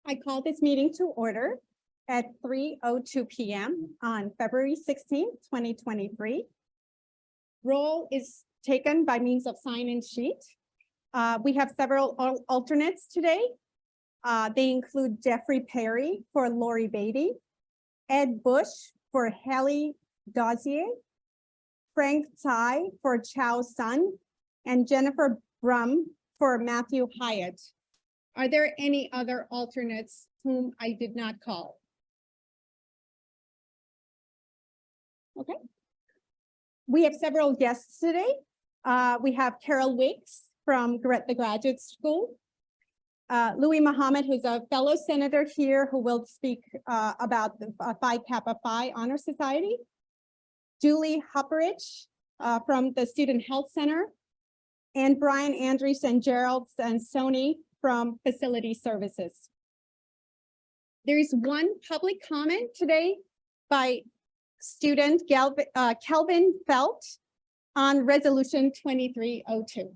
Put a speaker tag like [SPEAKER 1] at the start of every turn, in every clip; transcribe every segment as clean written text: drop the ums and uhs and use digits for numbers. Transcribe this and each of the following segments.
[SPEAKER 1] I call this meeting to order at 3:02 p.m. on February 16, 2023. Roll is taken by means of sign-in sheet. We have several alternates today. They include Jeffrey Perry for Lori Beatty, Ed Bush for Hallie Dozier, Frank Tsai for Chow Sun, and Jennifer Brum for Matthew Hyatt. Are there any other alternates whom I did not call? Okay. We have several guests today. We have Carol Wicks from the Graduate School, Louis Muhammad, who's a fellow senator here who will speak about the Phi Kappa Phi Honor Society, Julie Hopperich from the Student Health Center, and Brian Andrews and Gerald and Sony from Facility Services. There is one public comment today by student Kelvin Felt on Resolution 2302.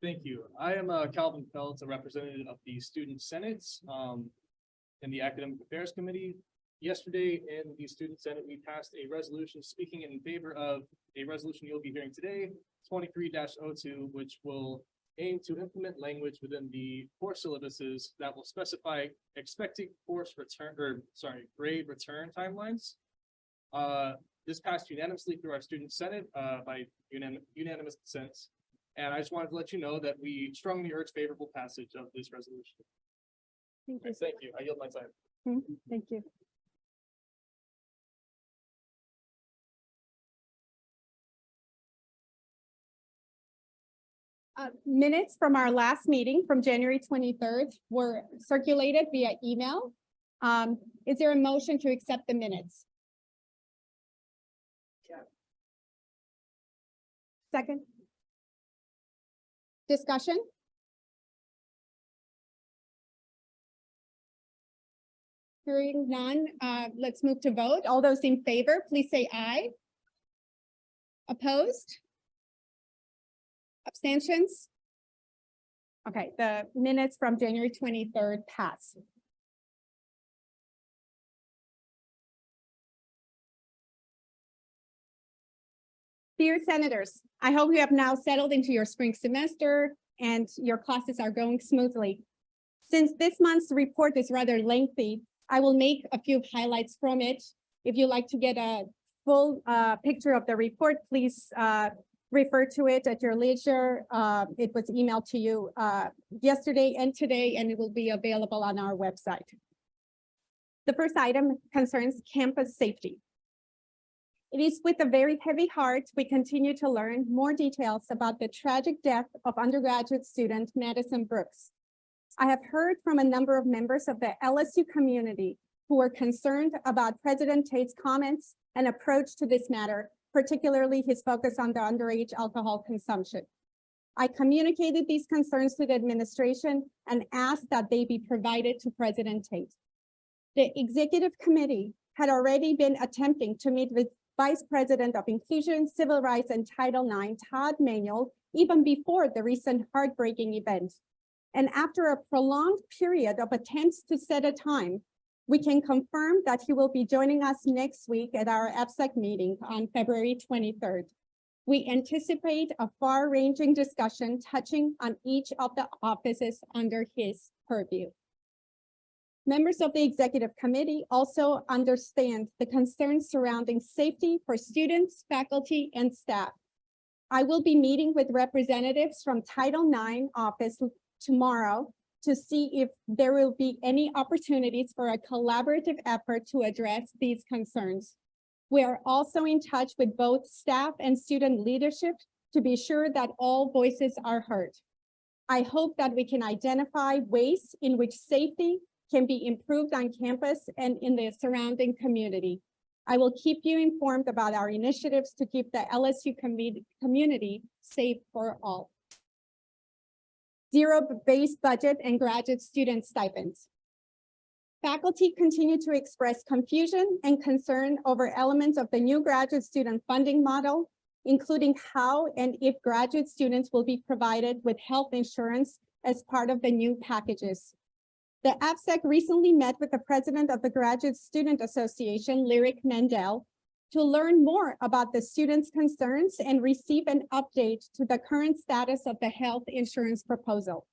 [SPEAKER 2] Thank you. I am Calvin Feltz, a representative of the Student Senate in the Academic Affairs Committee. Yesterday in the Student Senate, we passed a resolution speaking in favor of a resolution you'll be hearing today, 23-02, which will aim to implement language within the course syllabuses that will specify expected course return, grade return timelines. This passed unanimously through our Student Senate by unanimous consent. And I just wanted to let you know that we strongly urge favorable passage of this resolution.
[SPEAKER 1] Thank you.
[SPEAKER 2] Thank you. I yield my time.
[SPEAKER 1] Thank you. Minutes from our last meeting from January 23rd were circulated via email. Is there a motion to accept the minutes? Yeah. Second. Discussion? Hearing none, let's move to vote. All those in favor, please say aye. Opposed? Abstentions? Okay, the minutes from January 23rd pass. Dear Senators, I hope you have now settled into your spring semester and your classes are going smoothly. Since this month's report is rather lengthy, I will make a few highlights from it. If you'd like to get a full picture of the report, please refer to it at your leisure. It was emailed to you yesterday and today, and it will be available on our website. The first item concerns campus safety. It is with a very heavy heart we continue to learn more details about the tragic death of undergraduate student Madison Brooks. I have heard from a number of members of the LSU community who are concerned about President Tate's comments and approach to this matter, particularly his focus on the underage alcohol consumption. I communicated these concerns to the administration and asked that they be provided to President Tate. The executive committee had already been attempting to meet with Vice President of Inclusion, Civil Rights, and Title IX, Todd Manuel, even before the recent heartbreaking event. And after a prolonged period of attempts to set a time, we can confirm that he will be joining us next week at our APSEC meeting on February 23rd. We anticipate a far-ranging discussion touching on each of the offices under his purview. Members of the executive committee also understand the concerns surrounding safety for students, faculty, and staff. I will be meeting with representatives from Title IX office tomorrow to see if there will be any opportunities for a collaborative effort to address these concerns. We are also in touch with both staff and student leadership to be sure that all voices are heard. I hope that we can identify ways in which safety can be improved on campus and in the surrounding community. I will keep you informed about our initiatives to keep the LSU community safe for all. zero-based budget, and graduate student stipends. Faculty continue to express confusion and concern over elements of the new graduate student funding model, including how and if graduate students will be provided with health insurance as part of the new packages. The AFSEC recently met with the president of the Graduate Student Association, Lyric Mendel, to learn more about the students' concerns and receive an update to the current status of the health insurance proposal.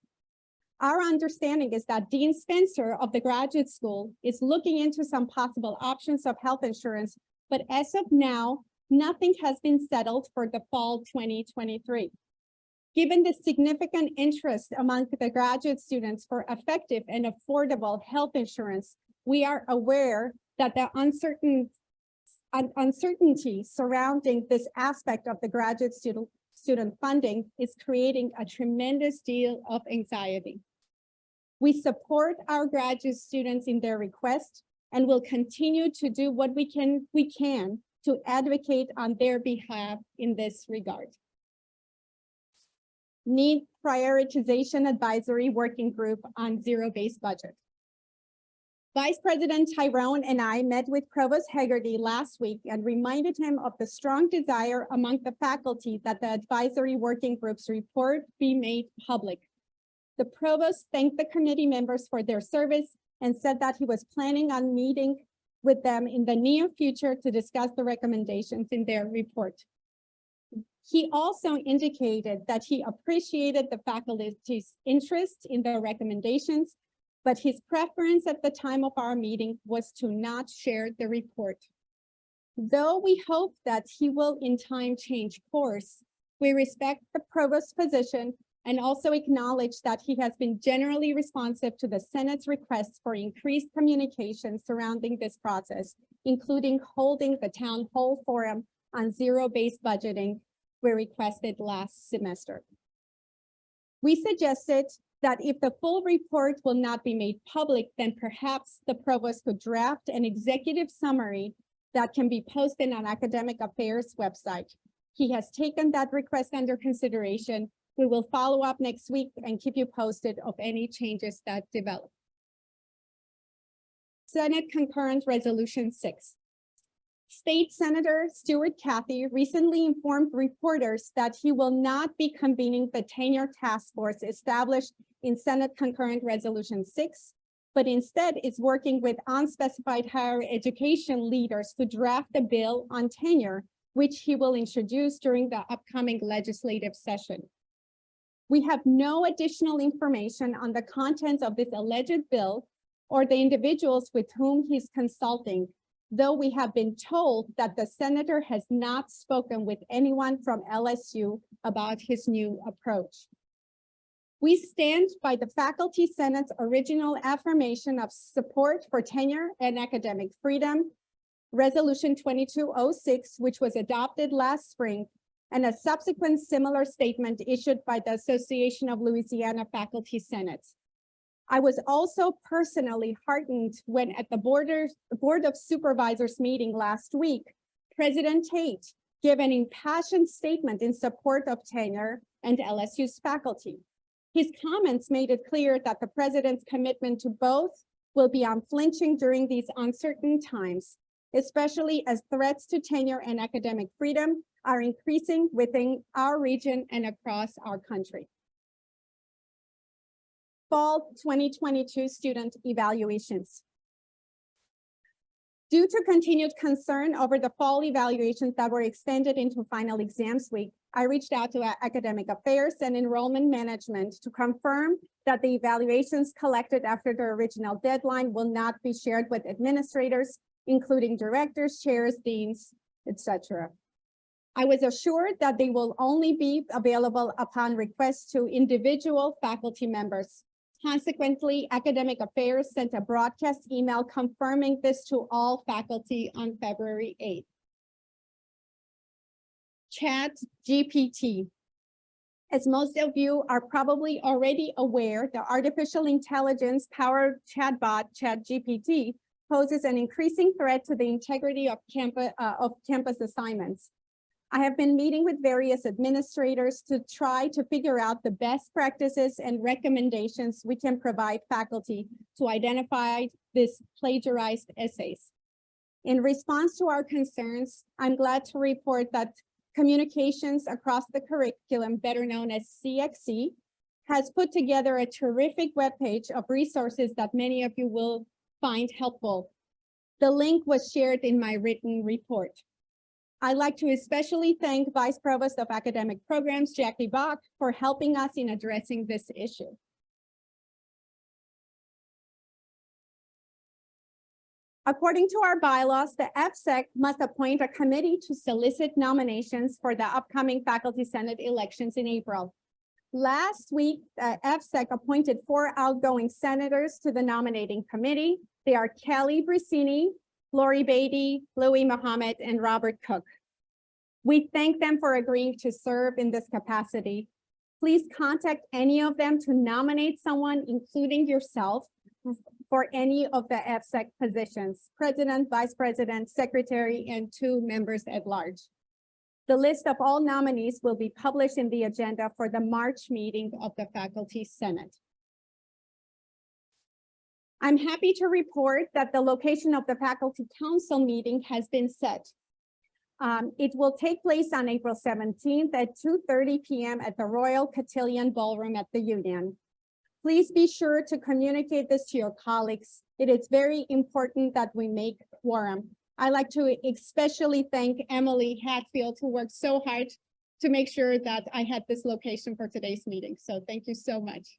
[SPEAKER 1] Our understanding is that Dean Spencer of the graduate school is looking into some possible options of health insurance, but as of now, nothing has been settled for the fall 2023. Given the significant interest among the graduate students for effective and affordable health insurance, we are aware that the uncertainty surrounding this aspect of the graduate student funding is creating a tremendous deal of anxiety. We support our graduate students in their request and will continue to do what we can to advocate on their behalf in this regard. Need Prioritization Advisory Working Group on Zero-Based Budget. Vice President Tyrone and I met with Provost Hegarty last week and reminded him of the strong desire among the faculty that the advisory working group's report be made public. The provost thanked the committee members for their service and said that he was planning on meeting with them in the near future to discuss the recommendations in their report. He also indicated that he appreciated the faculty's interest in the recommendations, but his preference at the time of our meeting was to not share the report. Though we hope that he will in time change course, we respect the provost's position and also acknowledge that he has been generally responsive to the Senate's requests for increased communication surrounding this process, including holding the town hall forum on zero-based budgeting we requested last semester. We suggested that if the full report will not be made public, then perhaps the provost could draft an executive summary that can be posted on Academic Affairs website. He has taken that request under consideration. We will follow up next week and keep you posted of any changes that develop. Senate Concurrent Resolution 6. State Senator Stuart Cathy recently informed reporters that he will not be convening the tenure task force established in Senate Concurrent Resolution 6, but instead is working with unspecified higher education leaders to draft a bill on tenure, which he will introduce during the upcoming legislative session. We have no additional information on the contents of this alleged bill or the individuals with whom he's consulting, though we have been told that the senator has not spoken with anyone from LSU about his new approach. We stand by the Faculty Senate's original affirmation of support for tenure and academic freedom, Resolution 2206, which was adopted last spring, and a subsequent similar statement issued by the Association of Louisiana Faculty Senates. I was also personally heartened when at the Board of Supervisors meeting last week, President Tate gave an impassioned statement in support of tenure and LSU's faculty. His comments made it clear that the president's commitment to both will be unflinching during these uncertain times, especially as threats to tenure and academic freedom are increasing within our region and across our country. Fall 2022 student evaluations. Due to continued concern over the fall evaluations that were extended into final exams week, I reached out to Academic Affairs and Enrollment Management to confirm that the evaluations collected after the original deadline will not be shared with administrators, including directors, chairs, deans, etc. I was assured that they will only be available upon request to individual faculty members. Consequently, Academic Affairs sent a broadcast email confirming this to all faculty on February 8th. ChatGPT. As most of you are probably already aware, the artificial intelligence powered chatbot ChatGPT poses an increasing threat to the integrity of campus assignments. I have been meeting with various administrators to try to figure out the best practices and recommendations we can provide faculty to identify these plagiarized essays. In response to our concerns, I'm glad to report that Communications Across the Curriculum, better known as CXC, has put together a terrific webpage of resources that many of you will find helpful. The link was shared in my written report. I'd like to especially thank Vice Provost of Academic Programs, Jackie Bach, for helping us in addressing this issue. According to our bylaws, the FSEC must appoint a committee to solicit nominations for the upcoming Faculty Senate elections in April. Last week, the FSEC appointed 4 outgoing senators to the nominating committee. They are Kelly Brissini, Lori Beatty, Louis Mohammed, and Robert Cook. We thank them for agreeing to serve in this capacity. Please contact any of them to nominate someone, including yourself, for any of the FSEC positions: president, vice president, secretary, and 2 members at large. The list of all nominees will be published in the agenda for the March meeting of the Faculty Senate. I'm happy to report that the location of the Faculty Council meeting has been set. It will take place on April 17th at 2:30 p.m. at the Royal Cotillion Ballroom at the Union. Please be sure to communicate this to your colleagues. It is very important that we make quorum. I'd like to especially thank Emily Hatfield, who worked so hard to make sure that I had this location for today's meeting. So thank you so much.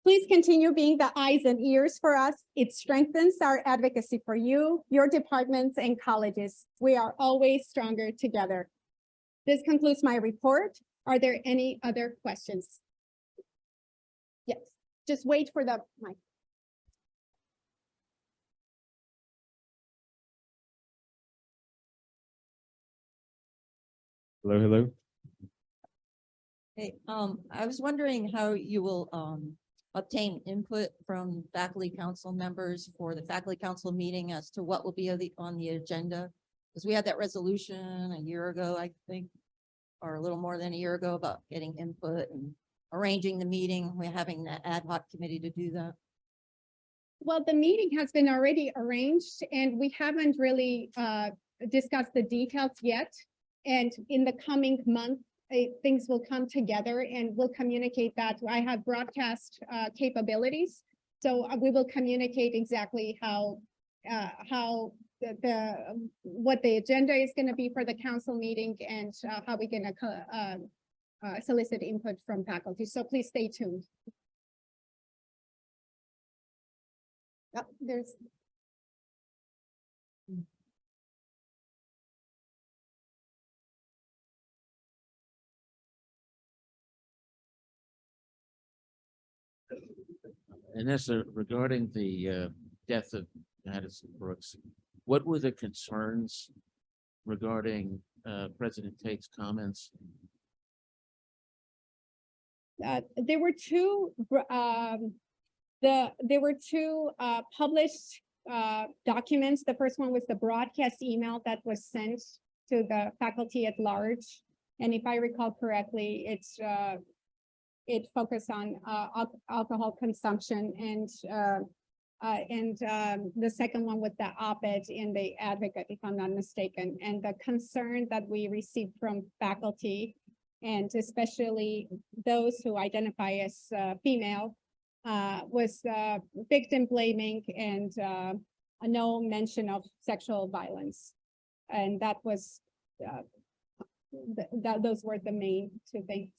[SPEAKER 1] Please continue being the eyes and ears for us. It strengthens our advocacy for you, your departments, and colleges. We are always stronger together. This concludes my report. Are there any other questions? Yes, just wait for the mic.
[SPEAKER 3] Hello, hello.
[SPEAKER 4] Hey, I was wondering how you will obtain input from faculty council members for the faculty council meeting as to what will be on the agenda. Because we had that resolution a year ago, I think, or a little more than a year ago, about getting input and arranging the meeting. We're having the ad hoc committee to do that.
[SPEAKER 1] Well, the meeting has been already arranged and we haven't really discussed the details yet. And in the coming month, things will come together and we'll communicate that. I have broadcast capabilities. So we will communicate exactly how what the agenda is going to be for the council meeting and how we're going to solicit input from faculty. So please stay tuned. There's
[SPEAKER 3] Vanessa, regarding the death of Madison Brooks, what were the concerns regarding President Tate's comments?
[SPEAKER 1] there were two published documents. The first one was the broadcast email that was sent to the faculty at large. And if I recall correctly, it focused on alcohol consumption, and the second one with the op-ed in the Advocate, if I'm not mistaken. And the concern that we received from faculty, and especially those who identify as female, was victim blaming and no mention of sexual violence. And that was those were the main 2 things.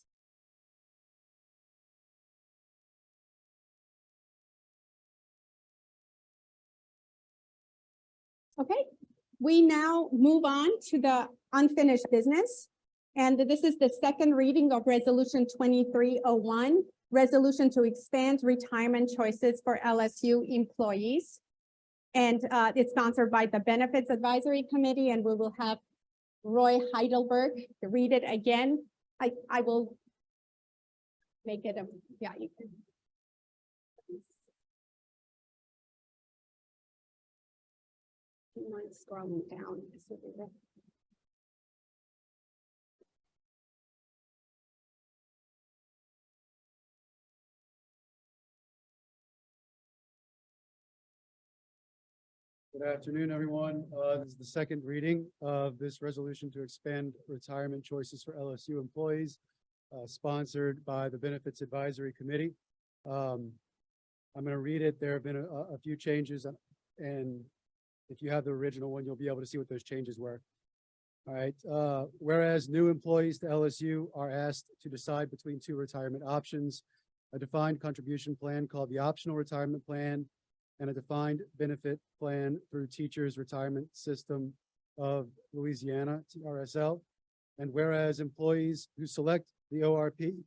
[SPEAKER 1] Okay, we now move on to the unfinished business. And this is the second reading of Resolution 2301, resolution to expand retirement choices for LSU employees. And it's sponsored by the Benefits Advisory Committee, and we will have Roy Heidelberg read it again. I will make it yeah, you can. Do you mind scrolling down?
[SPEAKER 5] Good afternoon, everyone. This is the second reading of this resolution to expand retirement choices for LSU employees, sponsored by the Benefits Advisory Committee. I'm going to read it. There have been a few changes, and if you have the original one, you'll be able to see what those changes were. All right. Whereas new employees to LSU are asked to decide between two retirement options, a defined contribution plan called the optional retirement plan, and a defined benefit plan through Teachers Retirement System of Louisiana, TRSL. And whereas employees who select the ORP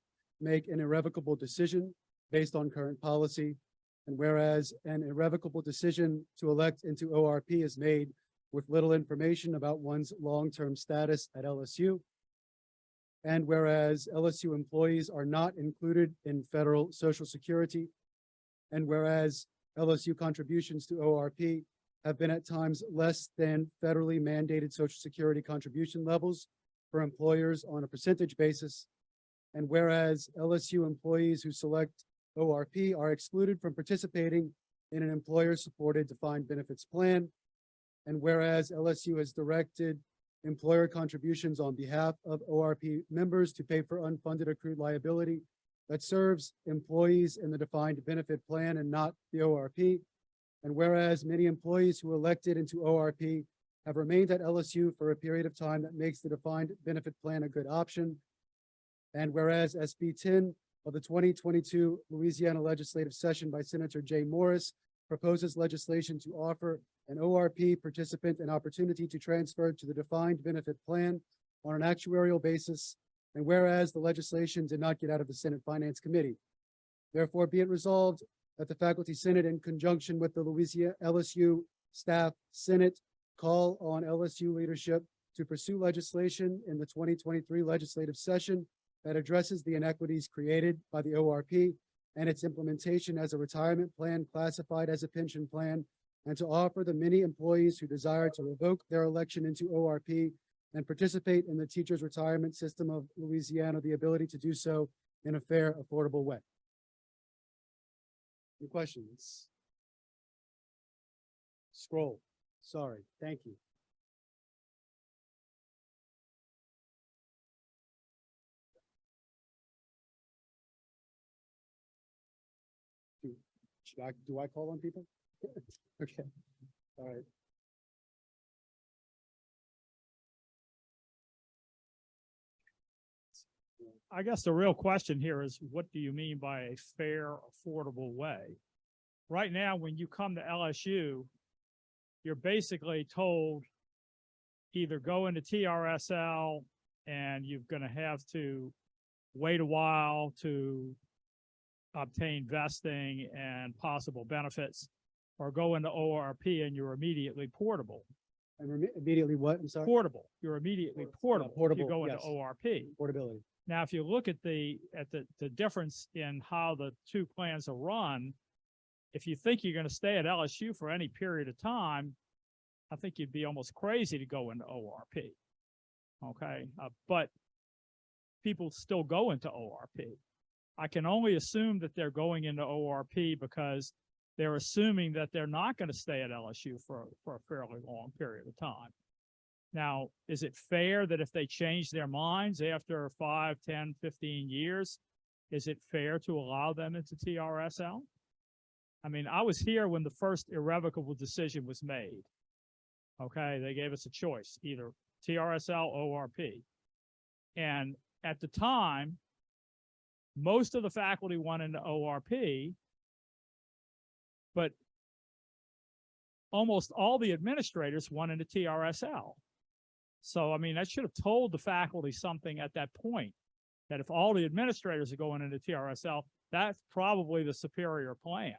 [SPEAKER 5] make an irrevocable decision based on current policy, and whereas an irrevocable decision to elect into ORP is made with little information about one's long-term status at LSU, and whereas LSU employees are not included in federal Social Security, and whereas LSU contributions to ORP have been at times less than federally mandated Social Security contribution levels for employers on a percentage basis. And whereas LSU employees who select ORP are excluded from participating in an employer-supported defined benefits plan. And whereas LSU has directed employer contributions on behalf of ORP members to pay for unfunded accrued liability that serves employees in the defined benefit plan and not the ORP. And whereas many employees who elected into ORP have remained at LSU for a period of time that makes the defined benefit plan a good option. And whereas SB 10 of the 2022 Louisiana legislative session by Senator Jay Morris proposes legislation to offer an ORP participant an opportunity to transfer to the defined benefit plan on an actuarial basis. And whereas the legislation did not get out of the Senate Finance Committee. Therefore, be it resolved that the Faculty Senate, in conjunction with the Louisiana LSU Staff Senate, call on LSU leadership to pursue legislation in the 2023 legislative session that addresses the inequities created by the ORP and its implementation as a retirement plan classified as a pension plan, and to offer the many employees who desire to revoke their election into ORP and participate in the Teachers Retirement System of Louisiana the ability to do so in a fair, affordable way. Any questions? Scroll. Sorry. Thank you. Do I call on people? Okay. All right.
[SPEAKER 6] I guess the real question here is, what do you mean by a fair, affordable way? Right now, when you come to LSU, you're basically told either go into TRSL and you're going to have to wait a while to obtain vesting and possible benefits, or go into ORP and you're immediately portable.
[SPEAKER 5] And immediately what? I'm sorry.
[SPEAKER 6] Portable. You're immediately portable.
[SPEAKER 5] Portable,
[SPEAKER 6] If you go into
[SPEAKER 5] yes.
[SPEAKER 6] ORP.
[SPEAKER 5] Portability.
[SPEAKER 6] Now, if you look at the difference in how the two plans are run, if you think you're going to stay at LSU for any period of time, I think you'd be almost crazy to go into ORP. Okay, but people still go into ORP. I can only assume that they're going into ORP because they're assuming that they're not going to stay at LSU for a fairly long period of time. Now, is it fair that if they change their minds after 5, 10, 15 years, is it fair to allow them into TRSL? I mean, I was here when the first irrevocable decision was made. Okay, they gave us a choice, either TRSL, ORP. And at the time, most of the faculty went into ORP, but almost all the administrators went into TRSL. So, I mean, that should have told the faculty something at that point, that if all the administrators are going into TRSL, that's probably the superior plan.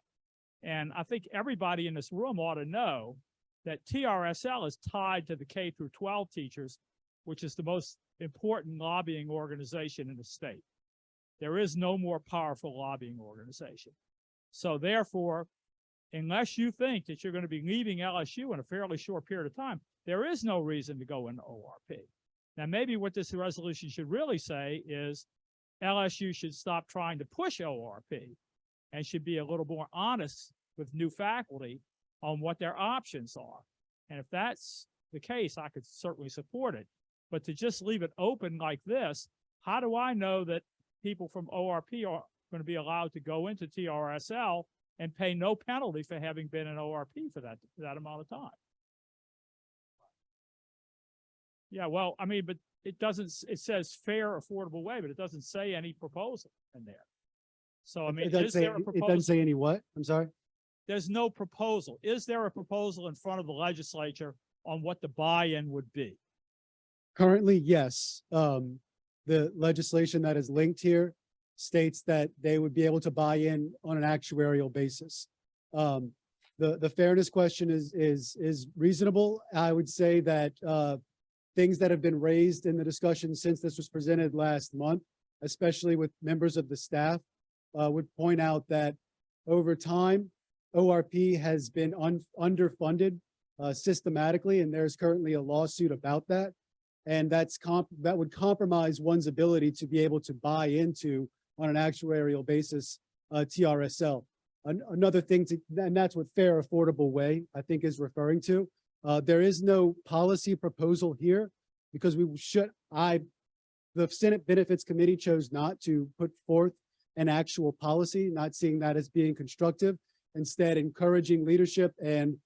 [SPEAKER 6] And I think everybody in this room ought to know that TRSL is tied to the K through 12 teachers, which is the most important lobbying organization in the state. There is no more powerful lobbying organization. So therefore, unless you think that you're going to be leaving LSU in a fairly short period of time, there is no reason to go into ORP. Now, maybe what this resolution should really say is LSU should stop trying to push ORP and should be a little more honest with new faculty on what their options are. And if that's the case, I could certainly support it. But to just leave it open like this, how do I know that people from ORP are going to be allowed to go into TRSL and pay no penalty for having been in ORP for that amount of time? Yeah, well, I mean, but it doesn't, it says fair, affordable way, but it doesn't say any proposal in there. So, I mean, is there a
[SPEAKER 5] It doesn't
[SPEAKER 6] proposal?
[SPEAKER 5] say any what? I'm sorry.
[SPEAKER 6] There's no proposal. Is there a proposal in front of the legislature on what the buy-in would be?
[SPEAKER 5] Currently, yes. The legislation that is linked here states that they would be able to buy in on an actuarial basis. The fairness question is reasonable. I would say that things that have been raised in the discussion since this was presented last month, especially with members of the staff, would point out that over time, ORP has been underfunded systematically, and there's currently a lawsuit about that. And that would compromise one's ability to be able to buy into, on an actuarial basis, TRSL. Another thing and that's what fair, affordable way, I think, is referring to. There is no policy proposal here because the Senate Benefits Committee chose not to put forth an actual policy, not seeing that as being constructive, instead encouraging leadership and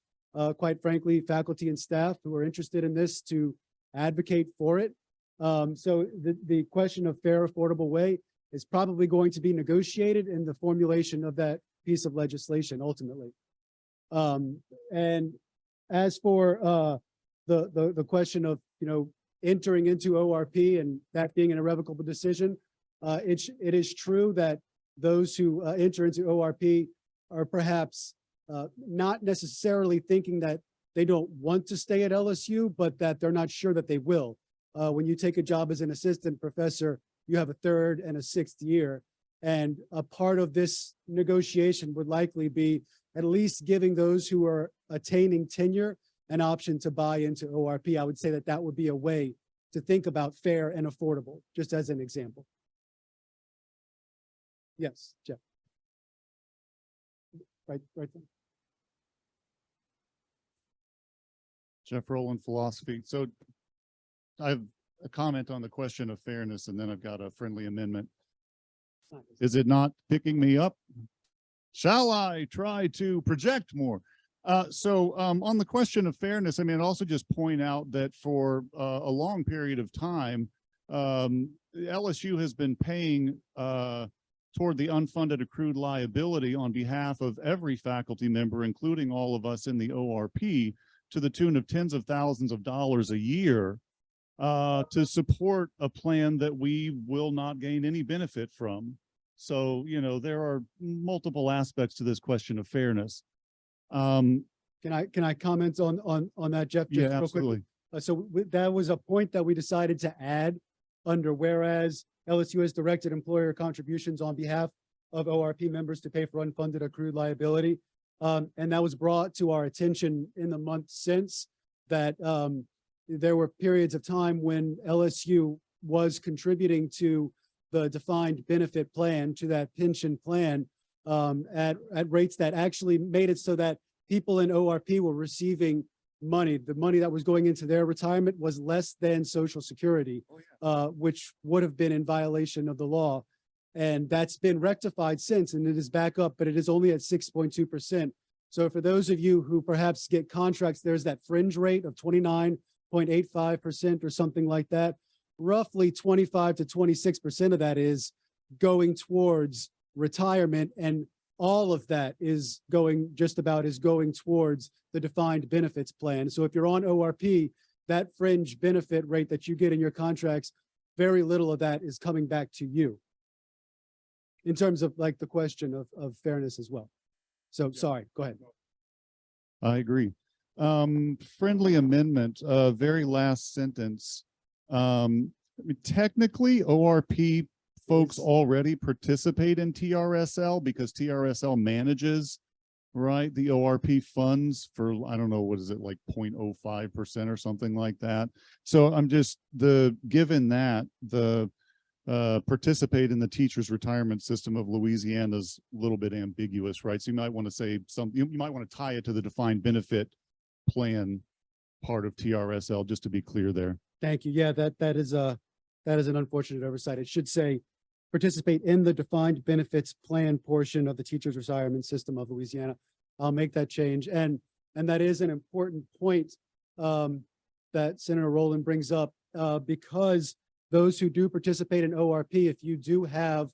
[SPEAKER 5] quite frankly, faculty and staff who are interested in this to advocate for it. So the question of fair, affordable way is probably going to be negotiated in the formulation of that piece of legislation ultimately. And as for the question of, entering into ORP and that being an irrevocable decision, it is true that those who enter into ORP are perhaps not necessarily thinking that they don't want to stay at LSU, but that they're not sure that they will. When you take a job as an assistant professor, you have a third and a sixth year. And a part of this negotiation would likely be at least giving those who are attaining tenure an option to buy into ORP. I would say that that would be a way to think about fair and affordable, just as an example. Yes, Jeff. Right there.
[SPEAKER 7] Jeff Rowland, philosophy. So I have a comment on the question of fairness, and then I've got a friendly amendment. Is it not picking me up? Shall I try to project more? On the question of fairness, I mean, I'd also just point out that for a long period of time, LSU has been paying toward the unfunded accrued liability on behalf of every faculty member, including all of us in the ORP, to the tune of tens of thousands of dollars a year to support a plan that we will not gain any benefit from. So, there are multiple aspects to this question of fairness.
[SPEAKER 5] Can I comment on that, Jeff? Just
[SPEAKER 7] Yeah,
[SPEAKER 5] real
[SPEAKER 7] absolutely.
[SPEAKER 5] quickly? That was a point that we decided to add under whereas LSU has directed employer contributions on behalf of ORP members to pay for unfunded accrued liability. And that was brought to our attention in the month since that there were periods of time when LSU was contributing to the defined benefit plan, to that pension plan at rates that actually made it so that people in ORP were receiving money. The money that was going into their retirement was less than Social Security, which would have been in violation of the law. And that's been rectified since, and it is back up, but it is only at 6.2%. So for those of you who perhaps get contracts, there's that fringe rate of 29.85% or something like that. Roughly 25 to 26% of that is going towards retirement, and all of that is going towards the defined benefits plan. So if you're on ORP, that fringe benefit rate that you get in your contracts, very little of that is coming back to you in terms of like the question of fairness as well. So sorry, go ahead.
[SPEAKER 7] I agree. Friendly amendment, very last sentence. I mean, technically, ORP folks already participate in TRSL because TRSL manages, right, the ORP funds for, I don't know, what is it, like 0.05% or something like that. So I'm just given that the participate in the teachers' retirement system of Louisiana is a little bit ambiguous, right? So you might want to say you might want to tie it to the defined benefit plan part of TRSL, just to be clear there.
[SPEAKER 5] Thank you. Yeah, that is an unfortunate oversight. It should say participate in the defined benefits plan portion of the teachers' retirement system of Louisiana. I'll make that change. And that is an important point that Senator Rowland brings up because those who do participate in ORP, if you do have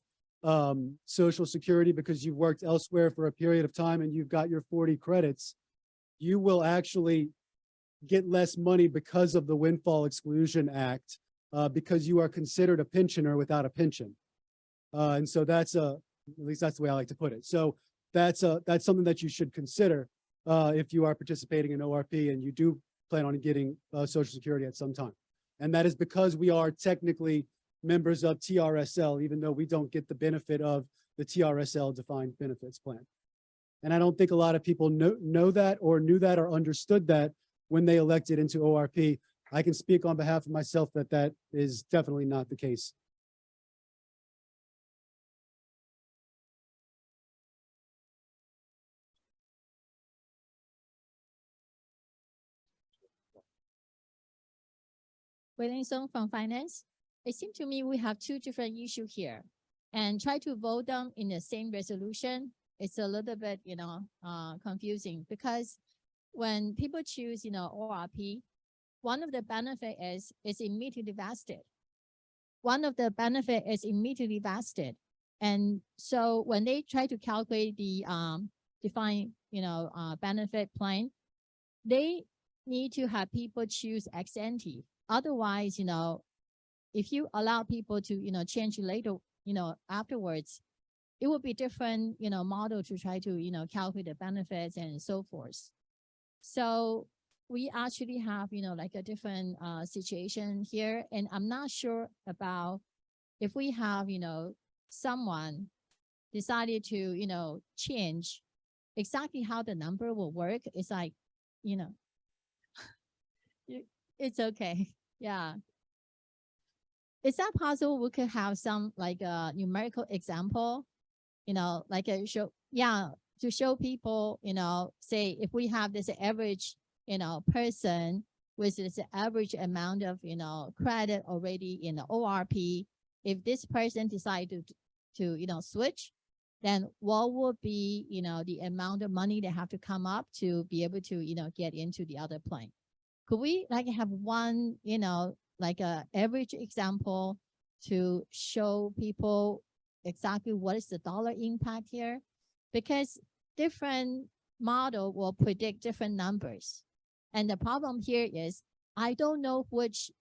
[SPEAKER 5] Social Security because you've worked elsewhere for a period of time and you've got your 40 credits, you will actually get less money because of the Windfall Exclusion Act because you are considered a pensioner without a pension. And so that's at least that's the way I like to put it. So that's something that you should consider if you are participating in ORP and you do plan on getting Social Security at some time. And that is because we are technically members of TRSL, even though we don't get the benefit of the TRSL defined benefits plan. And I don't think a lot of people know that or knew that or understood that when they elected into ORP. I can speak on behalf of myself that that is definitely not the case.
[SPEAKER 4] Wei Song from Finance. It seems to me we have two different issues here, and try to vote them in the same resolution. It's a little bit, confusing because when people choose, ORP, one of the benefit is it's immediately vested. One of the benefit is immediately vested, and so when they try to calculate the defined, benefit plan, they need to have people choose ex ante. Otherwise, if you allow people to, change later, afterwards, it will be different, model to try to, calculate the benefits and so forth. So we actually have, like a different situation here. And I'm not sure about if we have, someone decided to, change exactly how the number will work. It's like, it's okay. Yeah. Is that possible? We could have some like a numerical example, like a show, to show people, say if we have this average, person with this average amount of, credit already in the ORP, if this person decided to switch, then what would be, the amount of money they have to come up to be able to, get into the other plan? Could we like have one, like a average example to show people exactly what is the dollar impact here? Because different model will predict different numbers. And the problem here is I don't know which,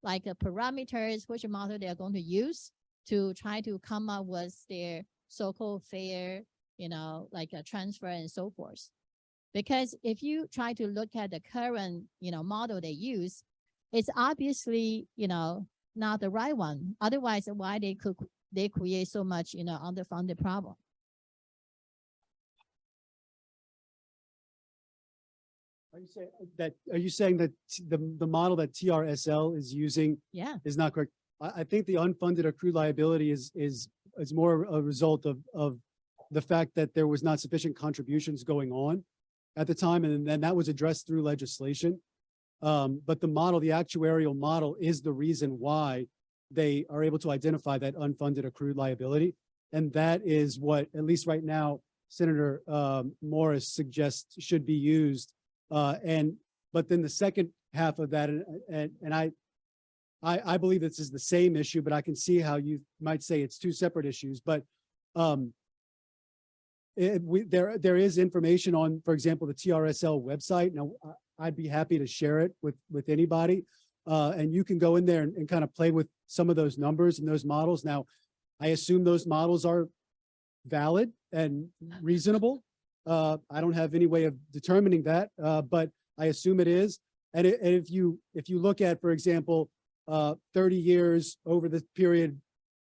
[SPEAKER 4] like parameters, which model they're going to use to try to come up with their so-called fair, like a transfer and so forth. Because if you try to look at the current, model they use, it's obviously, not the right one. Otherwise, why they create so much, underfunded problem?
[SPEAKER 5] Are you saying that the model that TRSL is using is not correct? I think the unfunded accrued liability is more a result of the fact that there was not sufficient contributions going on at the time, and then that was addressed through legislation. But the model, the actuarial model, is the reason why they are able to identify that unfunded accrued liability. And that is what, at least right now, Senator Morris suggests should be used. But then the second half of that, and I believe this is the same issue, but I can see how you might say it's two separate issues. But there is information on, for example, the TRSL website. Now, I'd be happy to share it with anybody. And you can go in there and kind of play with some of those numbers and those models. Now, I assume those models are valid and reasonable. I don't have any way of determining that, but I assume it is. And if you look at, for example, 30 years over the period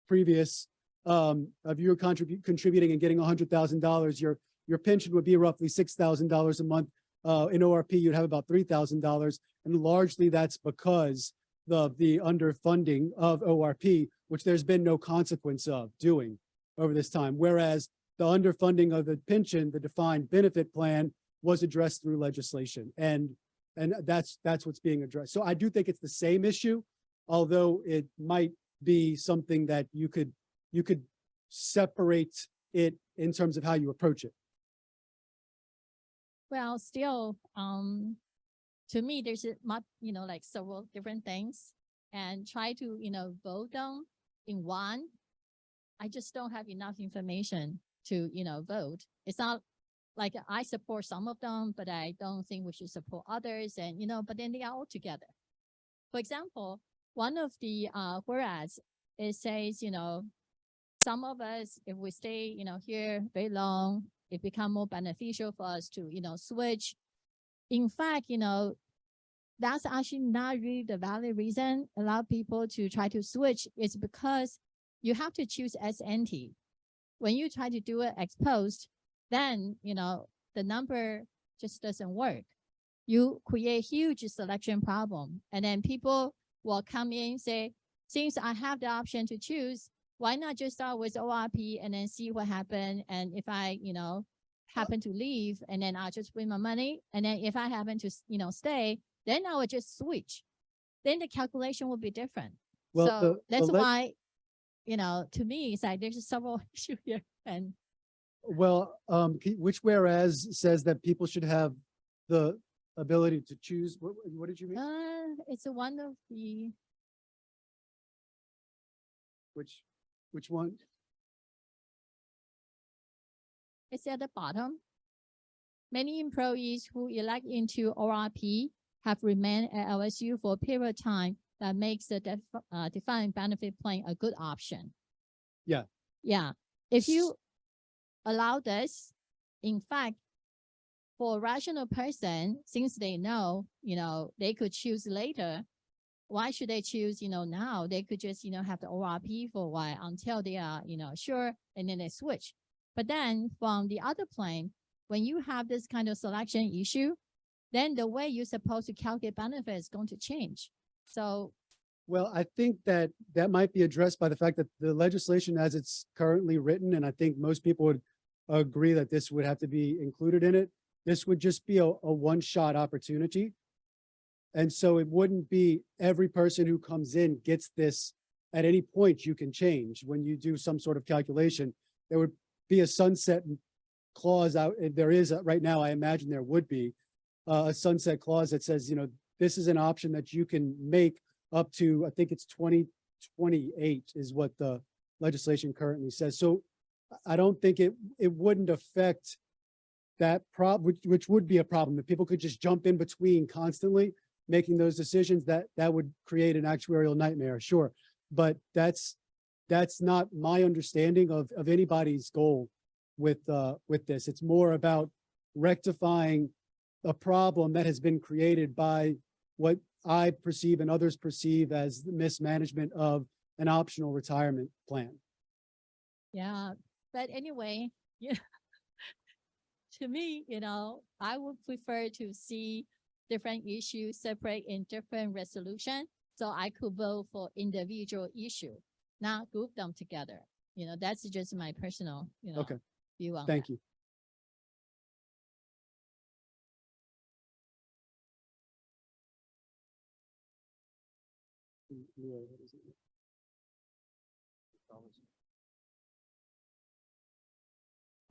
[SPEAKER 5] previous of you contributing and getting $100,000, your pension would be roughly $6,000 a month. In ORP, you'd have about $3,000. And largely that's because the underfunding of ORP, which there's been no consequence of doing over this time. Whereas the underfunding of the pension, the defined benefit plan, was addressed through legislation. And that's what's being addressed. So I do think it's the same issue, although it might be something that you could separate it in terms of how you approach it.
[SPEAKER 8] Well, still, to me, there's a much, like several different things, and try to, vote them in one. I just don't have enough information to, vote. It's not like I support some of them, but I don't think we should support others, and, but then they are all together. For example, one of the, whereas it says, some of us, if we stay, here very long, it become more beneficial for us to, switch. In fact, that's actually not really the valid reason a lot of people to try to switch. It's because you have to choose ex ante. When you try to do it ex post, then, the number just doesn't work. You create huge selection problem. And then people will come in, say, since I have the option to choose, why not just start with ORP and then see what happened? And if I, happen to leave, and then I'll just bring my money. And then if I happen to, stay, then I will just switch. Then the calculation will be different.
[SPEAKER 5] Well,
[SPEAKER 8] So that's why, to me, it's like there's several issues here. And
[SPEAKER 5] Well, which whereas says that people should have the ability to choose. What did you mean?
[SPEAKER 8] it's one of the,
[SPEAKER 5] Which one?
[SPEAKER 8] it's at the bottom. Many employees who elect into ORP have remained at LSU for a period of time that makes the defined benefit plan a good option.
[SPEAKER 5] Yeah.
[SPEAKER 8] Yeah. If you allow this, in fact, for a rational person, since they know, they could choose later, why should they choose, now? They could just, have the ORP for a while until they are, sure, and then they switch. But then from the other plan, when you have this kind of selection issue, then the way you're supposed to calculate benefits is going to change. So,
[SPEAKER 5] Well, I think that might be addressed by the fact that the legislation as it's currently written, and I think most people would agree that this would have to be included in it. This would just be a one-shot opportunity. And so it wouldn't be every person who comes in gets this at any point you can change. When you do some sort of calculation, there would be a sunset clause out. There is right now, I imagine there would be a sunset clause that says, this is an option that you can make up to, I think it's 2028 is what the legislation currently says. So I don't think it wouldn't affect that problem, which would be a problem. If people could just jump in between constantly making those decisions, that would create an actuarial nightmare, sure. But that's not my understanding of anybody's goal with this. It's more about rectifying a problem that has been created by what I perceive and others perceive as the mismanagement of an optional retirement plan.
[SPEAKER 8] yeah. But anyway, to me, I would prefer to see different issues separate in different resolution. So I could vote for individual issue, not group them together. That's just my personal,
[SPEAKER 5] Okay.
[SPEAKER 8] view on
[SPEAKER 5] Thank
[SPEAKER 8] that.
[SPEAKER 5] you.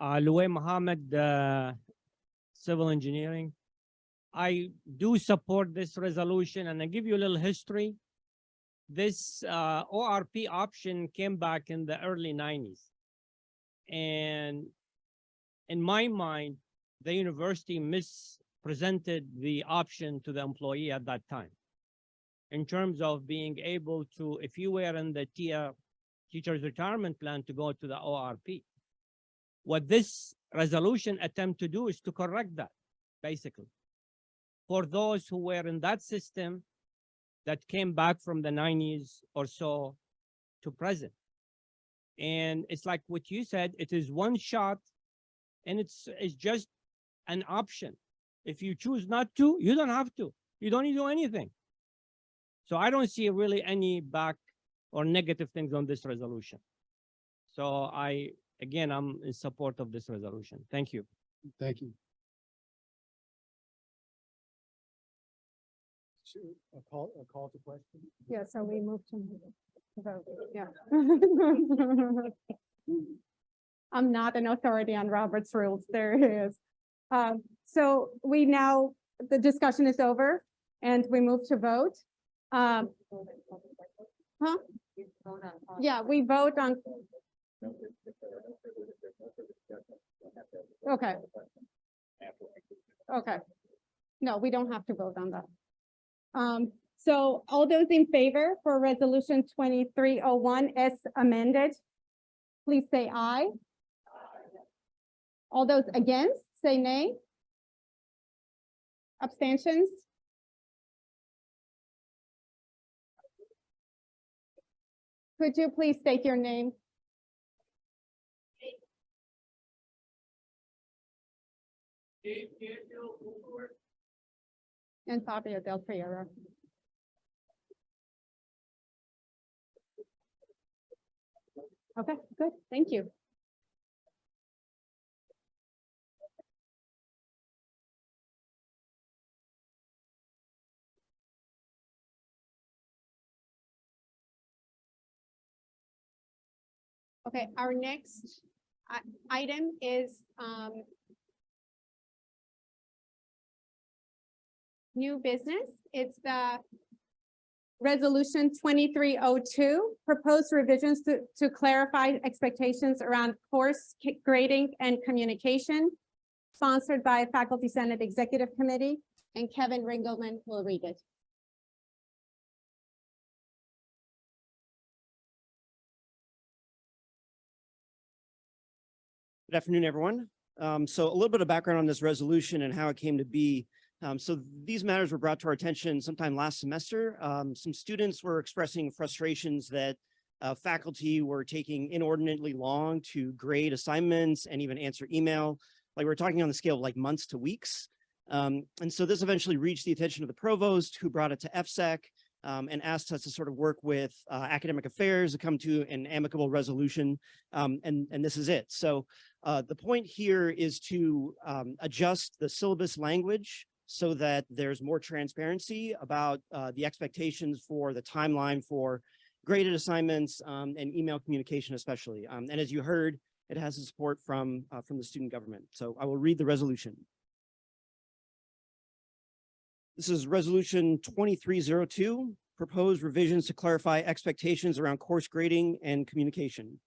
[SPEAKER 9] Louay Mohammed, Civil Engineering. I do support this resolution, and I give you a little history. This ORP option came back in the early 90s. And in my mind, the university mispresented the option to the employee at that time in terms of being able to, if you were in the teacher's retirement plan, to go to the ORP. What this resolution attempt to do is to correct that, basically. For those who were in that system that came back from the 90s or so to present. And it's like what you said, it is one shot, and it's just an option. If you choose not to, you don't have to. You don't need to do anything. So I don't see really any back or negative things on this resolution. So again, I'm in support of this resolution. Thank you.
[SPEAKER 5] Thank you. A call to question?
[SPEAKER 1] Yeah, so we move to vote, yeah. I'm not an authority on Robert's rules, there it is. So the discussion is over and we move to vote. Huh? Yeah, we vote on. Okay. Okay. No, we don't have to vote on that. So all those in favor for resolution 2301 as amended, please say aye. All those against, say nay. Abstentions? Could you please state your name? And Fabio Del Piero. Okay, good, thank you. Okay, our next item is new business. It's the resolution 2302, proposed revisions to clarify expectations around course grading and communication, sponsored by Faculty Senate Executive Committee, and Kevin Ringelman will read it.
[SPEAKER 10] Good afternoon, everyone. So a little bit of background on this resolution and how it came to be. So these matters were brought to our attention sometime last semester. Some students were expressing frustrations that faculty were taking inordinately long to grade assignments and even answer email. Like we're talking on the scale of like months to weeks. And so this eventually reached the attention of the provost, who brought it to FSEC and asked us to sort of work with academic affairs to come to an amicable resolution. And this is it. So the point here is to adjust the syllabus language so that there's more transparency about the expectations for the timeline for graded assignments and email communication especially. And as you heard, it has the support from the student government. So I will read the resolution. This is resolution 2302, proposed revisions to clarify expectations around course grading and communication.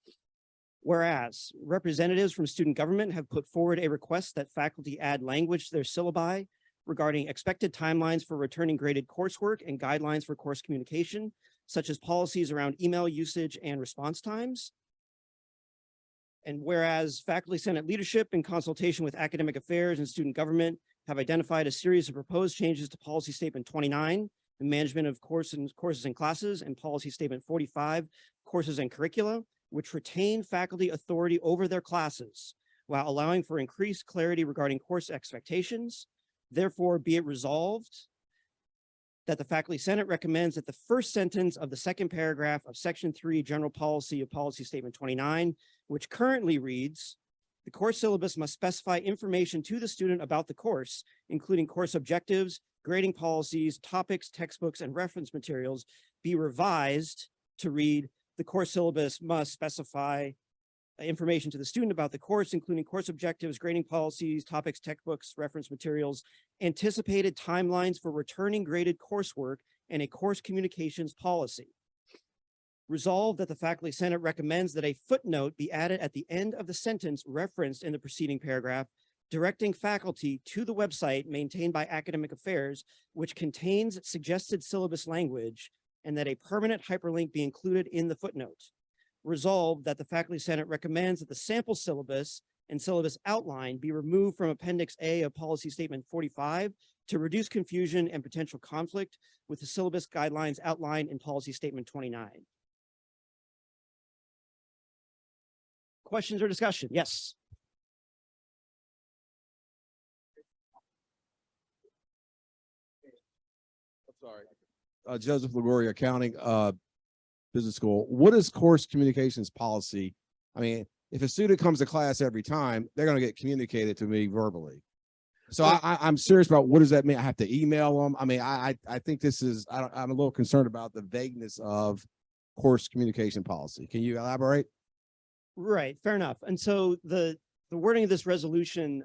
[SPEAKER 10] Whereas representatives from student government have put forward a request that faculty add language to their syllabi regarding expected timelines for returning graded coursework and guidelines for course communication, such as policies around email usage and response times. And whereas Faculty Senate leadership in consultation with academic affairs and student government have identified a series of proposed changes to policy statement 29, the management of courses and classes, and policy statement 45, courses and curricula, which retain faculty authority over their classes while allowing for increased clarity regarding course expectations. Therefore, be it resolved that the Faculty Senate recommends that the first sentence of the second paragraph of section 3 general policy of policy statement 29, which currently reads, the course syllabus must specify information to the student about the course, including course objectives, grading policies, topics, textbooks, and reference materials, be revised to read, the course syllabus must specify information to the student about the course, including course objectives, grading policies, topics, textbooks, reference materials, anticipated timelines for returning graded coursework, and a course communications policy. Resolved that the Faculty Senate recommends that a footnote be added at the end of the sentence referenced in the preceding paragraph, directing faculty to the website maintained by Academic Affairs, which contains suggested syllabus language, and that a permanent hyperlink be included in the footnote. Resolved that the Faculty Senate recommends that the sample syllabus and syllabus outline be removed from Appendix A of Policy Statement 45 to reduce confusion and potential conflict with the syllabus guidelines outlined in Policy Statement 29. Questions or discussion? Yes.
[SPEAKER 11] I'm sorry. Joseph Lagoria, accounting, business school. What is course communications policy? I mean, if a student comes to class every time, they're going to get communicated to me verbally. So I'm serious about what does that mean? I have to email them. I mean, I think this is, I'm a little concerned about the vagueness of course communication policy. Can you elaborate?
[SPEAKER 10] Right, fair enough. And so the wording of this resolution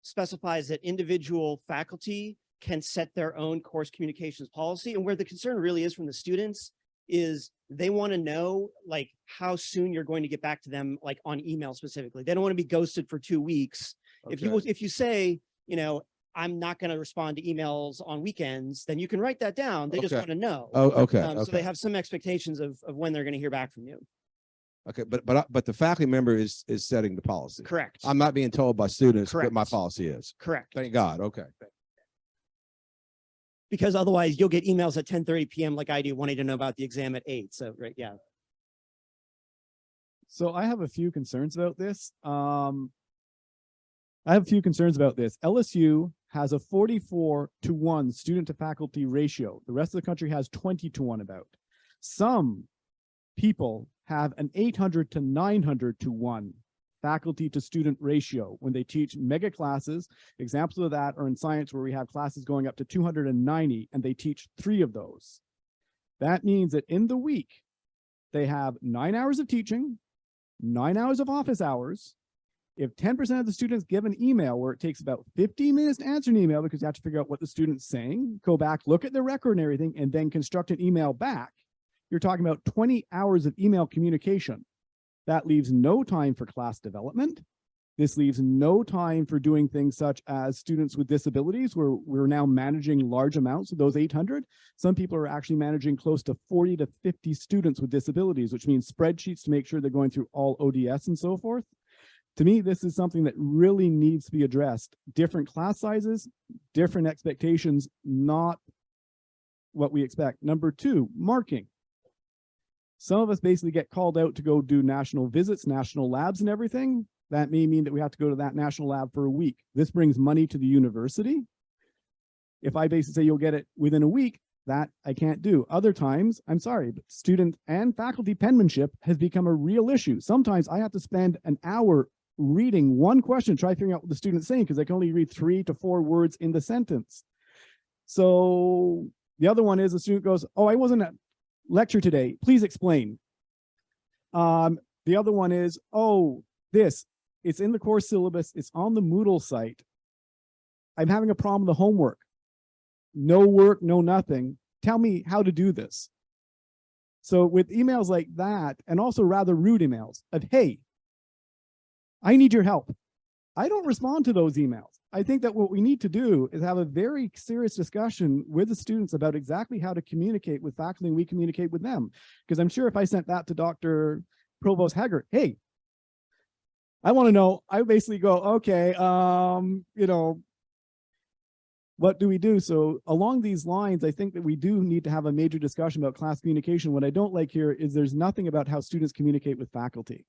[SPEAKER 10] specifies that individual faculty can set their own course communications policy. And where the concern really is from the students is they want to know like how soon you're going to get back to them, like on email specifically. They don't want to be ghosted for 2 weeks.
[SPEAKER 11] Okay.
[SPEAKER 10] If you say, you know, I'm not going to respond to emails on weekends, then you can write that down. They just
[SPEAKER 11] Okay.
[SPEAKER 10] want to know.
[SPEAKER 11] Oh, okay.
[SPEAKER 10] So
[SPEAKER 11] Okay.
[SPEAKER 10] they have some expectations of when they're going to hear back from you.
[SPEAKER 11] Okay. But the faculty member is setting the policy.
[SPEAKER 10] Correct.
[SPEAKER 11] I'm not being told by students what
[SPEAKER 10] Correct.
[SPEAKER 11] my policy is.
[SPEAKER 10] Correct.
[SPEAKER 11] Thank God. Okay.
[SPEAKER 10] Because otherwise you'll get emails at 10:30 p.m. like I do, wanting to know about the exam at 8. So, right. Yeah.
[SPEAKER 12] So I have a few concerns about this. LSU has a 44-to-1 student to faculty ratio. The rest of the country has 20-to-1 about. Some people have an 800 to 900-to-1 faculty to student ratio when they teach mega classes. Examples of that are in science, where we have classes going up to 290 and they teach 3 of those. That means that in the week, they have 9 hours of teaching, 9 hours of office hours. If 10% of the students give an email where it takes about 15 minutes to answer an email because you have to figure out what the student's saying, go back, look at the record and everything, and then construct an email back, you're talking about 20 hours of email communication. That leaves no time for class development. This leaves no time for doing things such as students with disabilities, where we're now managing large amounts of those 800. Some people are actually managing close to 40 to 50 students with disabilities, which means spreadsheets to make sure they're going through all ODS and so forth. To me, this is something that really needs to be addressed. Different class sizes, different expectations, not what we expect. Number 2, marking. Some of us basically get called out to go do national visits, national labs and everything. That may mean that we have to go to that national lab for a week. This brings money to the university. If I basically say you'll get it within a week, that I can't do. Other times, I'm sorry, but student and faculty penmanship has become a real issue. Sometimes I have to spend an hour reading one question, try figuring out what the student's saying, because I can only read 3 to 4 words in the sentence. So the other one is a student goes, oh, I wasn't at lecture today, please explain. The other one is, oh, it's in the course syllabus, it's on the Moodle site. I'm having a problem with the homework. No work, no nothing. Tell me how to do this. So with emails like that, and also rather rude emails of, hey, I need your help, I don't respond to those emails. I think that what we need to do is have a very serious discussion with the students about exactly how to communicate with faculty, and we communicate with them. Because I'm sure if I sent that to Dr. Provost Haggart, hey, I want to know, I basically go, okay, you know, what do we do? So along these lines, I think that we do need to have a major discussion about class communication. What I don't like here is there's nothing about how students communicate with faculty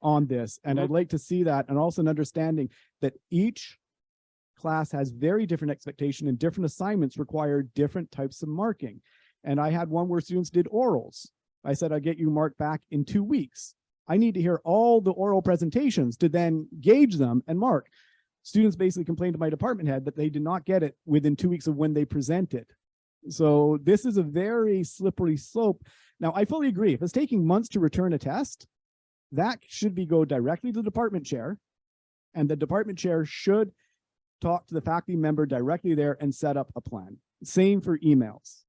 [SPEAKER 12] on this. And I'd like to see that, and also an understanding that each class has very different expectation and different assignments require different types of marking. And I had one where students did orals. I said, I'll get you marked back in 2 weeks. I need to hear all the oral presentations to then gauge them and mark. Students basically complained to my department head that they did not get it within 2 weeks of when they presented. So this is a very slippery slope. Now, I fully agree. If it's taking months to return a test, that should go directly to the department chair, and the department chair should talk to the faculty member directly there and set up a plan. Same for emails.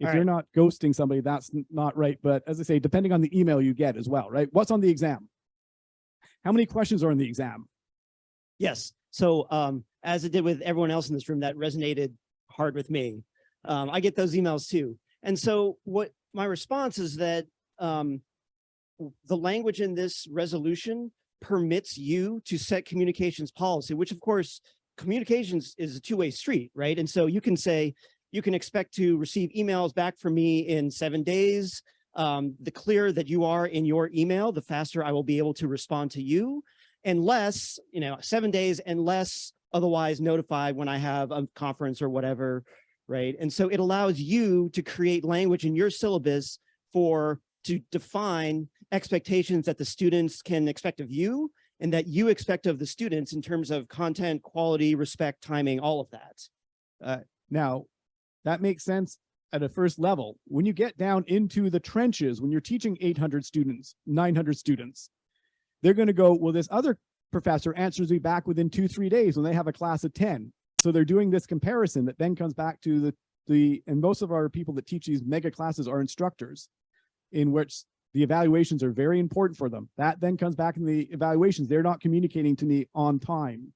[SPEAKER 12] If you're not ghosting somebody, that's not right. But as I say, depending on the email you get as well, right? What's on the exam? How many questions are in the exam?
[SPEAKER 10] Yes. So as it did with everyone else in this room, that resonated hard with me. I get those emails too. And so what my response is that the language in this resolution permits you to set communications policy, which of course communications is a two-way street, right? And so you can say, you can expect to receive emails back from me in 7 days. The clearer that you are in your email, the faster I will be able to respond to you. Unless, 7 days, unless otherwise notified when I have a conference or whatever, right? And so it allows you to create language in your syllabus to define expectations that the students can expect of you and that you expect of the students in terms of content, quality, respect, timing, all of that.
[SPEAKER 12] Now, that makes sense at a first level. When you get down into the trenches, when you're teaching 800 students, 900 students, they're going to go, well, this other professor answers me back within 2-3 days when they have a class of 10. So they're doing this comparison that then comes back to and most of our people that teach these mega classes are instructors, in which the evaluations are very important for them. That then comes back in the evaluations. They're not communicating to me on time.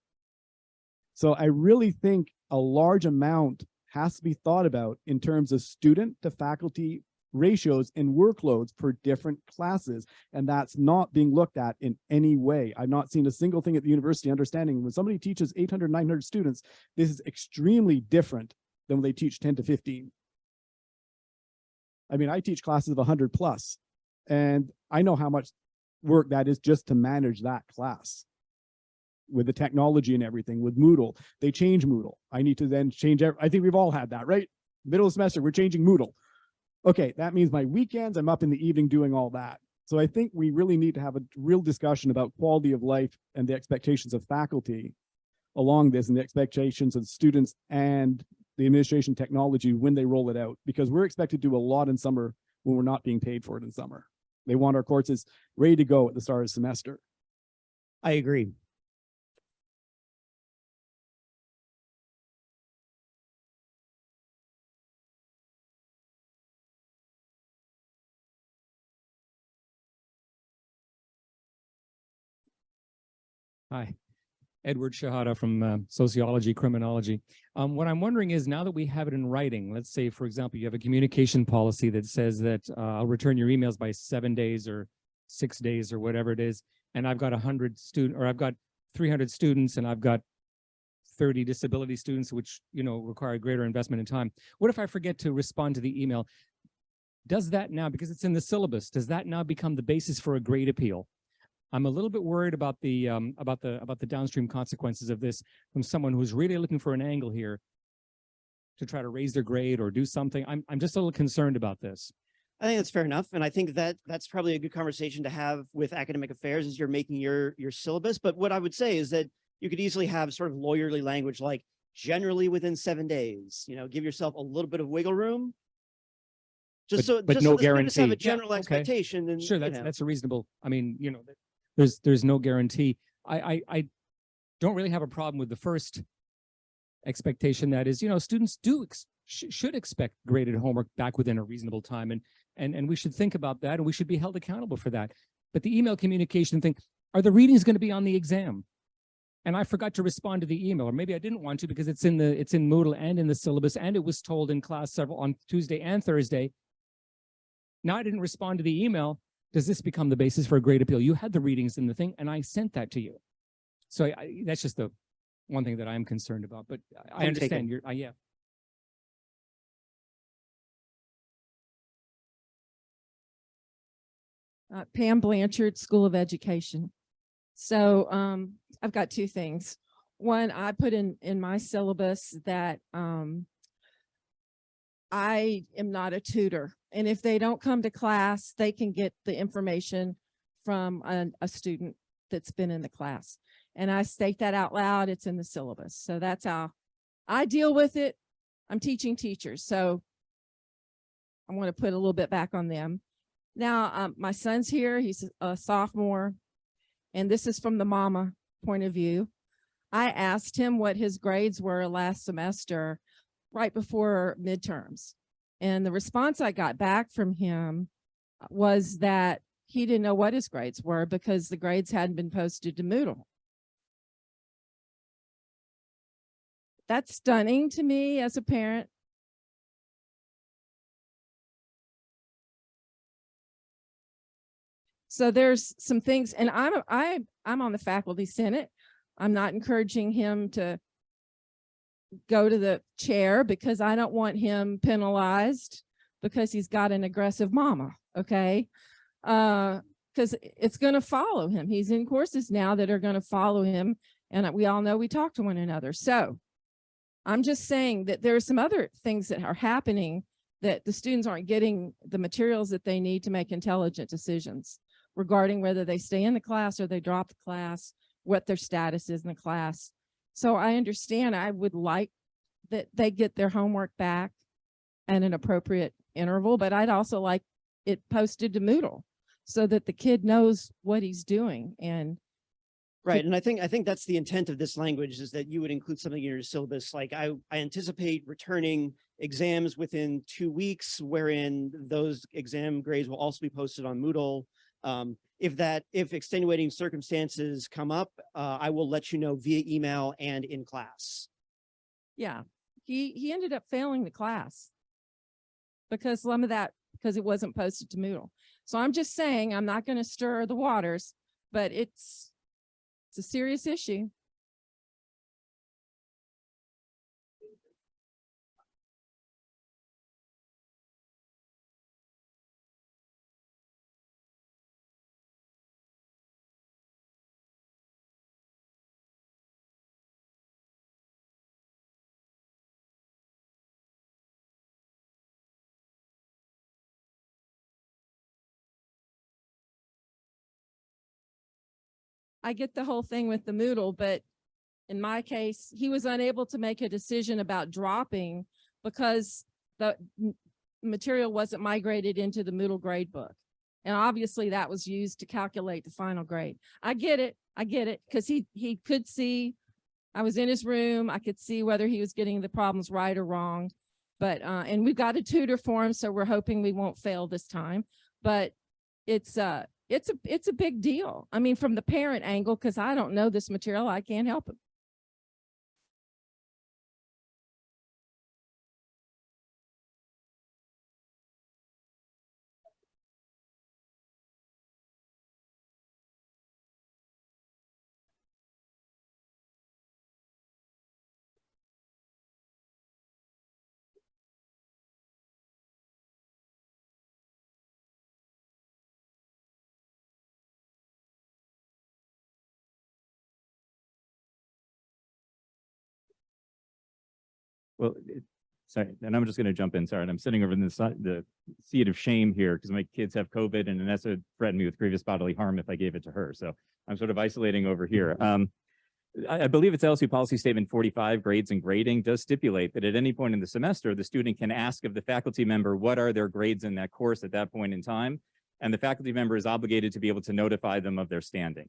[SPEAKER 12] So I really think a large amount has to be thought about in terms of student to faculty ratios and workloads for different classes. And that's not being looked at in any way. I've not seen a single thing at the university understanding when somebody teaches 800, 900 students, this is extremely different than when they teach 10 to 15. I mean, I teach classes of 100 plus, and I know how much work that is just to manage that class with the technology and everything. With Moodle, they change Moodle. I need to then change. I think we've all had that, right? Middle of semester, we're changing Moodle. Okay, that means my weekends, I'm up in the evening doing all that. So I think we really need to have a real discussion about quality of life and the expectations of faculty along this and the expectations of students and the administration technology when they roll it out, because we're expected to do a lot in summer when we're not being paid for it in summer. They want our courses ready to go at the start of the semester.
[SPEAKER 10] I agree.
[SPEAKER 13] Hi, Edward Shahada from Sociology, Criminology. What I'm wondering is, now that we have it in writing, let's say, for example, you have a communication policy that says that I'll return your emails by 7 days or 6 days or whatever it is, and I've got 100 students, or I've got 300 students, and I've got 30 disability students, which, you know, require greater investment in time. What if I forget to respond to the email? Does that now, because it's in the syllabus, does that now become the basis for a grade appeal? I'm a little bit worried about the downstream consequences of this from someone who's really looking for an angle here to try to raise their grade or do something. I'm just a little concerned about this.
[SPEAKER 10] I think that's fair enough. And I think that that's probably a good conversation to have with academic affairs as you're making your syllabus. But what I would say is that you could easily have sort of lawyerly language, like generally within 7 days, you know, give yourself a little bit of wiggle room. But no
[SPEAKER 13] guarantee.
[SPEAKER 10] So the students have a general expectation. And
[SPEAKER 13] sure, that's a reasonable, I mean, you know, there's no guarantee. I don't really have a problem with the first expectation, that is, you know, students should expect graded homework back within a reasonable time, and we should think about that, and we should be held accountable for that. But the email communication thing, are the readings going to be on the exam? And I forgot to respond to the email, or maybe I didn't want to because it's in Moodle and in the syllabus, and it was told in class on Tuesday and Thursday. Now I didn't respond to the email. Does this become the basis for a grade appeal? You had the readings in the thing, and I sent that to you. So that's just the one thing that I'm concerned about. But I understand you're, yeah.
[SPEAKER 14] Pam Blanchard, School of Education. So I've got two things. One, I put in my syllabus that I am not a tutor. And if they don't come to class, they can get the information from a student that's been in the class. And I state that out loud. It's in the syllabus. So that's how I deal with it. I'm teaching teachers, so I want to put a little bit back on them. Now, my son's here. He's a sophomore. And this is from the mama point of view. I asked him what his grades were last semester, right before midterms. And the response I got back from him was that he didn't know what his grades were because the grades hadn't been posted to Moodle. That's stunning to me as a parent. So there's some things, and I'm on the faculty senate. I'm not encouraging him to go to the chair because I don't want him penalized because he's got an aggressive mama, okay? Because it's going to follow him. He's in courses now that are going to follow him, and we all know we talk to one another. So I'm just saying that there are some other things that are happening that the students aren't getting the materials that they need to make intelligent decisions regarding whether they stay in the class or they drop the class, what their status is in the class. So I understand, I would like that they get their homework back at an appropriate interval, but I'd also like it posted to Moodle so that the kid knows what he's doing. And
[SPEAKER 10] Right, and I think that's the intent of this language, is that you would include something in your syllabus. Like I anticipate returning exams within 2 weeks, wherein those exam grades will also be posted on Moodle. If extenuating circumstances come up, I will let you know via email and in class.
[SPEAKER 14] yeah, he ended up failing the class because some of that, because it wasn't posted to Moodle. So I'm just saying, I'm not going to stir the waters, but it's a serious issue. I get the whole thing with the Moodle, but in my case, he was unable to make a decision about dropping because the material wasn't migrated into the Moodle grade book. And obviously that was used to calculate the final grade. I get it, because he could see, I was in his room, I could see whether he was getting the problems right or wrong. But, and we've got a tutor for him, so we're hoping we won't fail this time. But it's a big deal. I mean, from the parent angle, because I don't know this material, I can't help it.
[SPEAKER 15] Well, sorry, and I'm just going to jump in. Sorry, and I'm sitting over in the seat of shame here because my kids have COVID, and Vanessa threatened me with grievous bodily harm if I gave it to her. So I'm sort of isolating over here. I believe it's LSU policy statement 45, grades and grading, does stipulate that at any point in the semester, the student can ask of the faculty member what are their grades in that course at that point in time, and the faculty member is obligated to be able to notify them of their standing.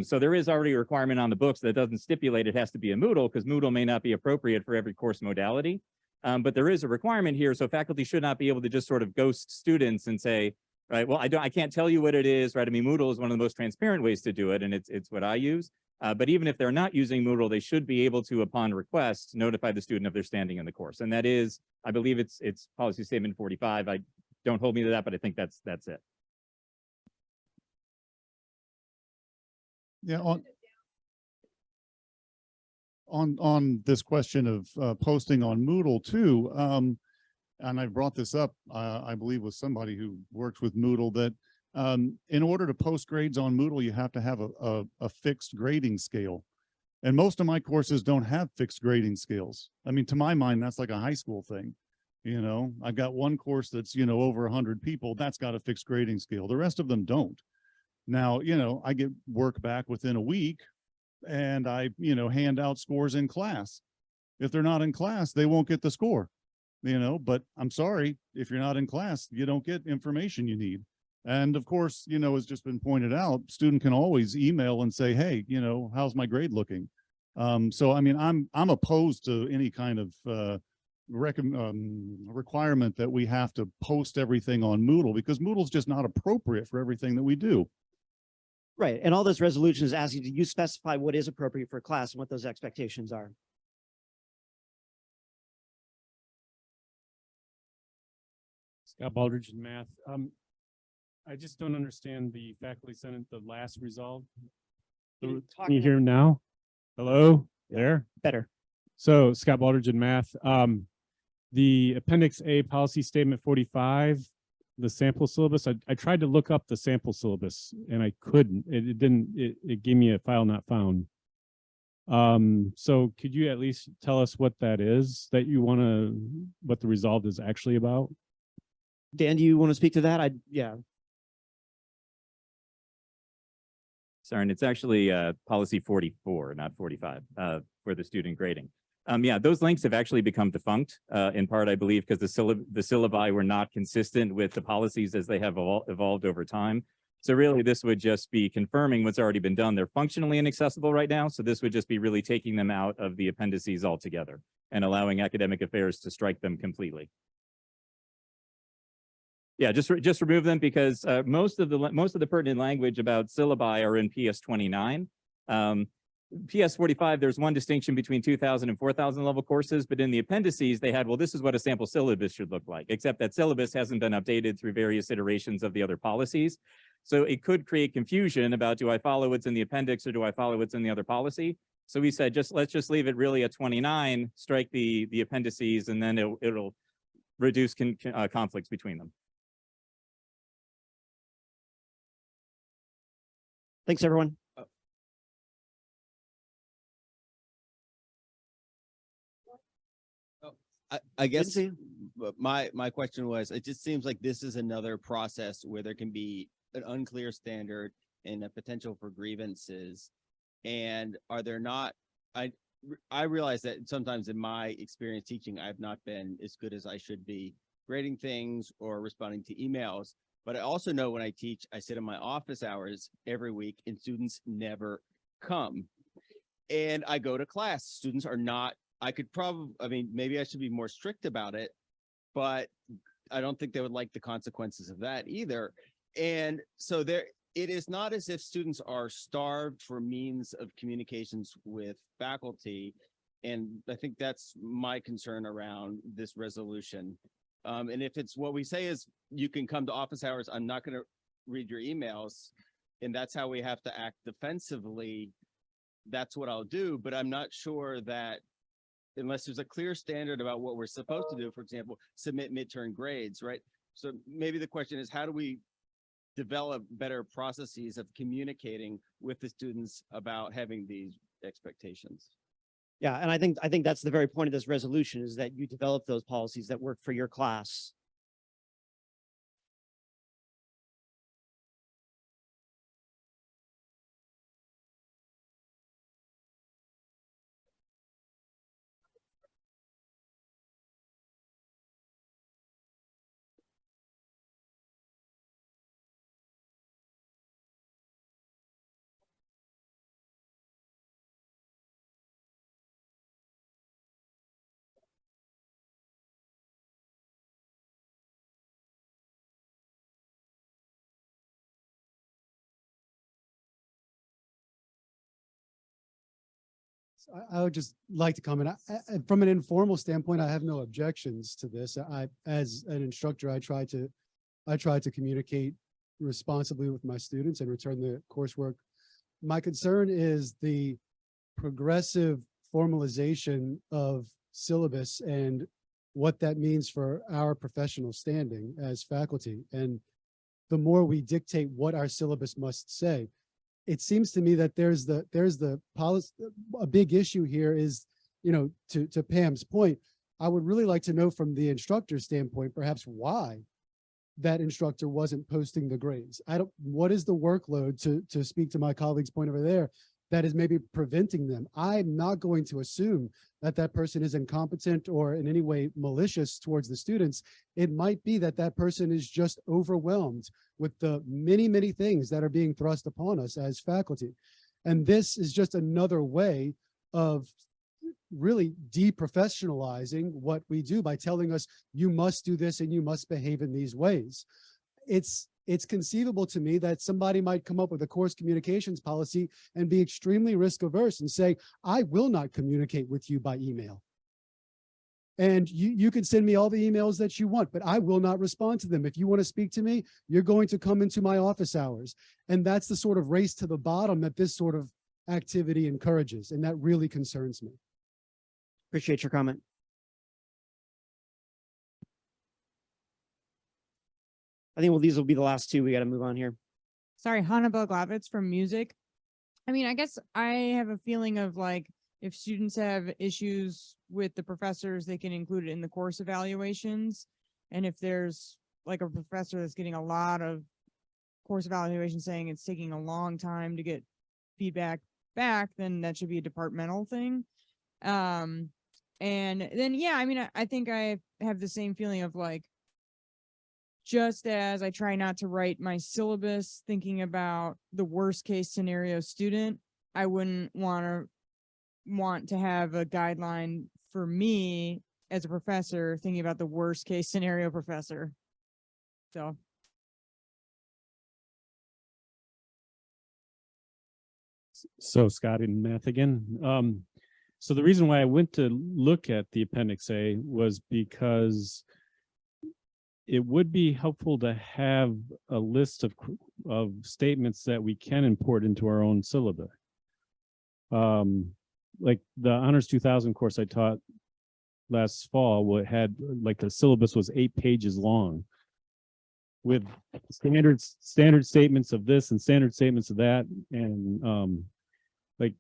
[SPEAKER 15] So there is already a requirement on the books that doesn't stipulate it has to be a Moodle, because Moodle may not be appropriate for every course modality. But there is a requirement here, so faculty should not be able to just sort of ghost students and say, right, well, I can't tell you what it is, right? I mean, Moodle is one of the most transparent ways to do it, and it's what I use. But even if they're not using Moodle, they should be able to, upon request, notify the student of their standing in the course. And that is, I believe it's policy statement 45. Don't hold me to that, but I think that's it.
[SPEAKER 7] Yeah, on this question of posting on Moodle too, and I brought this up, I believe with somebody who works with Moodle, that in order to post grades on Moodle, you have to have a fixed grading scale. And most of my courses don't have fixed grading scales. I mean, to my mind, that's like a high school thing. You know, I've got one course that's, you know, over 100 people, that's got a fixed grading scale. The rest of them don't. Now, you know, I get work back within a week and I, you know, hand out scores in class. If they're not in class, they won't get the score, you know, but I'm sorry, if you're not in class, you don't get information you need. And of course, you know, it's just been pointed out, student can always email and say, hey, you know, how's my grade looking? So, I mean, I'm opposed to any kind of requirement that we have to post everything on Moodle, because Moodle's just not appropriate for everything that we do.
[SPEAKER 10] Right, and all this resolution is asking you to specify what is appropriate for class and what those expectations are.
[SPEAKER 16] Scott Baldridge in math. I just don't understand the faculty senate, the last resolve. Can you hear now? Hello, there?
[SPEAKER 10] Better.
[SPEAKER 16] So Scott Baldridge in math. The Appendix A policy statement 45, the sample syllabus, I tried to look up the sample syllabus and I couldn't. It gave me a file not found. So could you at least tell us what that is that you want to, what the resolve is actually about?
[SPEAKER 10] Dan, do you want to speak to that? Yeah.
[SPEAKER 15] Sorry, and it's actually policy 44, not 45, for the student grading. Yeah, those links have actually become defunct, in part, I believe, because the syllabi were not consistent with the policies as they have evolved over time. So really, this would just be confirming what's already been done. They're functionally inaccessible right now, so this would just be really taking them out of the appendices altogether and allowing academic affairs to strike them completely. Yeah, just remove them because most of the pertinent language about syllabi are in PS 29. PS 45, there's one distinction between 2,000 and 4,000 level courses, but in the appendices they had, well, this is what a sample syllabus should look like, except that syllabus hasn't been updated through various iterations of the other policies. So it could create confusion about, do I follow what's in the appendix or do I follow what's in the other policy? So we said, let's just leave it really at 29, strike the appendices, and then it'll reduce conflicts between them.
[SPEAKER 10] Thanks, everyone.
[SPEAKER 17] I guess my question was, it just seems like this is another process where there can be an unclear standard and a potential for grievances. And are there not, I realize that sometimes in my experience teaching, I've not been as good as I should be grading things or responding to emails. But I also know when I teach, I sit in my office hours every week and students never come. And I go to class, students are not, I could probably, I mean, maybe I should be more strict about it, but I don't think they would like the consequences of that either. And so it is not as if students are starved for means of communications with faculty. And I think that's my concern around this resolution. And if it's what we say is you can come to office hours, I'm not going to read your emails, and that's how we have to act defensively, that's what I'll do. But I'm not sure that unless there's a clear standard about what we're supposed to do, for example, submit midterm grades, right? So maybe the question is, how do we develop better processes of communicating with the students about having these expectations?
[SPEAKER 10] Yeah, and I think that's the very point of this resolution, is that you develop those policies that work for your class.
[SPEAKER 5] I would just like to comment. From an informal standpoint, I have no objections to this. As an instructor, I try to communicate responsibly with my students and return the coursework. My concern is the progressive formalization of syllabus and what that means for our professional standing as faculty. And the more we dictate what our syllabus must say, it seems to me that there's the policy. A big issue here is, to Pam's point, I would really like to know from the instructor standpoint, perhaps why that instructor wasn't posting the grades. What is the workload, to speak to my colleague's point over there, that is maybe preventing them? I'm not going to assume that that person is incompetent or in any way malicious towards the students. It might be that that person is just overwhelmed with the many, many things that are being thrust upon us as faculty. And this is just another way of really deprofessionalizing what we do by telling us, you must do this and you must behave in these ways. It's conceivable to me that somebody might come up with a course communications policy and be extremely risk averse and say, I will not communicate with you by email. And you can send me all the emails that you want, but I will not respond to them. If you want to speak to me, you're going to come into my office hours. And that's the sort of race to the bottom that this sort of activity encourages. And that really concerns me.
[SPEAKER 10] Appreciate your comment. I think, well, these will be the last two. We got to move on here.
[SPEAKER 18] Sorry, Hannah Boglavitz from Music. I mean, I guess I have a feeling of like, if students have issues with the professors, they can include it in the course evaluations. And if there's like a professor that's getting a lot of course evaluation saying it's taking a long time to get feedback back, then that should be a departmental thing. And then, yeah, I mean, I think I have the same feeling of like, just as I try not to write my syllabus thinking about the worst case scenario student, I wouldn't want to have a guideline for me as a professor thinking about the worst case scenario professor. So.
[SPEAKER 16] So Scott in math again. So the reason why I went to look at the Appendix A was because it would be helpful to have a list of statements that we can import into our own syllabus. Like the Honors 2000 course I taught last fall, had like the syllabus was 8 pages long with standard statements of this and standard statements of that. And like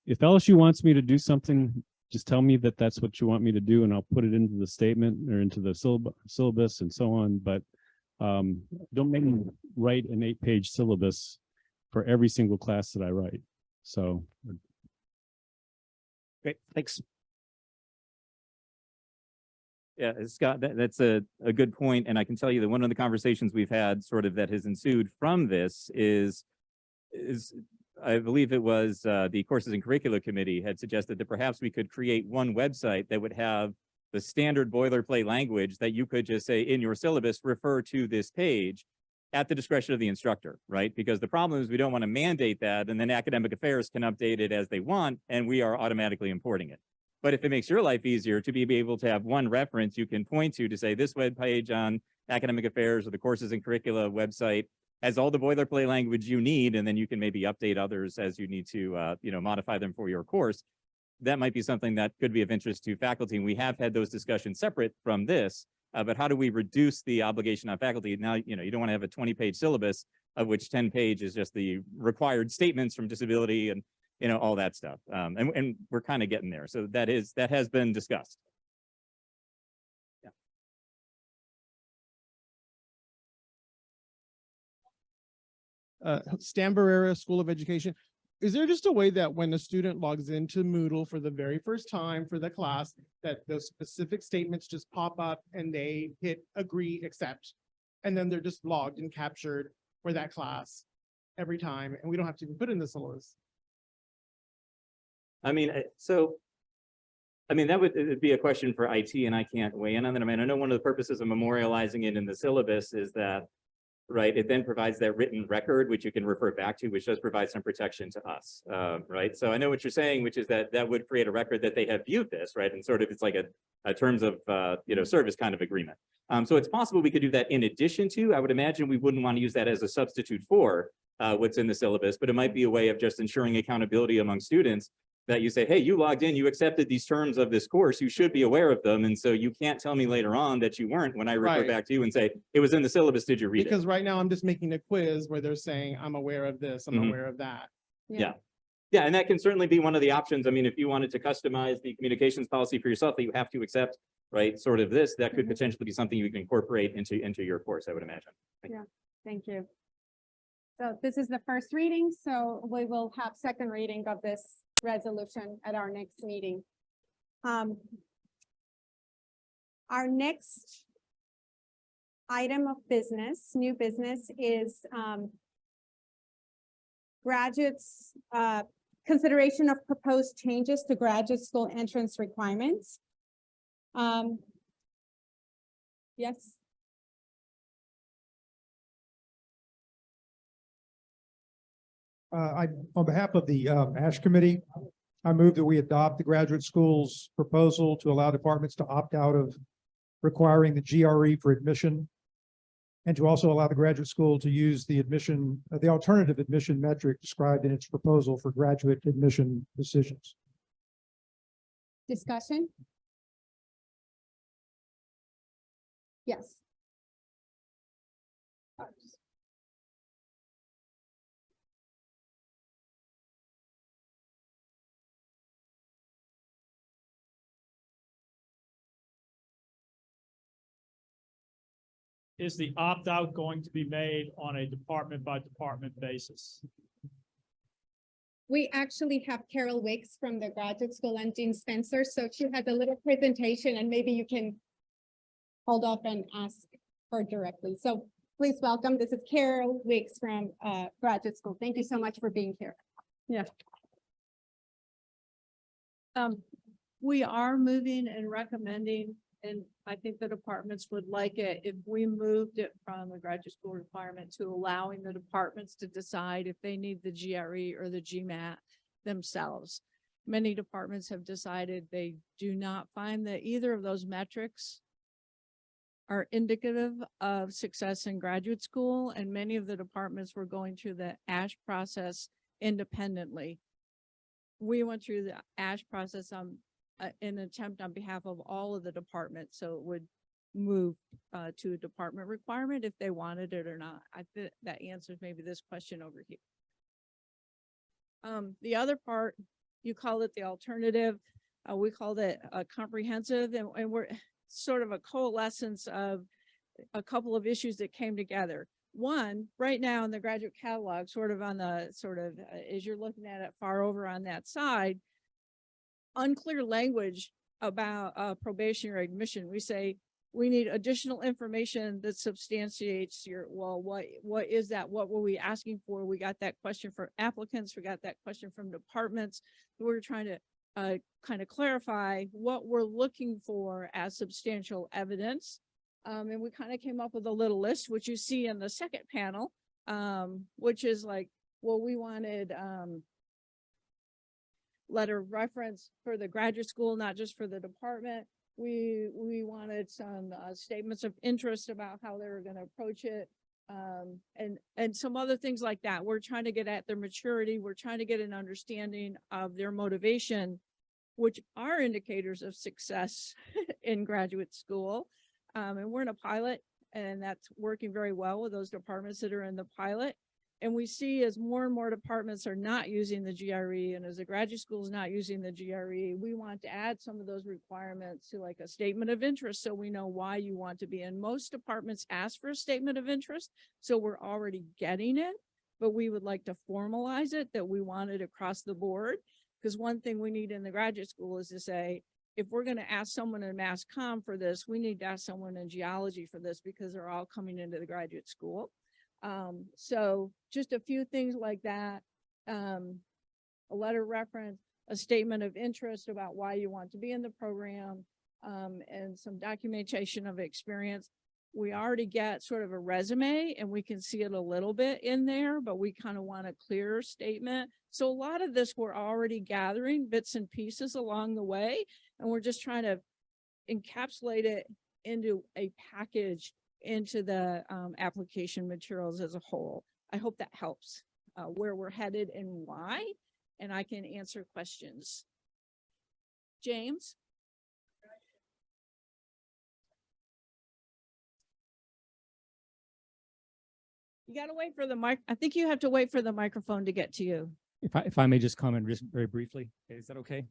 [SPEAKER 16] if LSU wants me to do something, just tell me that that's what you want me to do, and I'll put it into the statement or into the syllabus and so on. But don't make me write an 8-page syllabus for every single class that I write. So.
[SPEAKER 10] Great, thanks.
[SPEAKER 15] Yeah, Scott, that's a good point. And I can tell you that one of the conversations we've had sort of that has ensued from this is I believe it was the Courses and Curricula Committee had suggested that perhaps we could create one website that would have the standard boilerplate language that you could just say in your syllabus, refer to this page at the discretion of the instructor, right? Because the problem is we don't want to mandate that, and then academic affairs can update it as they want, and we are automatically importing it. But if it makes your life easier to be able to have one reference you can point to say this web page on academic affairs or the Courses and Curricula website has all the boilerplate language you need, and then you can maybe update others as you need to, modify them for your course. That might be something that could be of interest to faculty. And we have had those discussions separate from this, but how do we reduce the obligation on faculty? Now, you don't want to have a 20-page syllabus of which 10 page is just the required statements from disability and, all that stuff. And we're kind of getting there. So that has been discussed.
[SPEAKER 19] Stan Barrera, School of Education. Is there just a way that when a student logs into Moodle for the very first time for the class, that those specific statements just pop up and they hit agree, accept, and then they're just logged and captured for that class every time, and we don't have to even put in the syllabus?
[SPEAKER 15] I mean, that would be a question for IT, and I can't weigh in on that. I mean, I know one of the purposes of memorializing it in the syllabus is that, right, it then provides that written record, which you can refer back to, which does provide some protection to us, right? So I know what you're saying, which is that would create a record that they have viewed this, right? And sort of it's like a terms of, service kind of agreement. So it's possible we could do that in addition to. I would imagine we wouldn't want to use that as a substitute for what's in the syllabus, but it might be a way of just ensuring accountability among students that you say, hey, you logged in, you accepted these terms of this course, you should be aware of them. And so you can't tell me later on that you weren't when I refer back to you and say, it was in the syllabus, did you read it?
[SPEAKER 19] Because right now I'm just making a quiz where they're saying, I'm aware of this, I'm aware of that.
[SPEAKER 15] Yeah. Yeah, and that can certainly be one of the options. I mean, if you wanted to customize the communications policy for yourself that you have to accept, right, sort of this, that could potentially be something you can incorporate into your course, I would imagine.
[SPEAKER 1] Yeah, thank you. So this is the first reading, so we will have second reading of this resolution at our next meeting. Our next item of business, new business, is graduates, consideration of proposed changes to graduate school entrance requirements. Yes.
[SPEAKER 20] On behalf of the ASH committee, I move that we adopt the graduate school's proposal to allow departments to opt out of requiring the GRE for admission, and to also allow the graduate school to use the alternative admission metric described in its proposal for graduate admission decisions.
[SPEAKER 1] Discussion? Yes.
[SPEAKER 6] is the opt-out going to be made on a department by department basis?
[SPEAKER 1] We actually have Carol Wicks from the graduate school and Jean Spencer, so she has a little presentation and maybe you can hold off and ask her directly. So please welcome, this is Carol Wicks from graduate school. Thank you so much for being here.
[SPEAKER 21] Yeah. We are moving and recommending, and I think the departments would like it if we moved it from the graduate school requirement to allowing the departments to decide if they need the GRE or the GMAT themselves. Many departments have decided they do not find that either of those metrics are indicative of success in graduate school, and many of the departments were going through the ASH process independently. We went through the ASH process in an attempt on behalf of all of the departments, so it would move to a department requirement if they wanted it or not. I think that answers maybe this question over here. The other part, you call it the alternative. We called it a comprehensive, and we're sort of a coalescence of a couple of issues that came together. One, right now in the graduate catalog, sort of on the as you're looking at it far over on that side, unclear language about probation or admission. We say we need additional information that substantiates what is that? What were we asking for? We got that question for applicants. We got that question from departments. We're trying to kind of clarify what we're looking for as substantial evidence. And we kind of came up with a little list, which you see in the second panel, which is like, well, we wanted letter of reference for the graduate school, not just for the department. We wanted some statements of interest about how they were going to approach it, and some other things like that. We're trying to get at their maturity. We're trying to get an understanding of their motivation, which are indicators of success in graduate school. And we're in a pilot, and that's working very well with those departments that are in the pilot. And we see as more and more departments are not using the GRE, and as the graduate school is not using the GRE, we want to add some of those requirements to like a statement of interest, so we know why you want to be in. Most departments ask for a statement of interest, so we're already getting it, but we would like to formalize it that we want it across the board. Because one thing we need in the graduate school is to say, if we're going to ask someone in mass comm for this, we need to ask someone in geology for this, because they're all coming into the graduate school. So just a few things like that, a letter of reference, a statement of interest about why you want to be in the program, and some documentation of experience. We already get sort of a resume, and we can see it a little bit in there, but we kind of want a clearer statement. So a lot of this, we're already gathering bits and pieces along the way, and we're just trying to encapsulate it into a package into the application materials as a whole. I hope that helps where we're headed and why, and I can answer questions. James? You gotta wait for the mic. I think you have to wait for the microphone to get to you.
[SPEAKER 13] If I may just comment just very briefly, is that okay?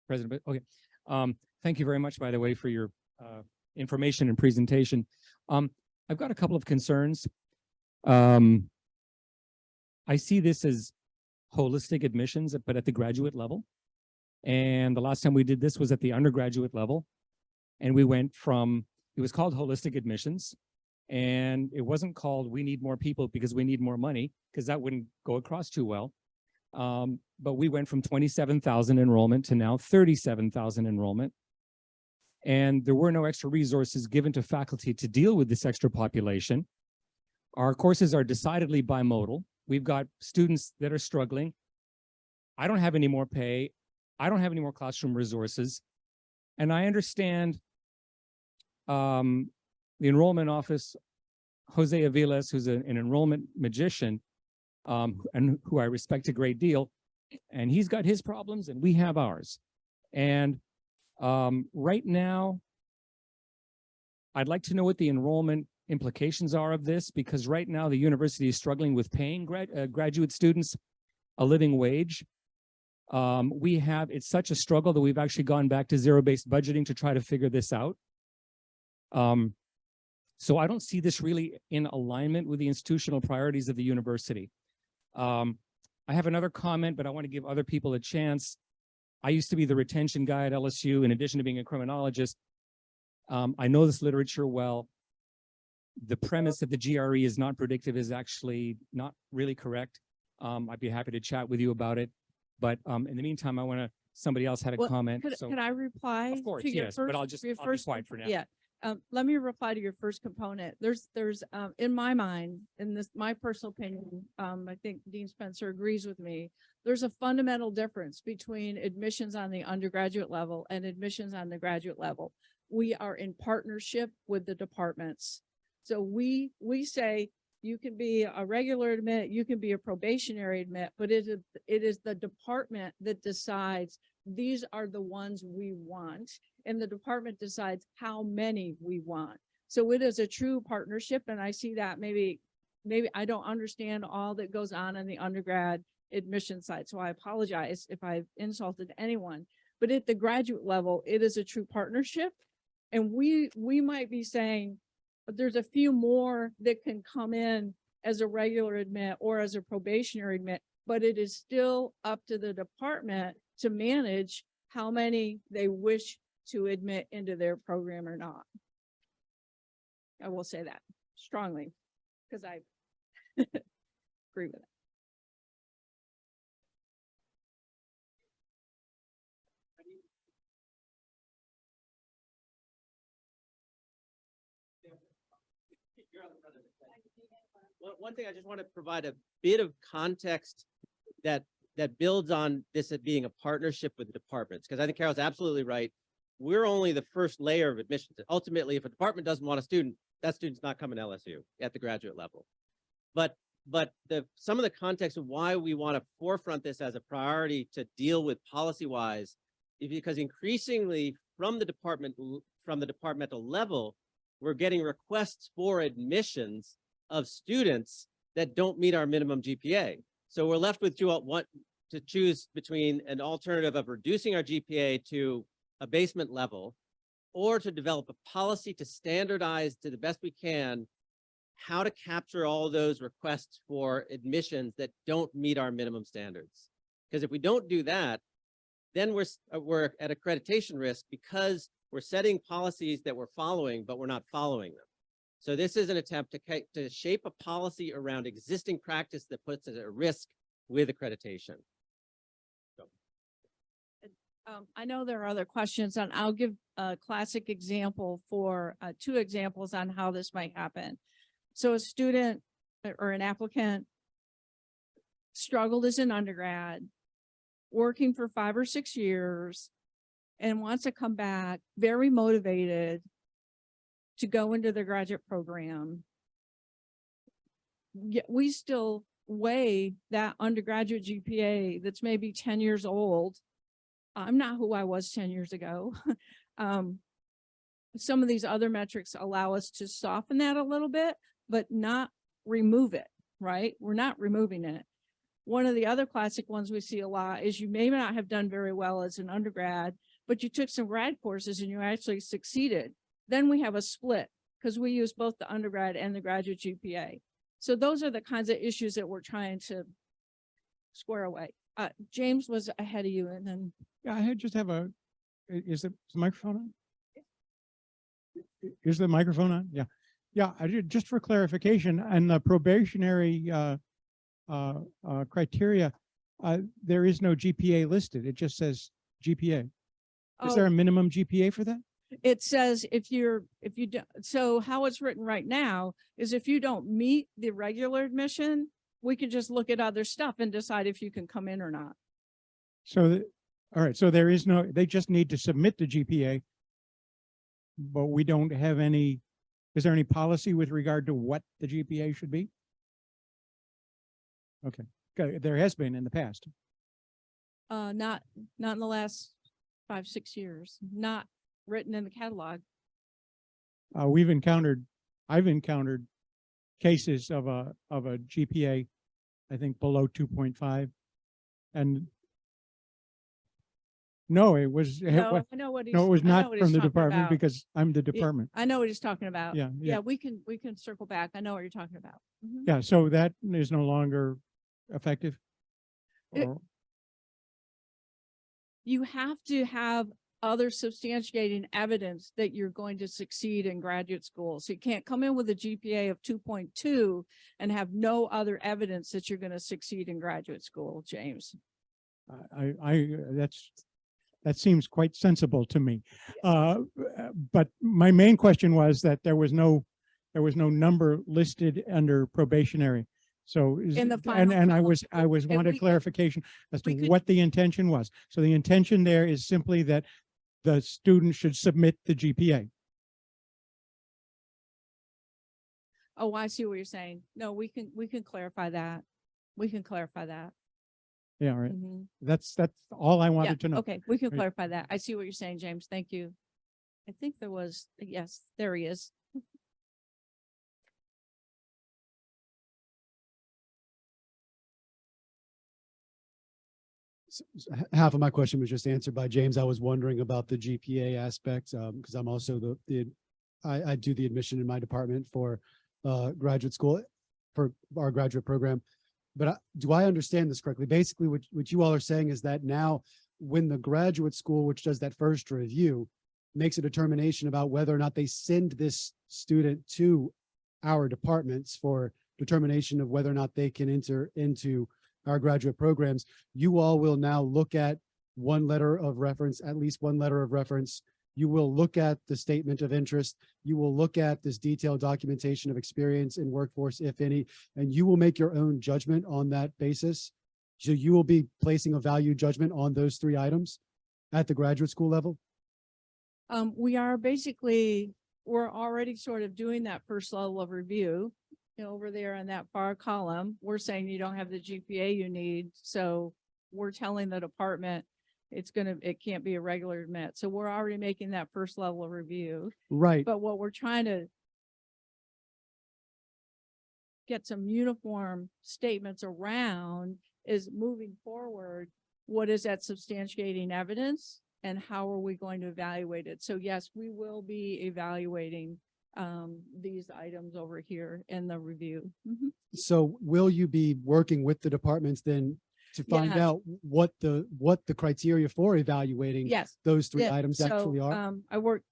[SPEAKER 13] President, okay. Thank you very much, by the way, for your information and presentation. I've got a couple of concerns. I see this as holistic admissions, but at the graduate level. And the last time we did this was at the undergraduate level. And we went from, it was called holistic admissions. And it wasn't called we need more people because we need more money, because that wouldn't go across too well. But we went from 27,000 enrollment to now 37,000 enrollment. And there were no extra resources given to faculty to deal with this extra population. Our courses are decidedly bimodal. We've got students that are struggling. I don't have any more pay. I don't have any more classroom resources. And I understand the enrollment office, Jose Aviles, who's an enrollment magician, and who I respect a great deal, and he's got his problems and we have ours. And right now, I'd like to know what the enrollment implications are of this, because right now the university is struggling with paying graduate students a living wage. It's such a struggle that we've actually gone back to zero-based budgeting to try to figure this out. So I don't see this really in alignment with the institutional priorities of the university. I have another comment, but I want to give other people a chance. I used to be the retention guy at LSU, in addition to being a criminologist. I know this literature well. The premise that the GRE is not predictive is actually not really correct. I'd be happy to chat with you about it. But in the meantime, somebody else had a
[SPEAKER 21] Well,
[SPEAKER 13] comment.
[SPEAKER 21] Could I reply?
[SPEAKER 13] Of course,
[SPEAKER 21] to your
[SPEAKER 13] yes, but I'll be
[SPEAKER 21] first
[SPEAKER 13] quiet for now.
[SPEAKER 21] Yeah. Let me reply to your first component. There's in my mind, in this, my personal opinion, I think Dean Spencer agrees with me. There's a fundamental difference between admissions on the undergraduate level and admissions on the graduate level. We are in partnership with the departments. So we say you can be a regular admit, you can be a probationary admit, but it is the department that decides these are the ones we want, and the department decides how many we want. So it is a true partnership, and I see that maybe I don't understand all that goes on the undergrad admission side, so I apologize if I've insulted anyone. But at the graduate level, it is a true partnership, and we might be saying there's a few more that can come in as a regular admit or as a probationary admit, but it is still up to the department to manage how many they wish to admit into their program or not. I will say that strongly because I agree with it.
[SPEAKER 10] One thing I just want to provide a bit of context that builds on this as being a partnership with the departments, because I think Carol's absolutely right. We're only the first layer of admissions. Ultimately, if a department doesn't want a student, that student's not coming to LSU at the graduate level. But some of the context of why we want to forefront this as a priority to deal with policy-wise is because increasingly from the departmental level, we're getting requests for admissions of students that don't meet our minimum GPA. So we're left with to choose between an alternative of reducing our GPA to a basement level, or to develop a policy to standardize to the best we can how to capture all those requests for admissions that don't meet our minimum standards. Because if we don't do that, then we're at accreditation risk because we're setting policies that we're following, but we're not following them. So this is an attempt to shape a policy around existing practice that puts us at risk with accreditation.
[SPEAKER 21] I know there are other questions, and I'll give a classic example for 2 examples on how this might happen. So a student or an applicant struggled as an undergrad, working for 5 or 6 years, and wants to come back very motivated to go into the graduate program. Yet we still weigh that undergraduate GPA that's maybe 10 years old. I'm not who I was 10 years ago. Some of these other metrics allow us to soften that a little bit, but not remove it, right? We're not removing it. One of the other classic ones we see a lot is you may not have done very well as an undergrad, but you took some grad courses and you actually succeeded. Then we have a split because we use both the undergrad and the graduate GPA. So those are the kinds of issues that we're trying to square away. James was ahead of you, and then.
[SPEAKER 20] Yeah, I just have is the microphone on? Is the microphone on? Yeah. Yeah, just for clarification, and the probationary criteria, there is no GPA listed. It just says GPA. Is there a minimum GPA for that?
[SPEAKER 21] It says if you don't, so how it's written right now is if you don't meet the regular admission, we can just look at other stuff and decide if you can come in or not.
[SPEAKER 20] So, all right, so there is they just need to submit the GPA, but we don't have any, is there any policy with regard to what the GPA should be? Okay, there has been in the past.
[SPEAKER 21] Not in the last 5-6 years, not written in the catalog.
[SPEAKER 20] I've encountered cases of a GPA, I think below 2.5, and No, it was,
[SPEAKER 21] No, I know what he's.
[SPEAKER 20] no, it was
[SPEAKER 21] I know
[SPEAKER 20] not
[SPEAKER 21] what
[SPEAKER 20] from
[SPEAKER 21] he's
[SPEAKER 20] the
[SPEAKER 21] talking
[SPEAKER 20] department
[SPEAKER 21] about.
[SPEAKER 20] because I'm the
[SPEAKER 21] Yeah,
[SPEAKER 20] department.
[SPEAKER 21] I know what he's talking about.
[SPEAKER 20] Yeah, yeah.
[SPEAKER 21] Yeah, we can circle back. I know what you're talking about. Mhm.
[SPEAKER 20] Yeah, so that is no longer effective?
[SPEAKER 21] It-
[SPEAKER 20] Or-
[SPEAKER 21] You have to have other substantiating evidence that you're going to succeed in graduate school. So you can't come in with a GPA of 2.2 and have no other evidence that you're going to succeed in graduate school, James.
[SPEAKER 20] that seems quite sensible to me. But my main question was that there was no number listed under probationary. So,
[SPEAKER 21] In the
[SPEAKER 20] and
[SPEAKER 21] final
[SPEAKER 20] I
[SPEAKER 21] column.
[SPEAKER 20] was
[SPEAKER 21] And
[SPEAKER 20] wanted
[SPEAKER 21] we could-
[SPEAKER 20] clarification as to
[SPEAKER 21] we could-
[SPEAKER 20] what the intention was. So the intention there is simply that the student should submit the GPA.
[SPEAKER 21] Oh, I see what you're saying. No, we can clarify that. We can clarify that.
[SPEAKER 20] Yeah, all right.
[SPEAKER 21] Mhm.
[SPEAKER 20] That's all I
[SPEAKER 21] Yeah,
[SPEAKER 20] wanted to know.
[SPEAKER 21] okay, we can
[SPEAKER 20] Right.
[SPEAKER 21] clarify that. I see what you're saying, James. Thank you. I think there was, yes, there he is.
[SPEAKER 5] Half of my question was just answered by James. I was wondering about the GPA aspect, because I'm also I do the admission in my department for graduate school for our graduate program. But do I understand this correctly? Basically, what you all are saying is that now when the graduate school, which does that first review, makes a determination about whether or not they send this student to our departments for determination of whether or not they can enter into our graduate programs, you all will now look at one letter of reference, at least one letter of reference. You will look at the statement of interest. You will look at this detailed documentation of experience in workforce, if any, and you will make your own judgment on that basis. So you will be placing a value judgment on those 3 items at the graduate school level.
[SPEAKER 21] We are basically, we're already sort of doing that first level of review. You know, over there in that far column, we're saying you don't have the GPA you need. So we're telling the department it can't be a regular admit. So we're already making that first level of review.
[SPEAKER 5] Right.
[SPEAKER 21] But what we're trying to get some uniform statements around is moving forward. What is that substantiating evidence and how are we going to evaluate it? So yes, we will be evaluating these items over here in the review. Mhm.
[SPEAKER 5] So will you be working with the departments then to find
[SPEAKER 21] Yeah.
[SPEAKER 5] out what the criteria for evaluating
[SPEAKER 21] Yes.
[SPEAKER 5] those 3
[SPEAKER 21] Yeah,
[SPEAKER 5] items
[SPEAKER 21] so,
[SPEAKER 5] actually are?
[SPEAKER 21] I work,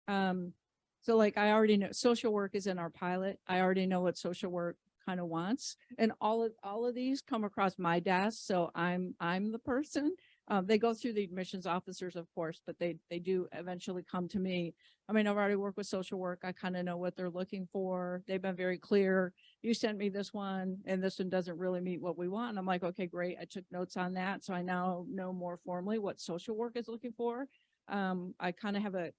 [SPEAKER 21] so like I already know social work is in our pilot. I already know what social work kind of wants. And all of these come across my desk. So I'm the person. They go through the admissions officers, of course, but they do eventually come to me. I mean, I've already worked with social work. I kind of know what they're looking for. They've been very clear. You sent me this one and this one doesn't really meet what we want. And I'm like, okay, great. I took notes on that. So I now know more formally what social work is looking for. I kind of have a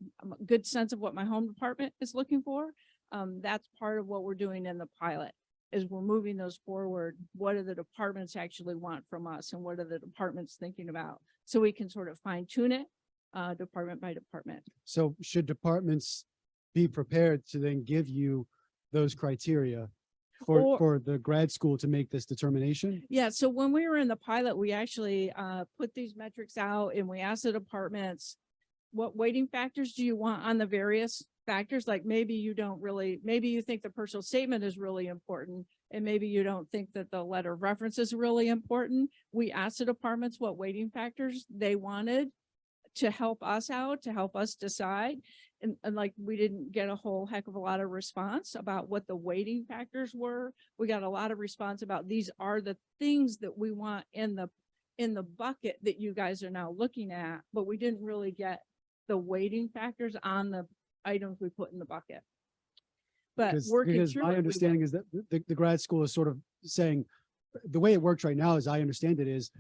[SPEAKER 21] good sense of what my home department is looking for. That's part of what we're doing in the pilot is we're moving those forward. What do the departments actually want from us and what are the departments thinking about? So we can sort of fine tune it department by department.
[SPEAKER 5] So should departments be prepared to then give you those criteria
[SPEAKER 21] Or-
[SPEAKER 5] for the grad school to make this determination?
[SPEAKER 21] Yeah, so when we were in the pilot, we actually put these metrics out and we asked the departments, what weighting factors do you want on the various factors? Like maybe you maybe you think the personal statement is really important and maybe you don't think that the letter of reference is really important. We asked the departments what weighting factors they wanted to help us out, to help us decide. And like, we didn't get a whole heck of a lot of response about what the weighting factors were. We got a lot of response about these are the things that we want in the bucket that you guys are now looking at, but we didn't really get the weighting factors on the items we put in the bucket. But working
[SPEAKER 5] Because
[SPEAKER 21] through
[SPEAKER 5] my
[SPEAKER 21] it, we
[SPEAKER 5] understanding
[SPEAKER 21] will.
[SPEAKER 5] is that the grad school is sort of saying, the way it works right now, as I understand it, is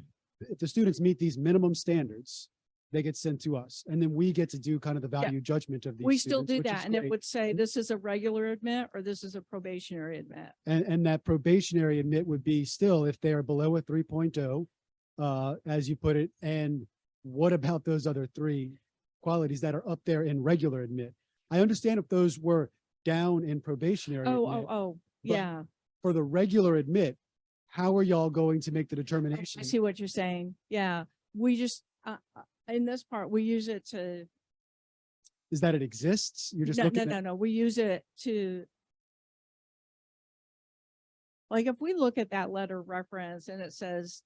[SPEAKER 5] if the students meet these minimum standards, they get sent to us. And then we get to do kind of the value judgment of these
[SPEAKER 21] We still
[SPEAKER 5] students,
[SPEAKER 21] do
[SPEAKER 5] which is
[SPEAKER 21] that. And it
[SPEAKER 5] great.
[SPEAKER 21] would say, this is a regular admit or this is a probationary admit.
[SPEAKER 5] And that probationary admit would be still if they are below a 3.0, as you put it. And what about those other 3 qualities that are up there in regular admit? I understand if those were down in probationary admit,
[SPEAKER 21] Oh,
[SPEAKER 5] but
[SPEAKER 21] yeah.
[SPEAKER 5] for the regular admit, how are y'all going to make the
[SPEAKER 21] I
[SPEAKER 5] determination?
[SPEAKER 21] see what you're saying. Yeah, we just, in this part, we use it to,
[SPEAKER 12] Is that it exists? You're just
[SPEAKER 21] no,
[SPEAKER 12] looking
[SPEAKER 21] no,
[SPEAKER 12] at.
[SPEAKER 21] no, we use it to, like, if we look at that letter reference and it says,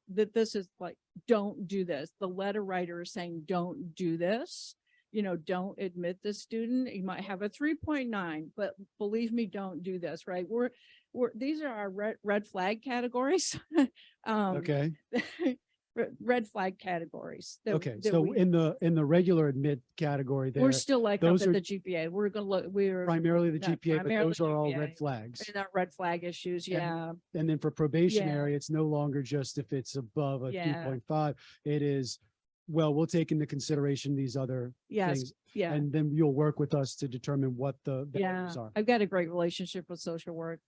[SPEAKER 21] that this is like, don't do this. The letter writer is saying, don't do this. Don't admit the student. You might have a 3.9, but believe me, don't do this, right? These are our red flag categories.
[SPEAKER 12] Okay.
[SPEAKER 21] Red flag categories.
[SPEAKER 12] Okay. So in the regular admit category there.
[SPEAKER 21] We're still like up
[SPEAKER 12] those
[SPEAKER 21] at
[SPEAKER 12] are
[SPEAKER 21] the GPA. We're gonna look, we're
[SPEAKER 12] primarily the
[SPEAKER 21] not
[SPEAKER 12] GPA, but
[SPEAKER 21] primarily
[SPEAKER 12] those are all
[SPEAKER 21] GPA.
[SPEAKER 12] red flags.
[SPEAKER 21] and our red flag issues. Yeah.
[SPEAKER 12] And then for probationary, it's no longer just if it's above a
[SPEAKER 21] Yeah.
[SPEAKER 12] 2.5. It is, well, we'll take into consideration these other
[SPEAKER 21] Yes.
[SPEAKER 12] things.
[SPEAKER 21] Yeah.
[SPEAKER 12] And then you'll work with us to determine what the values are.
[SPEAKER 21] I've got a great relationship with social work.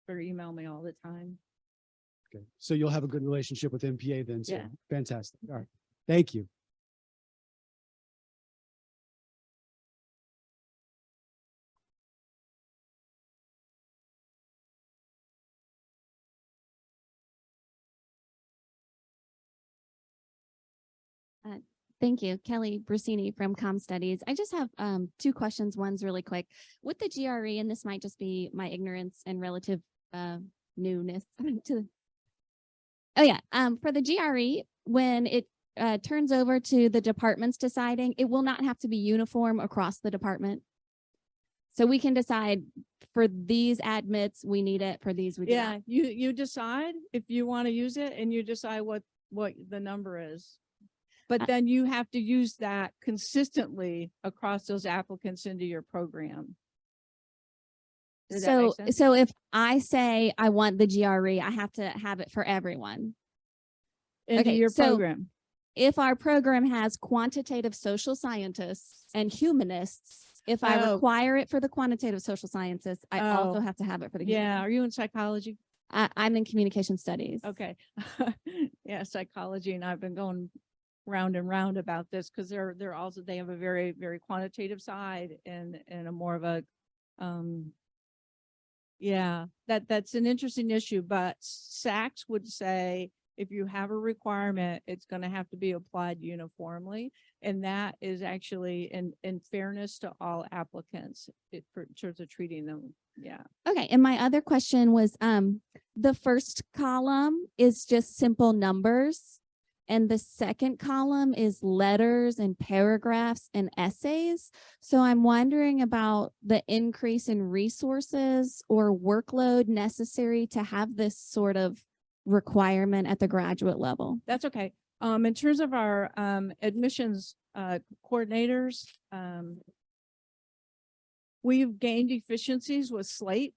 [SPEAKER 21] They email me all the time.
[SPEAKER 12] Okay. So you'll have a good relationship with MPA then. So
[SPEAKER 21] Yeah.
[SPEAKER 12] fantastic. All right. Thank you.
[SPEAKER 2] Thank you, Kelly Brusini from Com Studies. I just have two questions. One's really quick. With the GRE, and this might just be my ignorance and relative newness to. Oh yeah, for the GRE, when it turns over to the departments deciding, it will not have to be uniform across the department. So we can decide for these admits, we need it, for these we do
[SPEAKER 21] Yeah.
[SPEAKER 2] not.
[SPEAKER 21] You decide if you want to use it and you decide what the number is. But then you have to use that consistently across those applicants into your program. Does that make sense?
[SPEAKER 2] So if I say I want the GRE, I have to have it for everyone.
[SPEAKER 21] Into your program.
[SPEAKER 2] If our program has quantitative social scientists and humanists, if I
[SPEAKER 21] Oh.
[SPEAKER 2] require it for the quantitative social scientists, I also
[SPEAKER 21] Oh.
[SPEAKER 2] have to have it for the
[SPEAKER 21] Yeah.
[SPEAKER 2] humanists.
[SPEAKER 21] Are you in psychology?
[SPEAKER 2] I'm in communication studies.
[SPEAKER 21] Okay. Yeah, psychology. And I've been going round and round about this because they're also, they have a very, very quantitative side and a more of a, yeah, that's an interesting issue, but Sachs would say if you have a requirement, it's going to have to be applied uniformly. And that is actually in fairness to all applicants in terms of treating them. Yeah.
[SPEAKER 2] Okay, and my other question was, the first column is just simple numbers, and the second column is letters and paragraphs and essays. So I'm wondering about the increase in resources or workload necessary to have this sort of requirement at the graduate level.
[SPEAKER 21] That's okay. In terms of our admissions coordinators, we've gained efficiencies with Slate.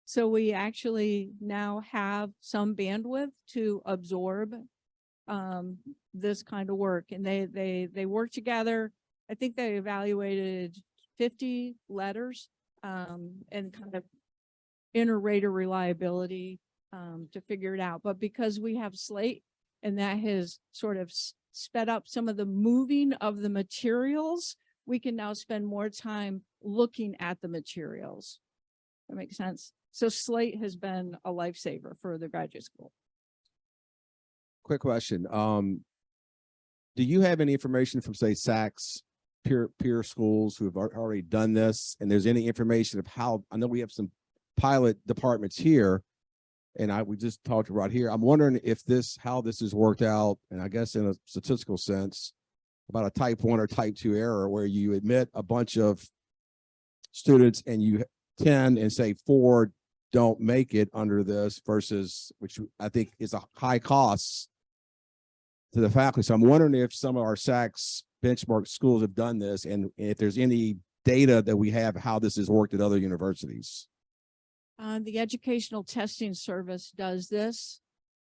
[SPEAKER 21] So we actually now have some bandwidth to absorb this kind of work, and they work together. I think they evaluated 50 letters and kind of inter-rater reliability to figure it out. But because we have Slate and that has sort of sped up some of the moving of the materials, we can now spend more time looking at the materials. That makes sense. So Slate has been a lifesaver for the graduate school.
[SPEAKER 11] Quick question. Do you have any information from, say, Sachs peer schools who have already done this? And there's any information of how, I know we have some pilot departments here, and we just talked about here. I'm wondering if how this has worked out, and I guess in a statistical sense, about a type 1 or type 2 error where you admit a bunch of students and you 10 and say 4 don't make it under this versus, which I think is a high cost to the faculty. So I'm wondering if some of our Sachs benchmark schools have done this, and if there's any data that we have how this has worked at other universities.
[SPEAKER 21] The Educational Testing Service does this.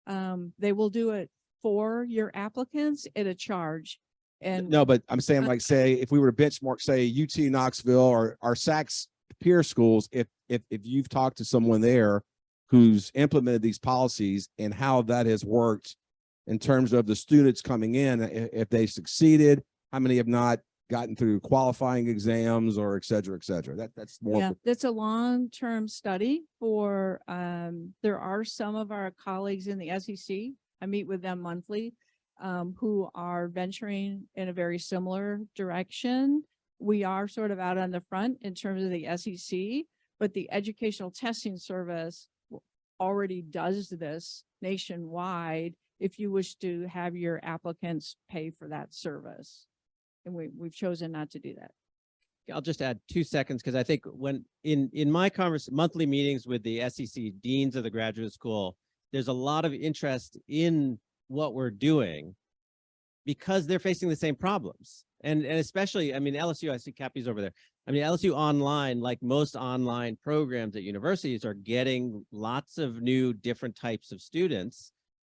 [SPEAKER 21] They will do it for your applicants at a charge. And
[SPEAKER 11] No, but I'm saying, like, say, if we were to benchmark, say, UT Knoxville or our Sachs peer schools, if you've talked to someone there who's implemented these policies and how that has worked in terms of the students coming in, if they succeeded, how many have not gotten through qualifying exams, or et cetera, et cetera. That's more.
[SPEAKER 21] yeah, that's a long-term study for, there are some of our colleagues in the SEC. I meet with them monthly. who are venturing in a very similar direction. We are sort of out on the front in terms of the SEC, but the Educational Testing Service already does this nationwide if you wish to have your applicants pay for that service. And we've chosen not to do that.
[SPEAKER 3] I'll just add 2 seconds because I think when in my monthly meetings with the SEC deans of the graduate school, there's a lot of interest in what we're doing because they're facing the same problems. And especially, I mean, LSU, I see Cappy's over there. I mean, LSU Online, like most online programs at universities, are getting lots of new different types of students,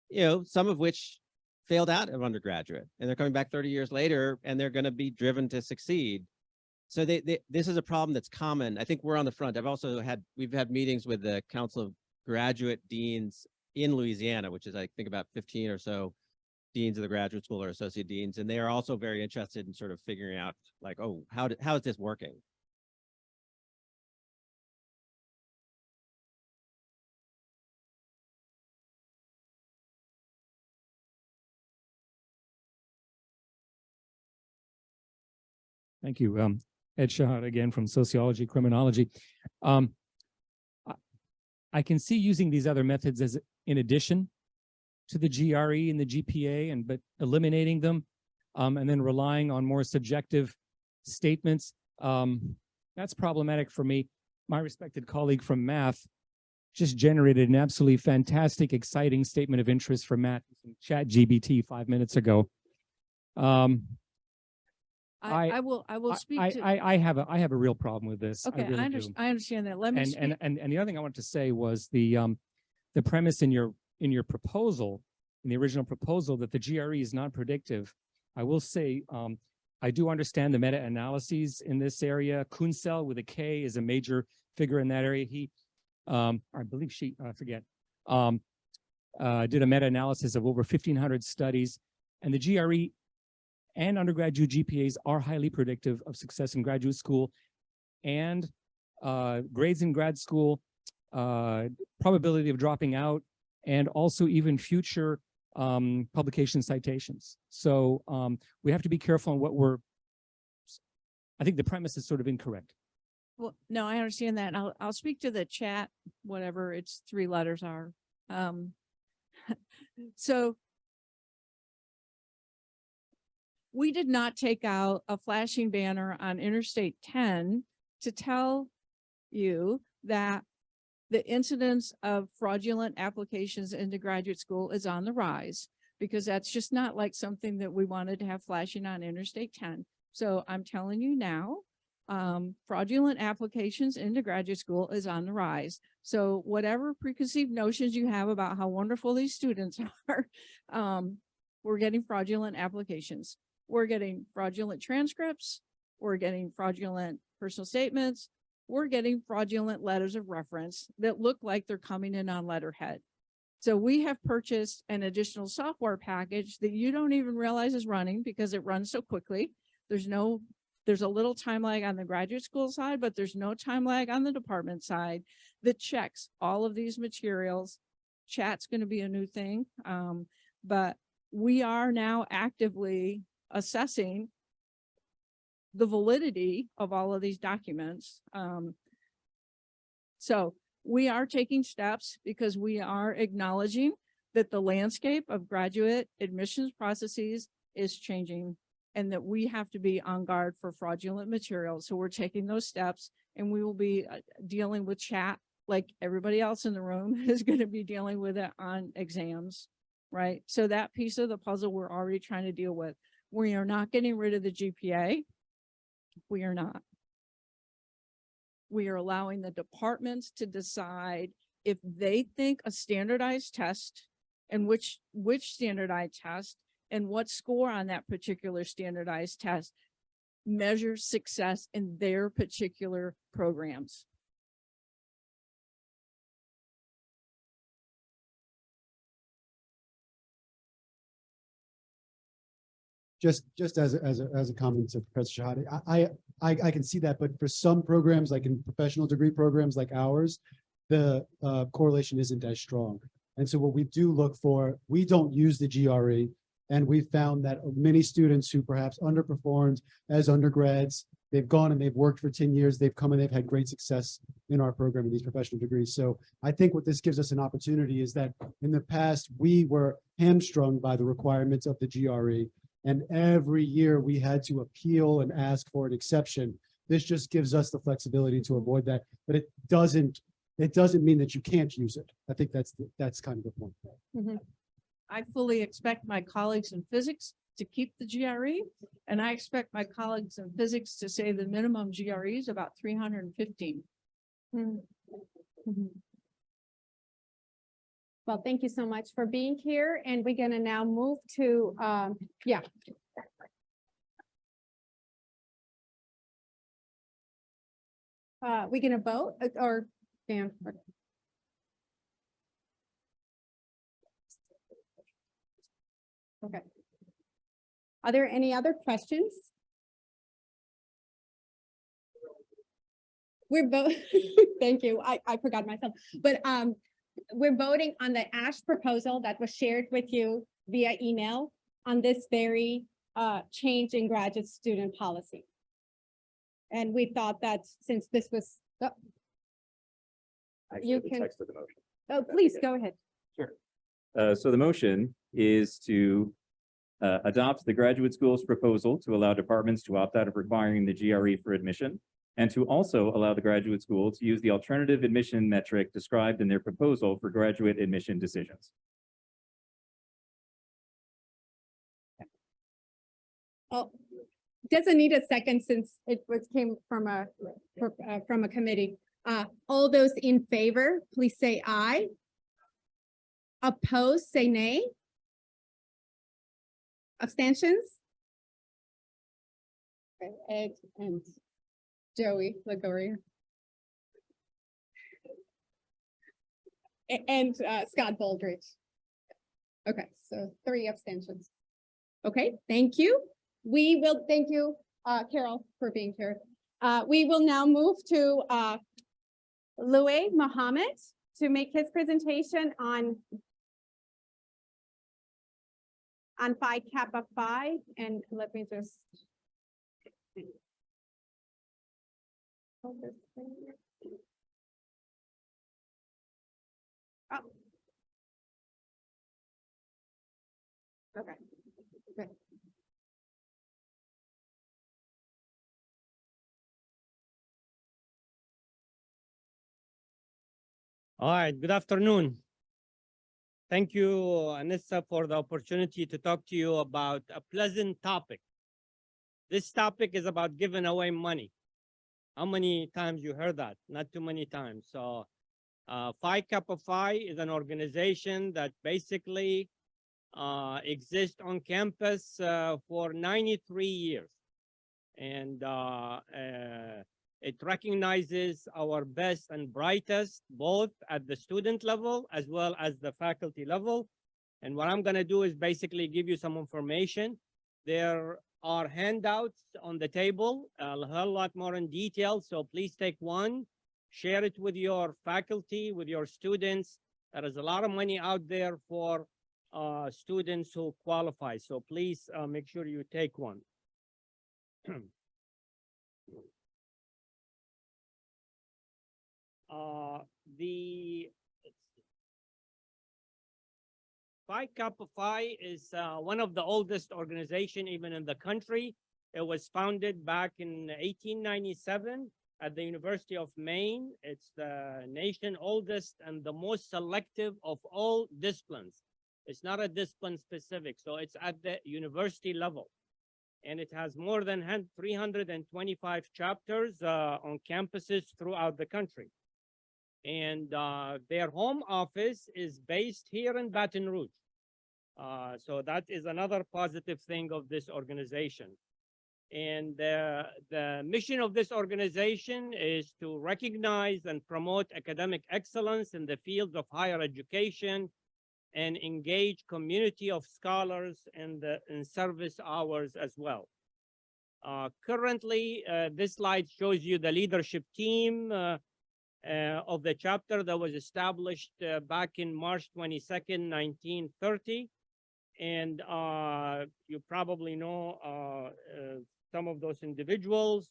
[SPEAKER 3] you know, some of which failed out of undergraduate and they're coming back 30 years later and they're going to be driven to succeed. So this is a problem that's common. I think we're on the front. We've had meetings with the Council of Graduate Deans in Louisiana, which is I think about 15 or so deans of the graduate school or associate deans. And they are also very interested in sort of figuring out like, oh, how is this working?
[SPEAKER 13] Thank you. Ed Shahad again from Sociology, Criminology. I can see using these other methods as in addition to the GRE and the GPA, but eliminating them and then relying on more subjective statements. That's problematic for me. My respected colleague from math just generated an absolutely fantastic, exciting statement of interest for math in ChatGPT 5 minutes ago.
[SPEAKER 21] I will speak to.
[SPEAKER 13] I have a real problem with this.
[SPEAKER 21] Okay,
[SPEAKER 13] really
[SPEAKER 21] I understand that. Let me speak.
[SPEAKER 13] And the other thing I wanted to say was the premise in your proposal, in the original proposal, that the GRE is non-predictive. I will say I do understand the meta-analyses in this area. Kunsel with a K is a major figure in that area. He, I believe she, I forget, did a meta-analysis of over 1,500 studies, and the GRE and undergraduate GPAs are highly predictive of success in graduate school and grades in grad school, probability of dropping out, and also even future publication citations. So we have to be careful on what I think the premise is sort of incorrect.
[SPEAKER 21] Well, no, I understand that. And I'll speak to the chat, whatever its 3 letters are. So we did not take out a flashing banner on Interstate 10 to tell you that the incidence of fraudulent applications into graduate school is on the rise, because that's just not like something that we wanted to have flashing on Interstate 10. So I'm telling you now, fraudulent applications into graduate school is on the rise. So whatever preconceived notions you have about how wonderful these students are, we're getting fraudulent applications. We're getting fraudulent transcripts. We're getting fraudulent personal statements. We're getting fraudulent letters of reference that look like they're coming in on letterhead. So we have purchased an additional software package that you don't even realize is running because it runs so quickly. There's a little time lag on the graduate school side, but there's no time lag on the department side that checks all of these materials. Chat's going to be a new thing, but we are now actively assessing the validity of all of these documents. So we are taking steps because we are acknowledging that the landscape of graduate admissions processes is changing and that we have to be on guard for fraudulent materials. So we're taking those steps, and we will be dealing with chat like everybody else in the room is going to be dealing with it on exams, right? So that piece of the puzzle we're already trying to deal with. We are not getting rid of the GPA. We are not. We are allowing the departments to decide if they think a standardized test and which standardized test and what score on that particular standardized test measures success in their particular programs.
[SPEAKER 5] Just as a comment to Professor Shahade, I can see that, but for some programs, like in professional degree programs like ours, the correlation isn't as strong. And so what we do look for, we don't use the GRE. And we've found that many students who perhaps underperformed as undergrads, they've gone and they've worked for 10 years, they've come and they've had great success in our program in these professional degrees. So I think what this gives us an opportunity is that in the past, we were hamstrung by the requirements of the GRE. And every year we had to appeal and ask for an exception. This just gives us the flexibility to avoid that, but it doesn't mean that you can't use it. I think that's kind of the point.
[SPEAKER 21] I fully expect my colleagues in physics to keep the GRE, and I expect my colleagues in physics to say the minimum GRE is about 315.
[SPEAKER 1] Well, thank you so much for being here, and we're gonna now move to, yeah. We're gonna vote or Dan? Okay. Are there any other questions? We're both, thank you. I forgot myself, but we're voting on the ASH proposal that was shared with you via email on this very change in graduate student policy. And we thought that since this was, you can,
[SPEAKER 15] Text of the motion.
[SPEAKER 1] oh, please go ahead.
[SPEAKER 15] Sure. So the motion is to adopt the graduate school's proposal to allow departments to opt out of requiring the GRE for admission, and to also allow the graduate school to use the alternative admission metric described in their proposal for graduate admission decisions.
[SPEAKER 1] Oh, doesn't need a second since it came from a committee. All those in favor, please say aye. Opposed, say nay. Abstentions? Okay, Ed and Joey, look over here. And Scott Baldridge. Okay, so 3 abstentions. Okay, thank you. We will, thank you, Carol, for being here. We will now move to Louis Mohammed to make his presentation on Phi Kappa Phi, and let me just. Oh. Okay. Good.
[SPEAKER 9] All right, good afternoon. Thank you, Anissa, for the opportunity to talk to you about a pleasant topic. This topic is about giving away money. How many times you heard that? Not too many times. So Phi Kappa Phi is an organization that basically exists on campus for 93 years. And it recognizes our best and brightest, both at the student level as well as the faculty level. And what I'm gonna do is basically give you some information. There are handouts on the table, a whole lot more in detail. So please take one, share it with your faculty, with your students. There is a lot of money out there for students who qualify. So please make sure you take one. The Phi Kappa Phi is one of the oldest organizations even in the country. It was founded back in 1897 at the University of Maine. It's the nation's oldest and the most selective of all disciplines. It's not a discipline specific, so it's at the university level. And it has more than 325 chapters on campuses throughout the country. And their home office is based here in Baton Rouge. So that is another positive thing of this organization. And the mission of this organization is to recognize and promote academic excellence in the field of higher education and engage community of scholars in service hours as well. Currently, this slide shows you the leadership team of the chapter that was established back in March 22nd, 1930. And you probably know some of those individuals.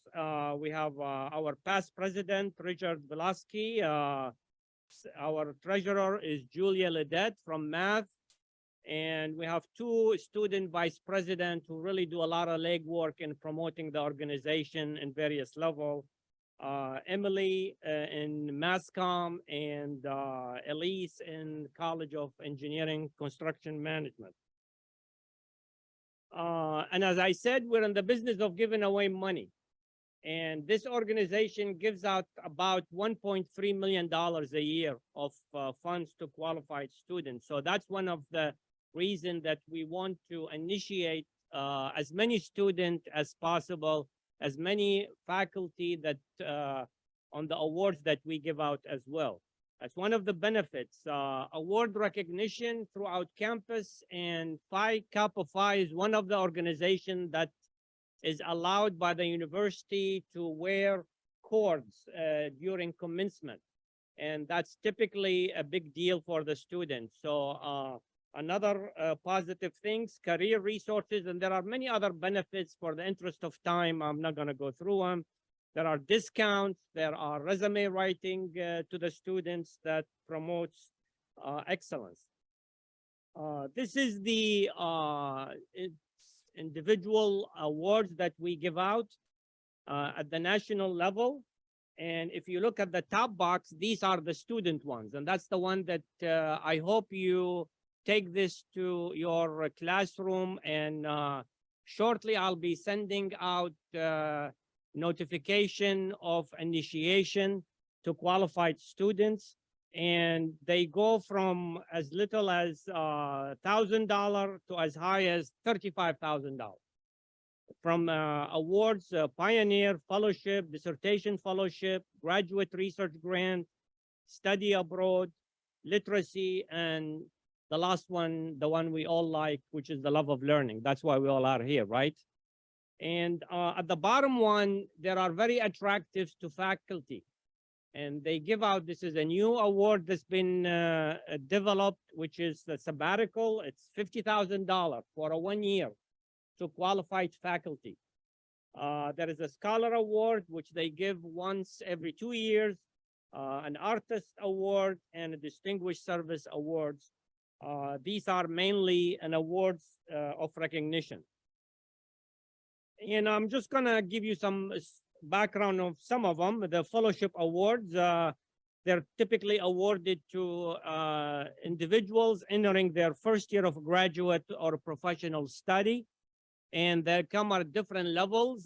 [SPEAKER 9] We have our past president, Richard Velasky. Our treasurer is Julia Ledette from math. And we have two student vice presidents who really do a lot of legwork in promoting the organization in various levels. Emily in MassCom and Elise in College of Engineering Construction Management. And as I said, we're in the business of giving away money. And this organization gives out about $1.3 million a year of funds to qualified students. So that's one of the reasons that we want to initiate as many students as possible, as many faculty that on the awards that we give out as well. That's one of the benefits. Award recognition throughout campus, and Phi Kappa Phi is one of the organizations that is allowed by the university to wear cords during commencement. And that's typically a big deal for the students. So another positive things, career resources, and there are many other benefits. For the interest of time, I'm not gonna go through them. There are discounts, there are resume writing to the students that promotes excellence. This is the individual awards that we give out at the national level. And if you look at the top box, these are the student ones. And that's the one that I hope you take this to your classroom. And shortly, I'll be sending out notification of initiation to qualified students. And they go from as little as $1,000 to as high as $35,000. From awards, Pioneer Fellowship, Dissertation Fellowship, Graduate Research Grant, Study Abroad, Literacy, and the last one, the one we all like, which is the Love of Learning. That's why we all are here, right? And at the bottom one, there are very attractive to faculty. And they give out, this is a new award that's been developed, which is the sabbatical. It's $50,000 for a 1 year to qualified faculty. There is a Scholar Award, which they give once every 2 years, an Artist Award, and a Distinguished Service Awards. These are mainly an awards of recognition. And I'm just gonna give you some background of some of them. The fellowship awards, they're typically awarded to individuals entering their first year of graduate or professional study. And they come at different levels.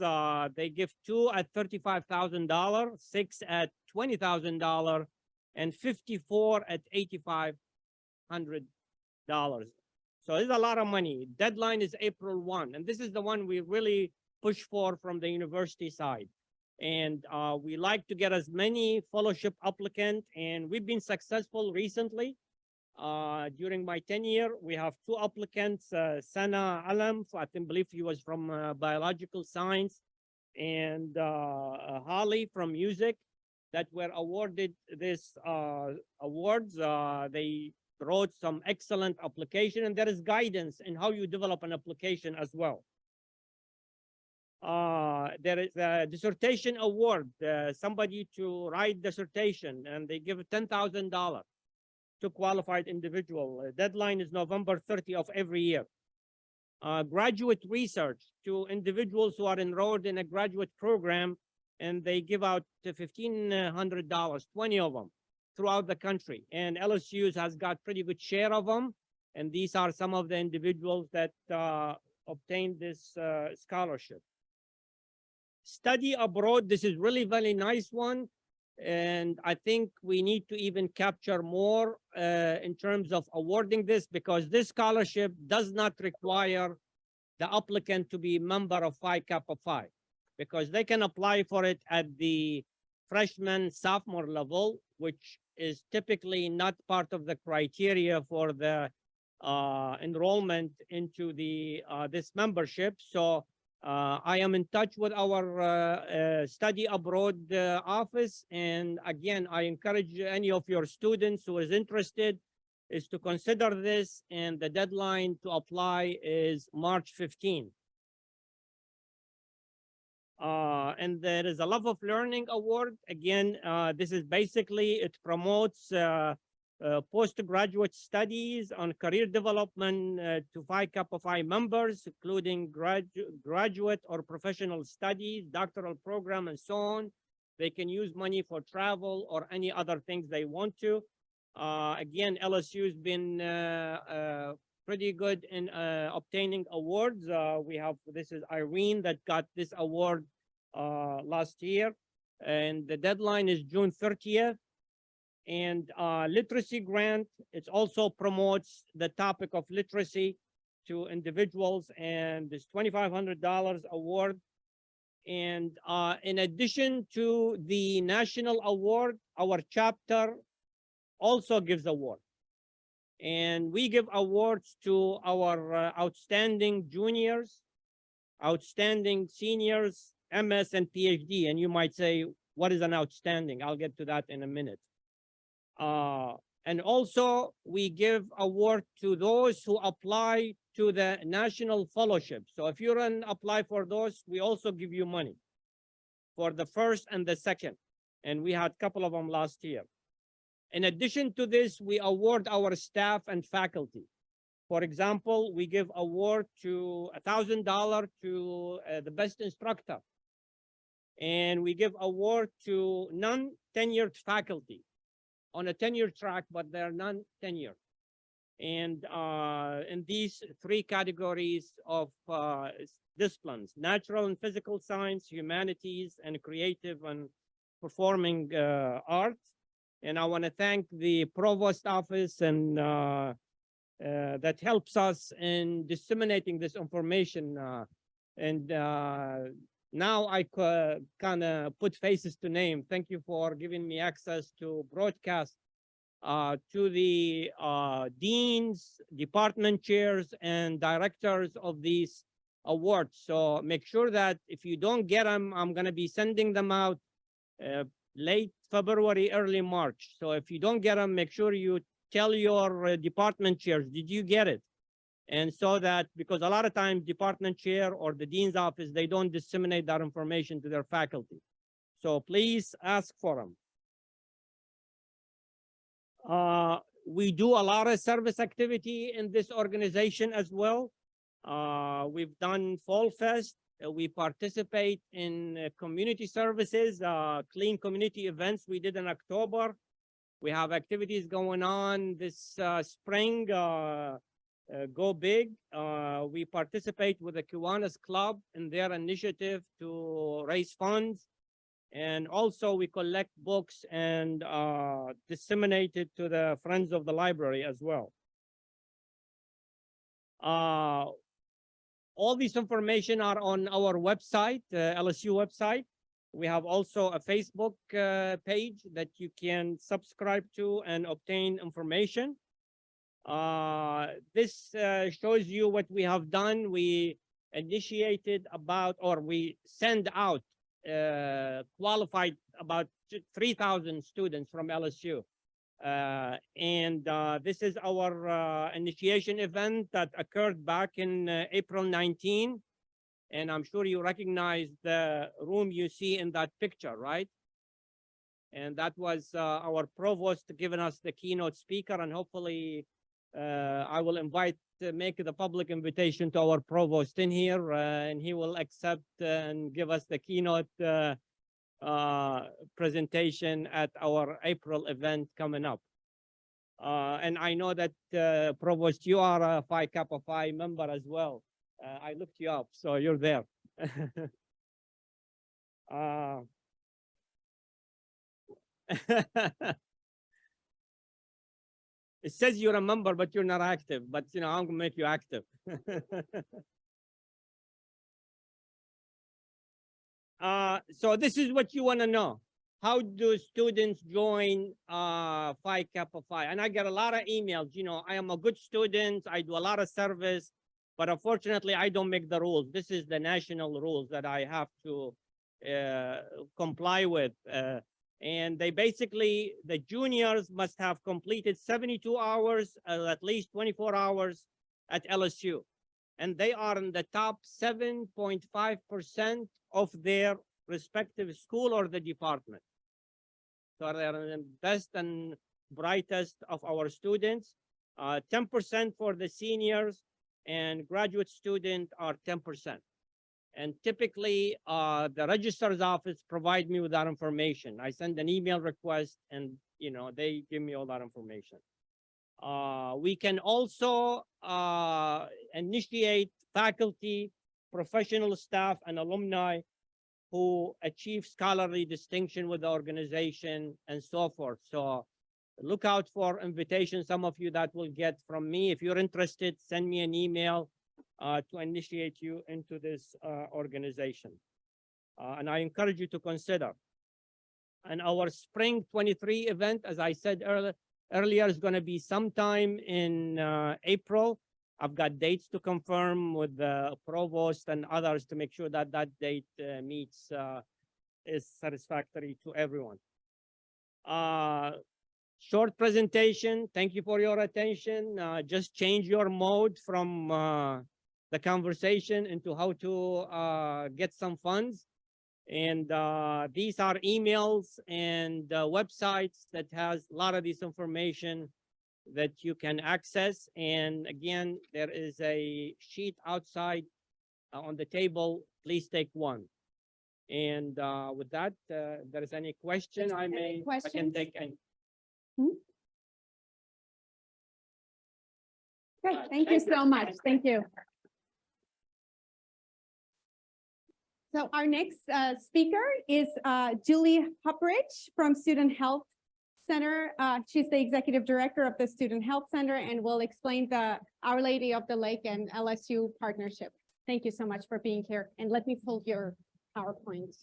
[SPEAKER 9] They give 2 at $35,000, 6 at $20,000, and 54 at $8,500. So it's a lot of money. Deadline is April 1. And this is the one we really push for from the university side. And we like to get as many fellowship applicants, and we've been successful recently. During my tenure, we have 2 applicants, Sana Alam, I believe he was from biological science, and Holly from music, that were awarded this awards. They wrote some excellent application, and there is guidance in how you develop an application as well. There is a dissertation award, somebody to write dissertation, and they give $10,000 to qualified individual. Deadline is November 30 of every year. Graduate research to individuals who are enrolled in a graduate program, and they give out $1,500, 20 of them throughout the country. And LSU has got pretty good share of them. And these are some of the individuals that obtained this scholarship. Study abroad, this is really very nice one. And I think we need to even capture more in terms of awarding this, because this scholarship does not require the applicant to be a member of Phi Kappa Phi, because they can apply for it at the freshman, sophomore level, which is typically not part of the criteria for the enrollment into the this membership. So I am in touch with our study abroad office. And again, I encourage any of your students who is interested, is to consider this, and the deadline to apply is March 15. And there is a Love of Learning Award. Again, this is basically, it promotes postgraduate studies on career development to Phi Kappa Phi members, including graduate or professional studies, doctoral program, and so on. They can use money for travel or any other things they want to. Again, LSU has been pretty good in obtaining awards. This is Irene that got this award last year, and the deadline is June 30th. And literacy grant, it also promotes the topic of literacy to individuals, and this $2,500 award. And in addition to the national award, our chapter also gives award. And we give awards to our outstanding juniors, outstanding seniors, MS and PhD. And you might say, what is an outstanding? I'll get to that in a minute. And also we give award to those who apply to the national fellowship. So if you apply for those, we also give you money for the first and the second. And we had a couple of them last year. In addition to this, we award our staff and faculty. For example, we give award to $1,000 to the best instructor. And we give award to non-tenured faculty on a tenure track, but they're non-tenured. And in these three categories of disciplines, natural and physical science, humanities, and creative and performing arts. And I want to thank the provost office and that helps us in disseminating this information. Now I kind of put faces to name. Thank you for giving me access to broadcast to the deans, department chairs, and directors of these awards. So make sure that if you don't get them, I'm going to be sending them out late February, early March. So if you don't get them, make sure you tell your department chairs, did you get it? And so that, because a lot of times department chair or the dean's office, they don't disseminate that information to their faculty. So please ask for them. We do a lot of service activity in this organization as well. We've done Fall Fest. We participate in community services, clean community events we did in October. We have activities going on this spring. Go Big. We participate with the Kiwanis Club in their initiative to raise funds. And also we collect books and disseminate it to the Friends of the Library as well. All this information are on our website, LSU website. We have also a Facebook page that you can subscribe to and obtain information. This shows you what we have done. We initiated about, or we send out qualified about 3,000 students from LSU. This is our initiation event that occurred back in April 19. And I'm sure you recognize the room you see in that picture, right? And that was our provost giving us the keynote speaker, and hopefully I will make the public invitation to our provost in here, and he will accept and give us the keynote presentation at our April event coming up. And I know that Provost, you are a Phi Kappa Phi member as well. I looked you up, so you're there. It says you're a member, but you're not active. But you know, I'm gonna make you active. So this is what you want to know. How do students join Phi Kappa Phi? And I get a lot of emails. You know, I am a good student. I do a lot of service, but unfortunately, I don't make the rules. This is the national rules that I have to comply with. And they basically, the juniors must have completed 72 hours, at least 24 hours at LSU. And they are in the top 7.5% of their respective school or the department. So they are the best and brightest of our students. 10% for the seniors, and graduate student are 10%. And typically, the registrar's office provide me with that information. I send an email request, and they give me all that information. We can also initiate faculty, professional staff, and alumni who achieve scholarly distinction with the organization and so forth. So look out for invitations, some of you that will get from me. If you're interested, send me an email to initiate you into this organization. And I encourage you to consider. And our spring 23 event, as I said earlier, is going to be sometime in April. I've got dates to confirm with the provost and others to make sure that that date is satisfactory to everyone. Short presentation. Thank you for your attention. Just change your mode from the conversation into how to get some funds. And these are emails and websites that has a lot of this information that you can access. And again, there is a sheet outside on the table. Please take one. And with that, if there is any question, I can take any.
[SPEAKER 1] Great, thank you so much. Thank you. So our next speaker is Julie Huppridge from Student Health Center. She's the executive director of the Student Health Center and will explain the Our Lady of the Lake and LSU partnership. Thank you so much for being here. And let me pull your PowerPoint.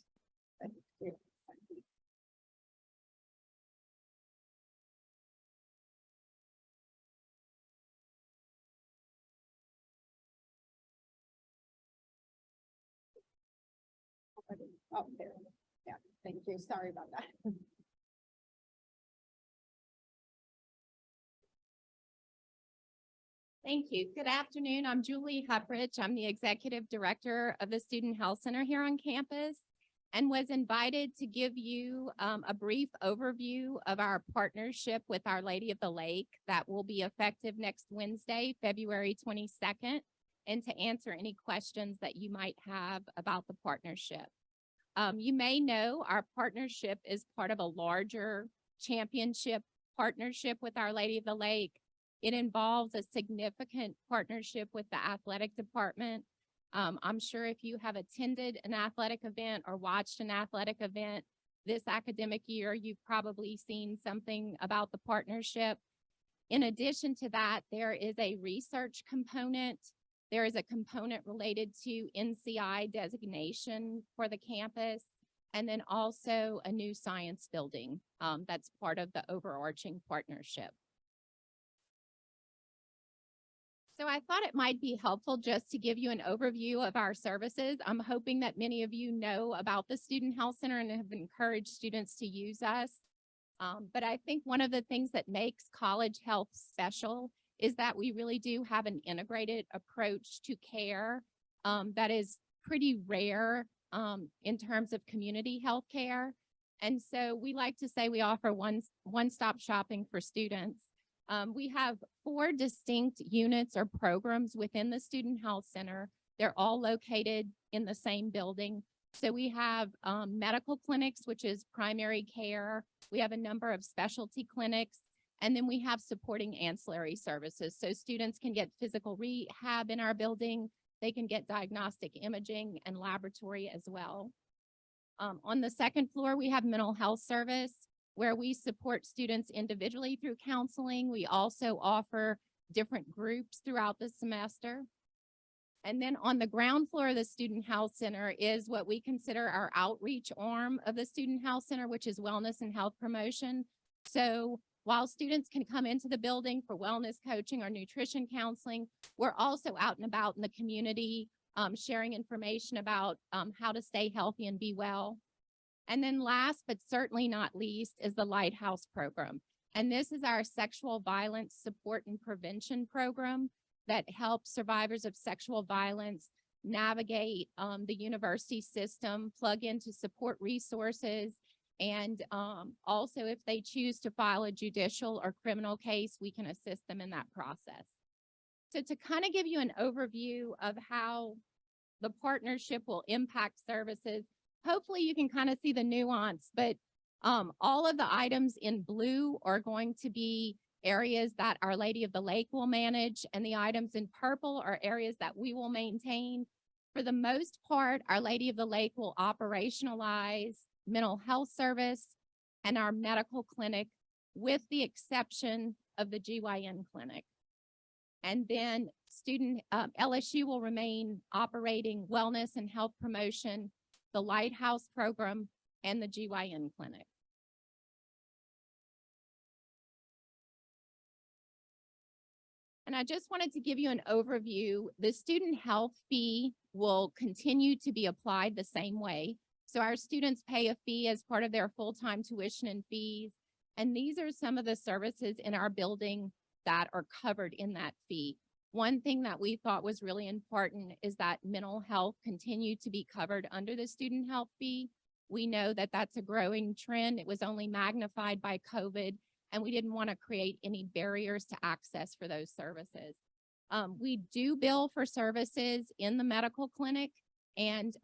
[SPEAKER 1] Oh, there. Yeah, thank you. Sorry about that.
[SPEAKER 4] Thank you. Good afternoon. I'm Julie Huppridge. I'm the executive director of the Student Health Center here on campus and was invited to give you a brief overview of our partnership with Our Lady of the Lake that will be effective next Wednesday, February 22nd, and to answer any questions that you might have about the partnership. You may know our partnership is part of a larger championship partnership with Our Lady of the Lake. It involves a significant partnership with the athletic department. I'm sure if you have attended an athletic event or watched an athletic event this academic year, you've probably seen something about the partnership. In addition to that, there is a research component. There is a component related to NCI designation for the campus, and then also a new science building that's part of the overarching partnership. So I thought it might be helpful just to give you an overview of our services. I'm hoping that many of you know about the Student Health Center and have encouraged students to use us. But I think one of the things that makes college health special is that we really do have an integrated approach to care that is pretty rare in terms of community health care. And so we like to say we offer one-stop shopping for students. We have 4 distinct units or programs within the Student Health Center. They're all located in the same building. So we have medical clinics, which is primary care. We have a number of specialty clinics. And then we have supporting ancillary services. So students can get physical rehab in our building. They can get diagnostic imaging and laboratory as well. On the second floor, we have mental health service where we support students individually through counseling. We also offer different groups throughout the semester. And then on the ground floor of the Student Health Center is what we consider our outreach arm of the Student Health Center, which is wellness and health promotion. So while students can come into the building for wellness coaching or nutrition counseling, we're also out and about in the community sharing information about how to stay healthy and be well. And then last, but certainly not least, is the Lighthouse program. And this is our sexual violence support and prevention program that helps survivors of sexual violence navigate the university system, plug into support resources, and also if they choose to file a judicial or criminal case, we can assist them in that process. So to kind of give you an overview of how the partnership will impact services, hopefully you can kind of see the nuance, but all of the items in blue are going to be areas that Our Lady of the Lake will manage, and the items in purple are areas that we will maintain. For the most part, Our Lady of the Lake will operationalize mental health service and our medical clinic, with the exception of the GYN clinic. And then LSU will remain operating wellness and health promotion, the Lighthouse program, and the GYN clinic. And I just wanted to give you an overview. The student health fee will continue to be applied the same way. So our students pay a fee as part of their full-time tuition and fees. And these are some of the services in our building that are covered in that fee. One thing that we thought was really important is that mental health continued to be covered under the student health fee. We know that that's a growing trend. It was only magnified by COVID, and we didn't want to create any barriers to access for those services. We do bill for services in the medical clinic, and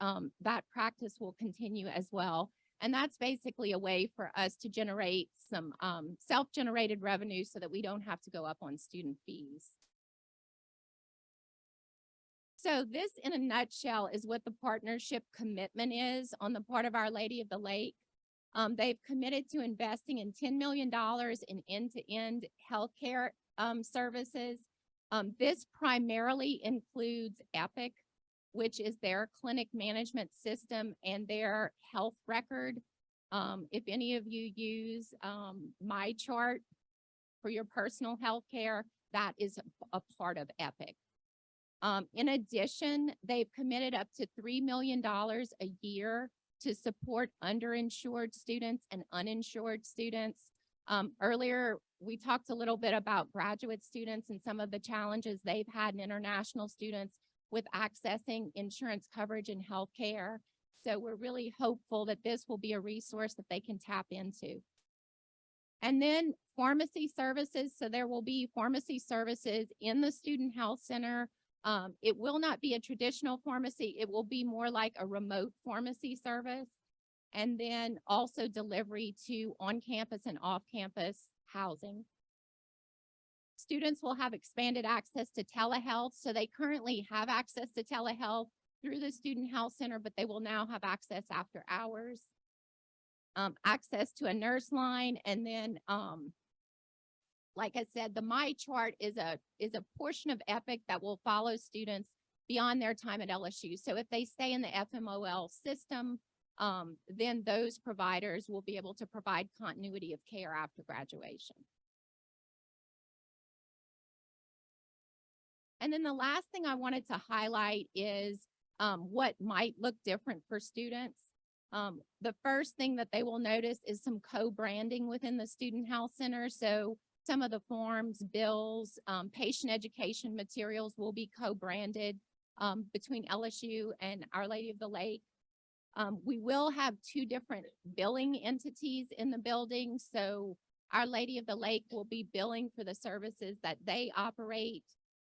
[SPEAKER 4] that practice will continue as well. And that's basically a way for us to generate some self-generated revenue so that we don't have to go up on student fees. So this, in a nutshell, is what the partnership commitment is on the part of Our Lady of the Lake. They've committed to investing in $10 million in end-to-end healthcare services. This primarily includes Epic, which is their clinic management system and their health record. If any of you use MyChart for your personal health care, that is a part of Epic. In addition, they've committed up to $3 million a year to support underinsured students and uninsured students. Earlier, we talked a little bit about graduate students and some of the challenges they've had, and international students with accessing insurance coverage and healthcare. So we're really hopeful that this will be a resource that they can tap into. And then pharmacy services. So there will be pharmacy services in the Student Health Center. It will not be a traditional pharmacy. It will be more like a remote pharmacy service. And then also delivery to on-campus and off-campus housing. Students will have expanded access to telehealth. So they currently have access to telehealth through the Student Health Center, but they will now have access after hours. Access to a nurse line, and then like I said, the MyChart is a portion of Epic that will follow students beyond their time at LSU. So if they stay in the FMOL system, then those providers will be able to provide continuity of care after graduation. And then the last thing I wanted to highlight is what might look different for students. The first thing that they will notice is some co-branding within the Student Health Center. So some of the forms, bills, patient education materials will be co-branded between LSU and Our Lady of the Lake. We will have two different billing entities in the building. So Our Lady of the Lake will be billing for the services that they operate.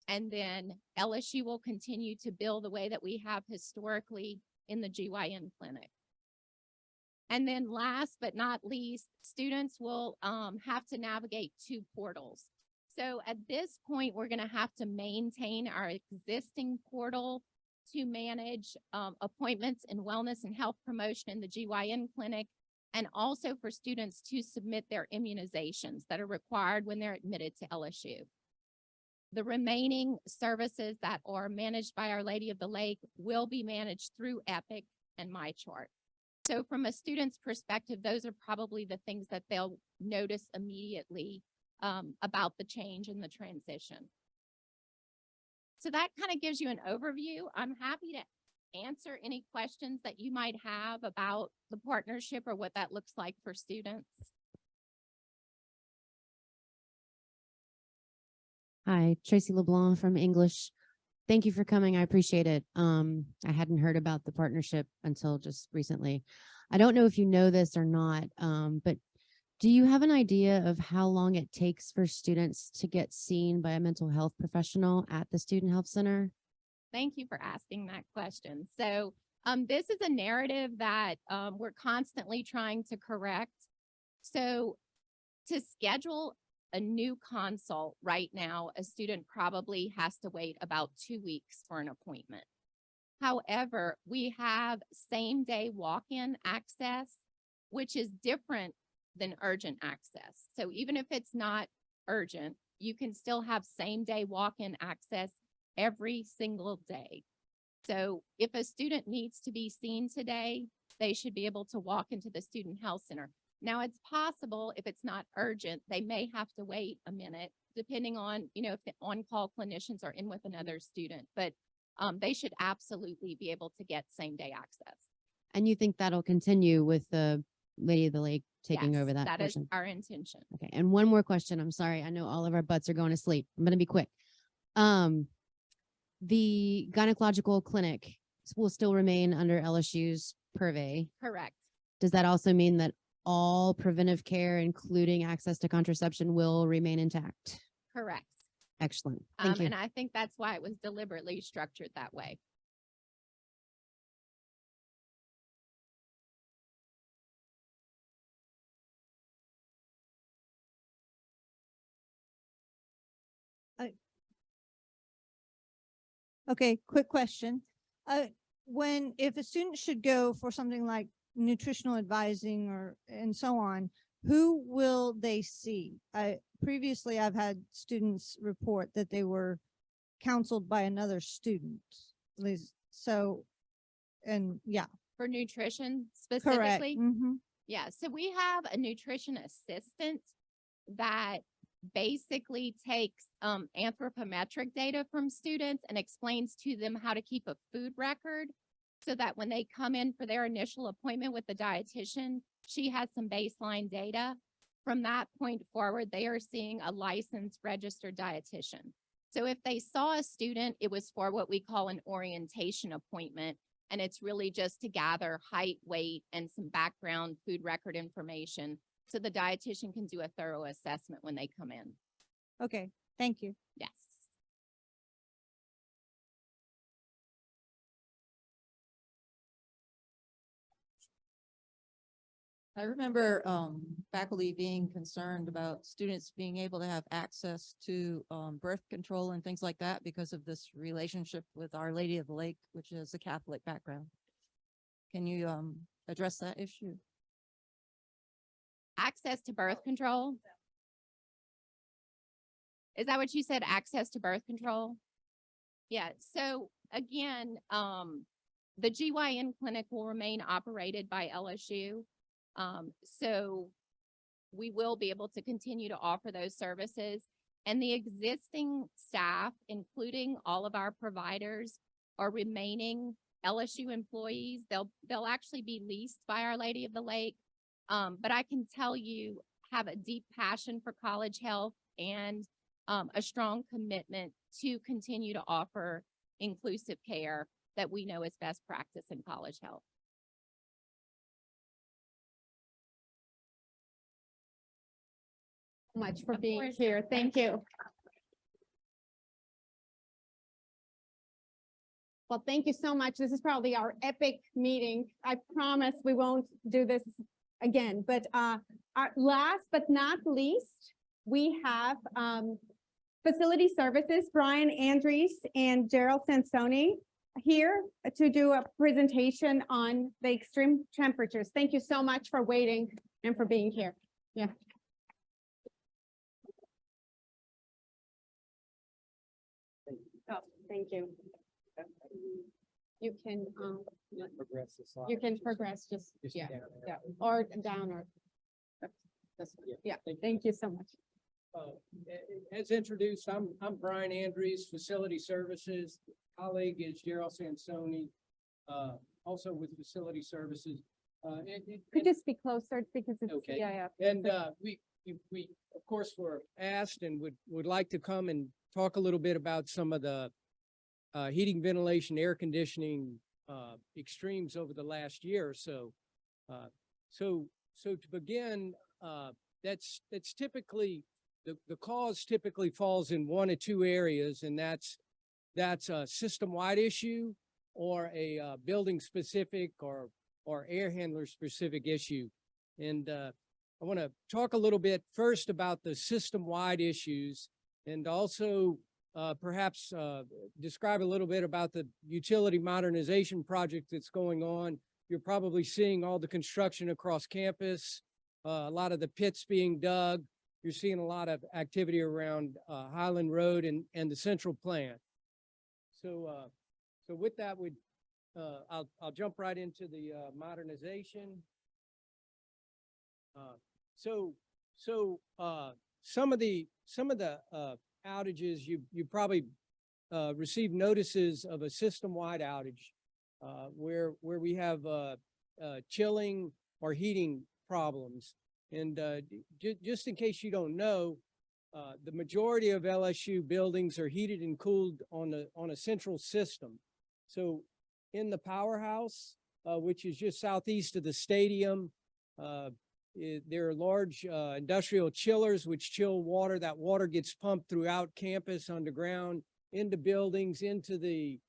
[SPEAKER 4] And then LSU will continue to bill the way that we have historically in the GYN clinic. And then last but not least, students will have to navigate two portals. So at this point, we're going to have to maintain our existing portal to manage appointments in wellness and health promotion in the GYN clinic, and also for students to submit their immunizations that are required when they're admitted to LSU. The remaining services that are managed by Our Lady of the Lake will be managed through Epic and MyChart. So from a student's perspective, those are probably the things that they'll notice immediately about the change and the transition. So that kind of gives you an overview. I'm happy to answer any questions that you might have about the partnership or what that looks like for students.
[SPEAKER 8] Hi, Tracy LeBlanc from English. Thank you for coming. I appreciate it. I hadn't heard about the partnership until just recently. I don't know if you know this or not, but do you have an idea of how long it takes for students to get seen by a mental health professional at the Student Health Center?
[SPEAKER 4] Thank you for asking that question. So this is a narrative that we're constantly trying to correct. So to schedule a new consult right now, a student probably has to wait about 2 weeks for an appointment. However, we have same-day walk-in access, which is different than urgent access. So even if it's not urgent, you can still have same-day walk-in access every single day. So if a student needs to be seen today, they should be able to walk into the Student Health Center. Now, it's possible if it's not urgent, they may have to wait a minute, depending on, if the on-call clinicians are in with another student, but they should absolutely be able to get same-day access.
[SPEAKER 8] And you think that'll continue with the Lady of the Lake taking
[SPEAKER 4] Yes,
[SPEAKER 8] over that
[SPEAKER 4] that
[SPEAKER 8] portion?
[SPEAKER 4] is our intention.
[SPEAKER 8] Okay, and one more question. I'm sorry. I know all of our butts are going to sleep. I'm going to be quick. The gynecological clinic will still remain under LSU's purvey.
[SPEAKER 4] Correct.
[SPEAKER 8] Does that also mean that all preventive care, including access to contraception, will remain intact?
[SPEAKER 4] Correct.
[SPEAKER 8] Excellent. Thank you.
[SPEAKER 4] And I think that's why it was deliberately structured that way.
[SPEAKER 22] Okay, quick question. If a student should go for something like nutritional advising and so on, who will they see? Previously I've had students report that they were counseled by another student. So, and yeah.
[SPEAKER 4] For nutrition
[SPEAKER 22] Correct.
[SPEAKER 4] specifically?
[SPEAKER 22] Mm-hmm.
[SPEAKER 4] Yeah, so we have a nutrition assistant that basically takes anthropometric data from students and explains to them how to keep a food record so that when they come in for their initial appointment with the dietitian, she has some baseline data. From that point forward, they are seeing a licensed registered dietitian. So if they saw a student, it was for what we call an orientation appointment. And it's really just to gather height, weight, and some background food record information. So the dietitian can do a thorough assessment when they come in.
[SPEAKER 22] Okay, thank you.
[SPEAKER 4] Yes.
[SPEAKER 23] I remember faculty being concerned about students being able to have access to birth control and things like that because of this relationship with Our Lady of the Lake, which is a Catholic background. Can you address that issue?
[SPEAKER 4] Access to birth control? Is that what you said? Access to birth control? Yeah, so again, the GYN clinic will remain operated by LSU. So we will be able to continue to offer those services. And the existing staff, including all of our providers, are remaining LSU employees. They'll actually be leased by Our Lady of the Lake. But I can tell you, have a deep passion for college health and a strong commitment to continue to offer inclusive care that we know is best practice in college health.
[SPEAKER 1] Much for being here. Thank you. Well, thank you so much. This is probably our epic meeting. I promise we won't do this again, but our last but not least, we have facility services, Brian Andrews and Gerald Sansoni here to do a presentation on the extreme temperatures. Thank you so much for waiting and for being here. Yeah. Oh, thank you. You can
[SPEAKER 5] Progress the slide.
[SPEAKER 1] you can progress just yeah,
[SPEAKER 5] down.
[SPEAKER 1] yeah, or down or this one. Yeah, thank you so much.
[SPEAKER 24] As introduced, I'm Brian Andrews, Facility Services. Colleague is Gerald Sansoni. also with facility services.
[SPEAKER 1] Could you speak closer because it's,
[SPEAKER 24] Okay.
[SPEAKER 1] yeah.
[SPEAKER 24] And we of course were asked and would like to come and talk a little bit about some of the heating, ventilation, air conditioning extremes over the last year or so. So to begin, that's typically the cause typically falls in one of two areas, and that's a system-wide issue or a building specific or air handler specific issue. And I want to talk a little bit first about the system-wide issues, and also perhaps describe a little bit about the utility modernization project that's going on. You're probably seeing all the construction across campus, a lot of the pits being dug. You're seeing a lot of activity around Highland Road and the central plant. So with that, I'll jump right into the modernization. Some of the outages you probably received notices of a system-wide outage where we have chilling or heating problems. And just in case you don't know, the majority of LSU buildings are heated and cooled on a central system. So in the powerhouse, which is just southeast of the stadium, there are large industrial chillers which chill water. That water gets pumped throughout campus, underground, into buildings, into the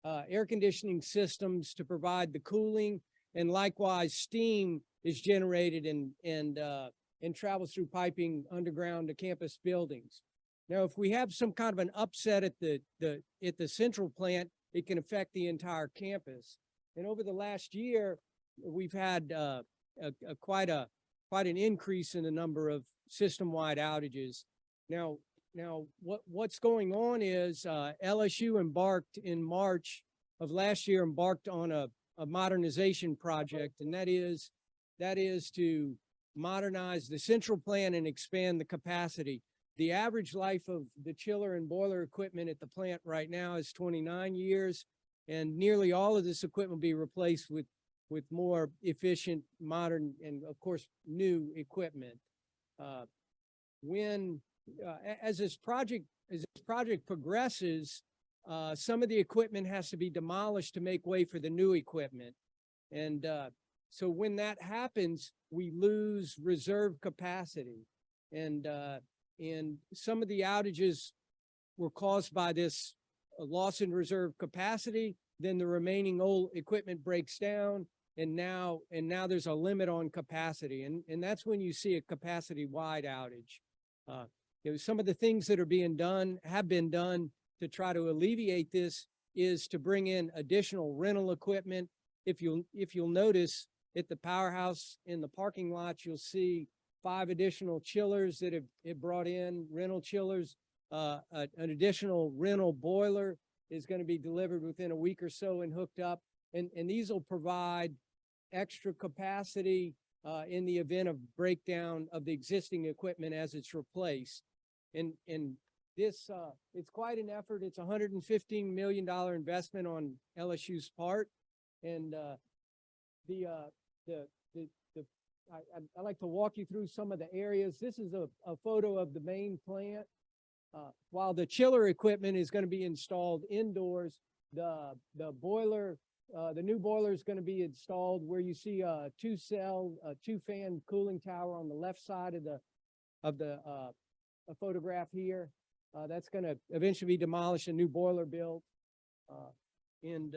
[SPEAKER 24] air conditioning systems to provide the cooling. And likewise, steam is generated and travels through piping underground to campus buildings. Now, if we have some kind of an upset at the central plant, it can affect the entire campus. And over the last year, we've had quite an increase in the number of system-wide outages. Now what's going on is LSU embarked in March of last year on a modernization project, and that is to modernize the central plant and expand the capacity. The average life of the chiller and boiler equipment at the plant right now is 29 years, and nearly all of this equipment will be replaced with more efficient, modern, and of course, new equipment. As this project progresses, some of the equipment has to be demolished to make way for the new equipment. And so when that happens, we lose reserve capacity. And some of the outages were caused by this loss in reserve capacity. Then the remaining old equipment breaks down, and now there's a limit on capacity. And that's when you see a capacity-wide outage. Some of the things that have been done to try to alleviate this is to bring in additional rental equipment. If you'll notice at the powerhouse in the parking lot, you'll see 5 additional chillers that have brought in rental chillers. An additional rental boiler is going to be delivered within a week or so and hooked up. And these will provide extra capacity in the event of breakdown of the existing equipment as it's replaced. And this, it's quite an effort. It's a $115 million investment on LSU's part. And I like to walk you through some of the areas. This is a photo of the main plant. While the chiller equipment is going to be installed indoors, the boiler, the new boiler is going to be installed where you see a 2-fan cooling tower on the left side of the photograph here. That's going to eventually be demolished, a new boiler built. And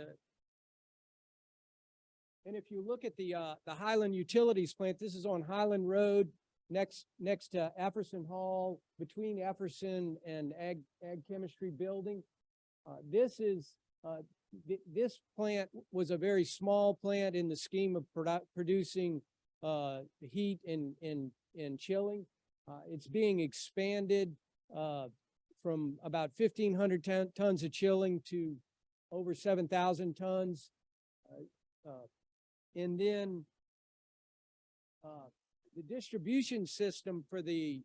[SPEAKER 24] if you look at the Highland Utilities plant, this is on Highland Road, next to Efferson Hall, between Efferson and Ag Chemistry Building. This plant was a very small plant in the scheme of producing heat and chilling. It's being expanded from about 1,500 tons of chilling to over 7,000 tons. And then the distribution system for the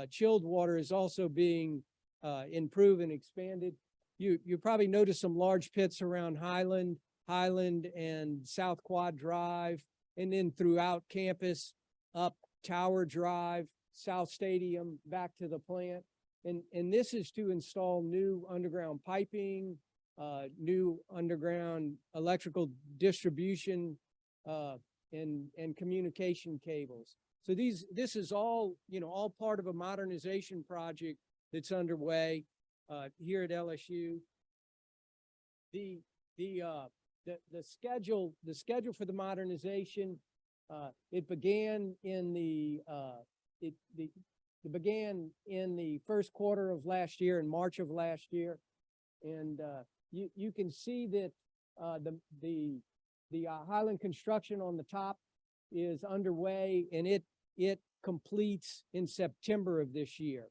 [SPEAKER 24] chilled water is also being improved and expanded. You probably noticed some large pits around Highland. Highland and South Quad Drive, and then throughout campus, up Tower Drive, South Stadium, back to the plant. And this is to install new underground piping, new underground electrical distribution, and communication cables. So this is all, all part of a modernization project that's underway, here at LSU. The schedule for the modernization, it began in the first quarter of last year, in March of last year. And you can see that the Highland construction on the top is underway, and it completes in September of this year.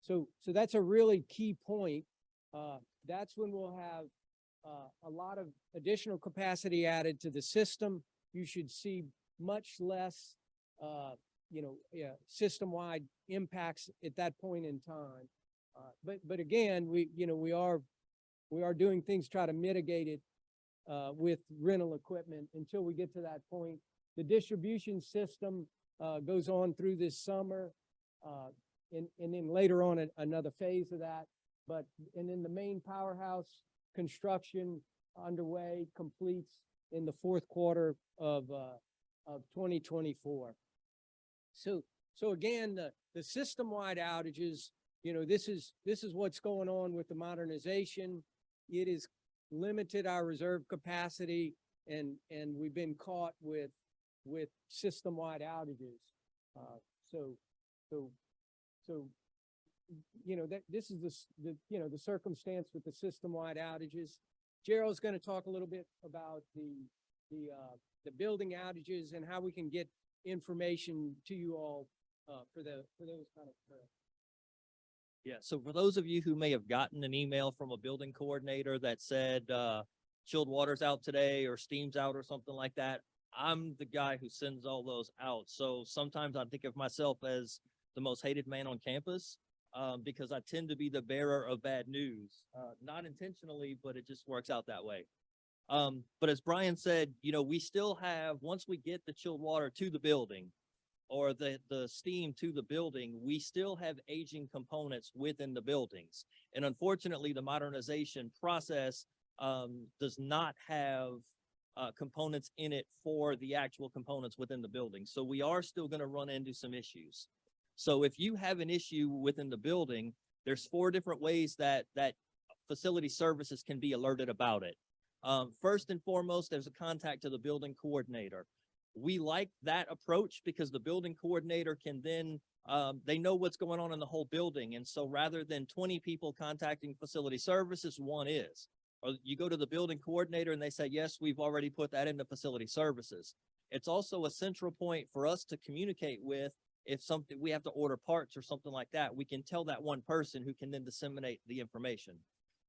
[SPEAKER 24] So that's a really key point. That's when we'll have a lot of additional capacity added to the system. You should see much less, system-wide impacts at that point in time. But again, we are doing things to try to mitigate it with rental equipment until we get to that point. The distribution system goes on through this summer, and then later on another phase of that. And then the main powerhouse construction underway completes in the fourth quarter of 2024. So again, the system-wide outages, this is what's going on with the modernization. It has limited our reserve capacity, and we've been caught with system-wide outages. This is the circumstance with the system-wide outages. Gerald's going to talk a little bit about the building outages and how we can get information to you all for those kind of.
[SPEAKER 7] Yeah, so for those of you who may have gotten an email from a building coordinator that said chilled water's out today or steam's out or something like that, I'm the guy who sends all those out. So sometimes I think of myself as the most hated man on campus because I tend to be the bearer of bad news, not intentionally, but it just works out that way. But as Brian said, we still have, once we get the chilled water to the building or the steam to the building, we still have aging components within the buildings. And unfortunately, the modernization process does not have components in it for the actual components within the building. So we are still going to run into some issues. So if you have an issue within the building, there's 4 different ways that facility services can be alerted about it. First and foremost, there's a contact to the building coordinator. We like that approach because the building coordinator can then, they know what's going on in the whole building. And so rather than 20 people contacting facility services, 1 is. Or you go to the building coordinator and they say, yes, we've already put that into facility services. It's also a central point for us to communicate with. If something, we have to order parts or something like that, we can tell that one person who can then disseminate the information.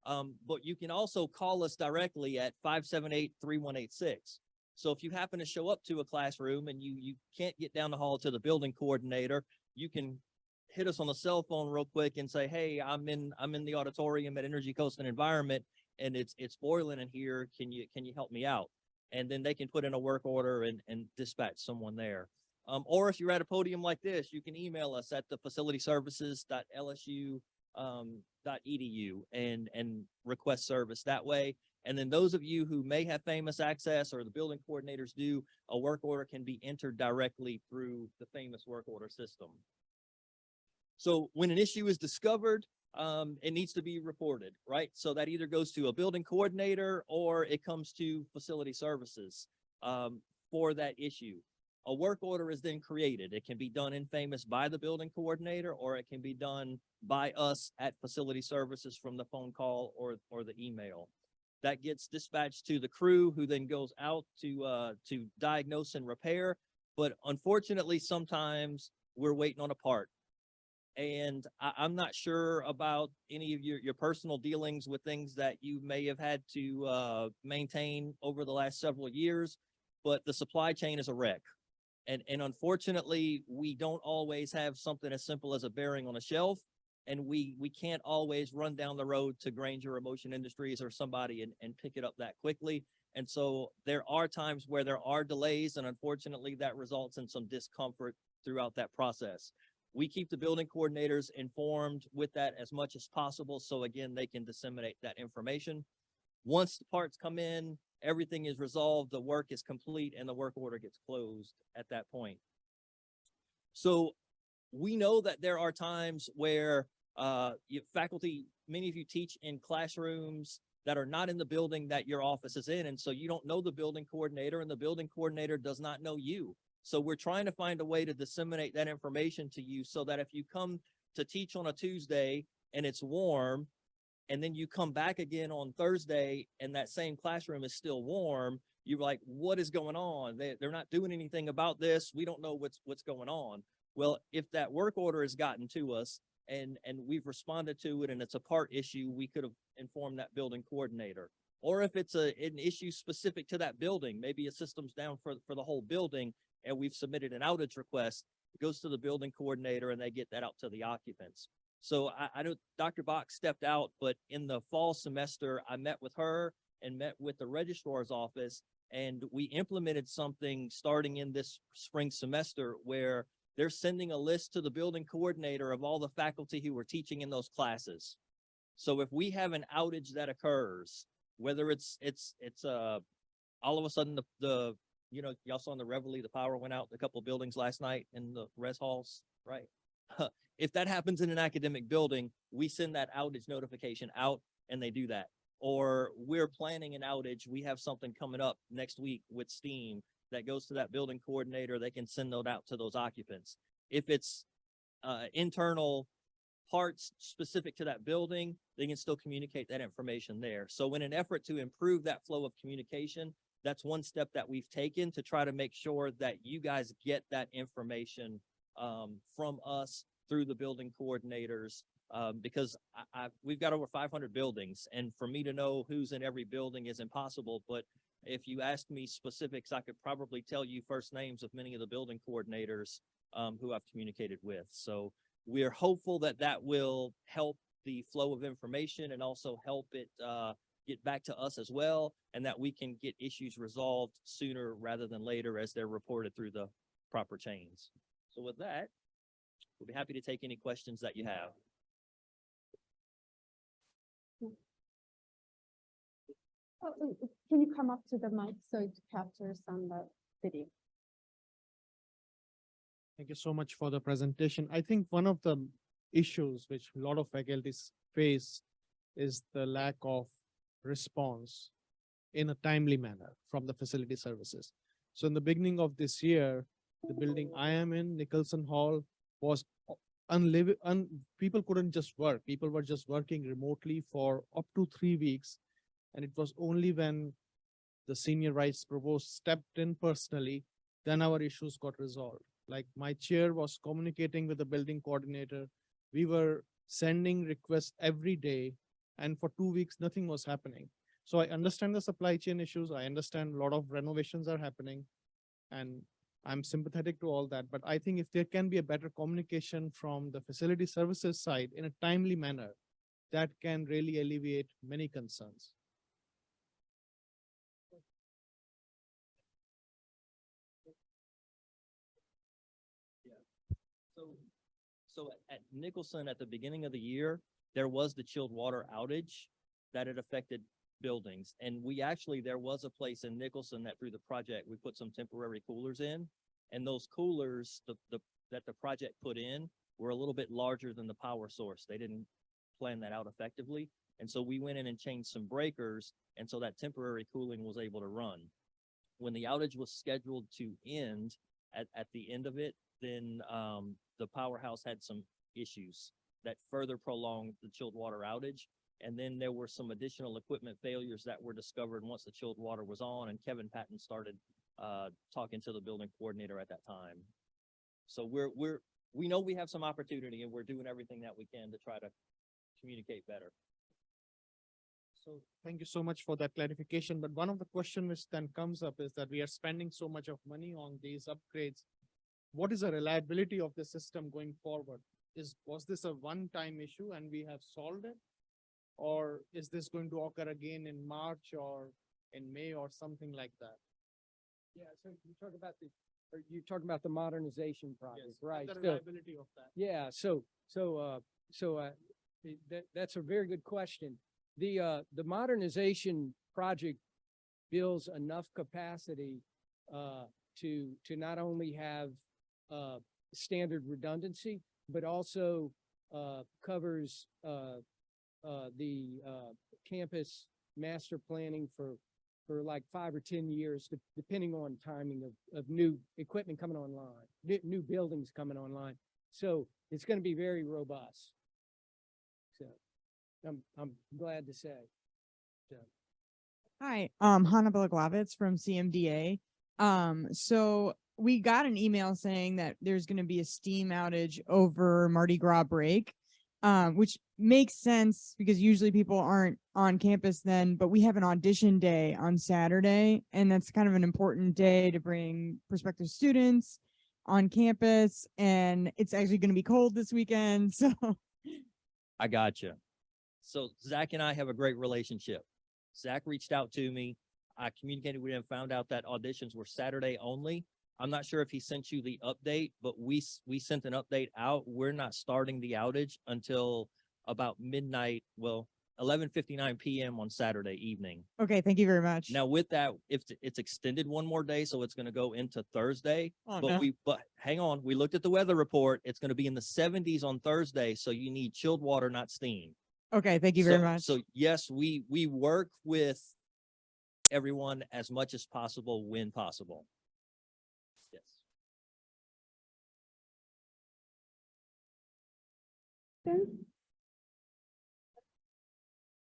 [SPEAKER 7] But you can also call us directly at 578-3186. So if you happen to show up to a classroom and you can't get down the hall to the building coordinator, you can hit us on the cell phone real quick and say, hey, I'm in the auditorium at Energy Coast and Environment, and it's boiling in here. Can you help me out? And then they can put in a work order and dispatch someone there. Or if you're at a podium like this, you can email us at the facilityservices.lsu.edu and request service that way. And then those of you who may have famous access or the building coordinators do, a work order can be entered directly through the famous work order system. So when an issue is discovered, it needs to be reported, right? So that either goes to a building coordinator or it comes to facility services for that issue. A work order is then created. It can be done in famous by the building coordinator, or it can be done by us at facility services from the phone call or the email. That gets dispatched to the crew, who then goes out to diagnose and repair. But unfortunately, sometimes we're waiting on a part. And I'm not sure about any of your personal dealings with things that you may have had to maintain over the last several years, but the supply chain is a wreck. And unfortunately, we don't always have something as simple as a bearing on a shelf, and we can't always run down the road to Granger or Motion Industries or somebody and pick it up that quickly. And so there are times where there are delays, and unfortunately that results in some discomfort throughout that process. We keep the building coordinators informed with that as much as possible. So again, they can disseminate that information. Once the parts come in, everything is resolved, the work is complete, and the work order gets closed at that point. So we know that there are times where faculty, many of you teach in classrooms that are not in the building that your office is in. And so you don't know the building coordinator, and the building coordinator does not know you. So we're trying to find a way to disseminate that information to you so that if you come to teach on a Tuesday and it's warm, and then you come back again on Thursday and that same classroom is still warm, you're like, what is going on? They're not doing anything about this. We don't know what's going on. Well, if that work order has gotten to us and we've responded to it and it's a part issue, we could have informed that building coordinator. Or if it's an issue specific to that building, maybe a system's down for the whole building and we've submitted an outage request, it goes to the building coordinator and they get that out to the occupants. So I know Dr. Bach stepped out, but in the fall semester, I met with her and met with the registrar's office, and we implemented something starting in this spring semester where they're sending a list to the building coordinator of all the faculty who were teaching in those classes. So if we have an outage that occurs, whether it's all of a sudden the you know, y'all saw in the Reveille, the power went out in a couple of buildings last night in the res halls, right? If that happens in an academic building, we send that outage notification out and they do that. Or we're planning an outage. We have something coming up next week with STEAM that goes to that building coordinator. They can send those out to those occupants. If it's internal parts specific to that building, they can still communicate that information there. So in an effort to improve that flow of communication, that's one step that we've taken to try to make sure that you guys get that information from us through the building coordinators, because we've got over 500 buildings, and for me to know who's in every building is impossible. But if you asked me specifics, I could probably tell you first names of many of the building coordinators who I've communicated with. So we're hopeful that that will help the flow of information and also help it get back to us as well, and that we can get issues resolved sooner rather than later as they're reported through the proper chains. So with that, we'll be happy to take any questions that you have.
[SPEAKER 1] Can you come up to the mic so it captures on the video?
[SPEAKER 19] Thank you so much for the presentation. I think one of the issues which a lot of faculties face is the lack of response in a timely manner from the facility services. So in the beginning of this year, the building I am in, Nicholson Hall, was unlivable. People couldn't just work. People were just working remotely for up to 3 weeks. And it was only when the senior vice provost stepped in personally, then our issues got resolved. Like my chair was communicating with the building coordinator. We were sending requests every day, and for 2 weeks, nothing was happening. So I understand the supply chain issues. I understand a lot of renovations are happening, and I'm sympathetic to all that. But I think if there can be a better communication from the facility services side in a timely manner, that can really alleviate many concerns.
[SPEAKER 7] So at Nicholson, at the beginning of the year, there was the chilled water outage that had affected buildings. And we actually, there was a place in Nicholson that through the project, we put some temporary coolers in. And those coolers that the project put in were a little bit larger than the power source. They didn't plan that out effectively. And so we went in and changed some breakers. And so that temporary cooling was able to run. When the outage was scheduled to end at the end of it, then the powerhouse had some issues that further prolonged the chilled water outage. And then there were some additional equipment failures that were discovered once the chilled water was on, and Kevin Patton started talking to the building coordinator at that time. So we know we have some opportunity, and we're doing everything that we can to try to communicate better.
[SPEAKER 19] So thank you so much for that clarification. But one of the questions which then comes up is that we are spending so much of money on these upgrades. What is the reliability of the system going forward? Was this a one-time issue and we have solved it? Or is this going to occur again in March or
[SPEAKER 24] in May or something like that. Yeah, so you talk about the modernization project, right?
[SPEAKER 19] The
[SPEAKER 24] So-
[SPEAKER 19] reliability of that.
[SPEAKER 24] Yeah, that's a very good question. The modernization project builds enough capacity to not only have standard redundancy, but also covers the campus master planning for like 5 or 10 years, depending on timing of new equipment coming online, new buildings coming online. So it's going to be very robust. So I'm glad to say. So.
[SPEAKER 14] Hi, Hannah Blaglavitz from CMDA. So we got an email saying that there's going to be a steam outage over Mardi Gras break, which makes sense because usually people aren't on campus then, but we have an audition day on Saturday, and that's kind of an important day to bring prospective students on campus, and it's actually going to be cold this weekend, so.
[SPEAKER 7] I gotcha. So Zach and I have a great relationship. Zach reached out to me. I communicated with him, found out that auditions were Saturday only. I'm not sure if he sent you the update, but we sent an update out. We're not starting the outage until about midnight, 11:59 p.m. on Saturday evening.
[SPEAKER 14] Okay, thank you very much.
[SPEAKER 7] Now with that, if it's extended one more day, so it's going to go into Thursday.
[SPEAKER 14] Oh,
[SPEAKER 7] but
[SPEAKER 14] no.
[SPEAKER 7] but hang on, we looked at the weather report. It's going to be in the 70s on Thursday, so you need chilled water, not steam.
[SPEAKER 14] Okay, thank you very much.
[SPEAKER 7] So yes, we work with everyone as much as possible when possible. Yes.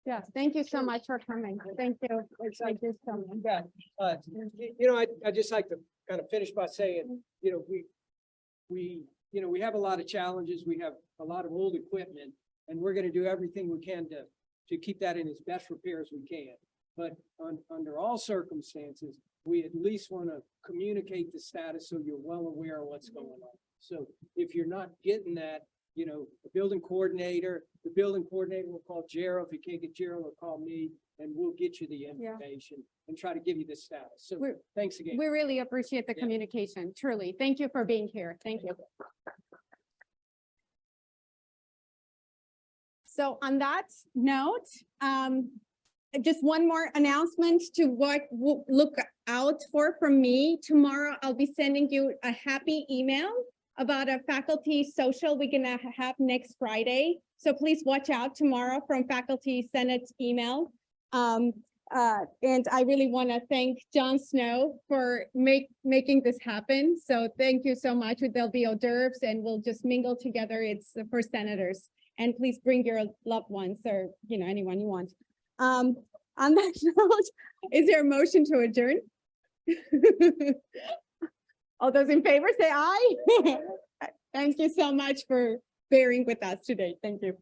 [SPEAKER 1] Yes, thank you so much for coming. Thank you. Thank you so much.
[SPEAKER 24] Yeah, I just like to kind of finish by saying, we have a lot of challenges. We have a lot of old equipment, and we're going to do everything we can to keep that in as best repair as we can. But under all circumstances, we at least want to communicate the status so you're well aware of what's going on. So if you're not getting that, the building coordinator will call Gerald. If you can't get Gerald, will call me, and we'll get you the information and try to give you the status. So thanks again.
[SPEAKER 1] We really appreciate the communication, truly. Thank you for being here. Thank you. So on that note, just one more announcement to what look out for from me. Tomorrow, I'll be sending you a happy email about a faculty social we're gonna have next Friday. So please watch out tomorrow from Faculty Senate email. And I really want to thank John Snow for making this happen. So thank you so much. There'll be hors d'oeuvres and we'll just mingle together. It's for senators. And please bring your loved ones or anyone you want. On that note, is there a motion to adjourn? All those in favor say aye. Thank you so much for bearing with us today. Thank you.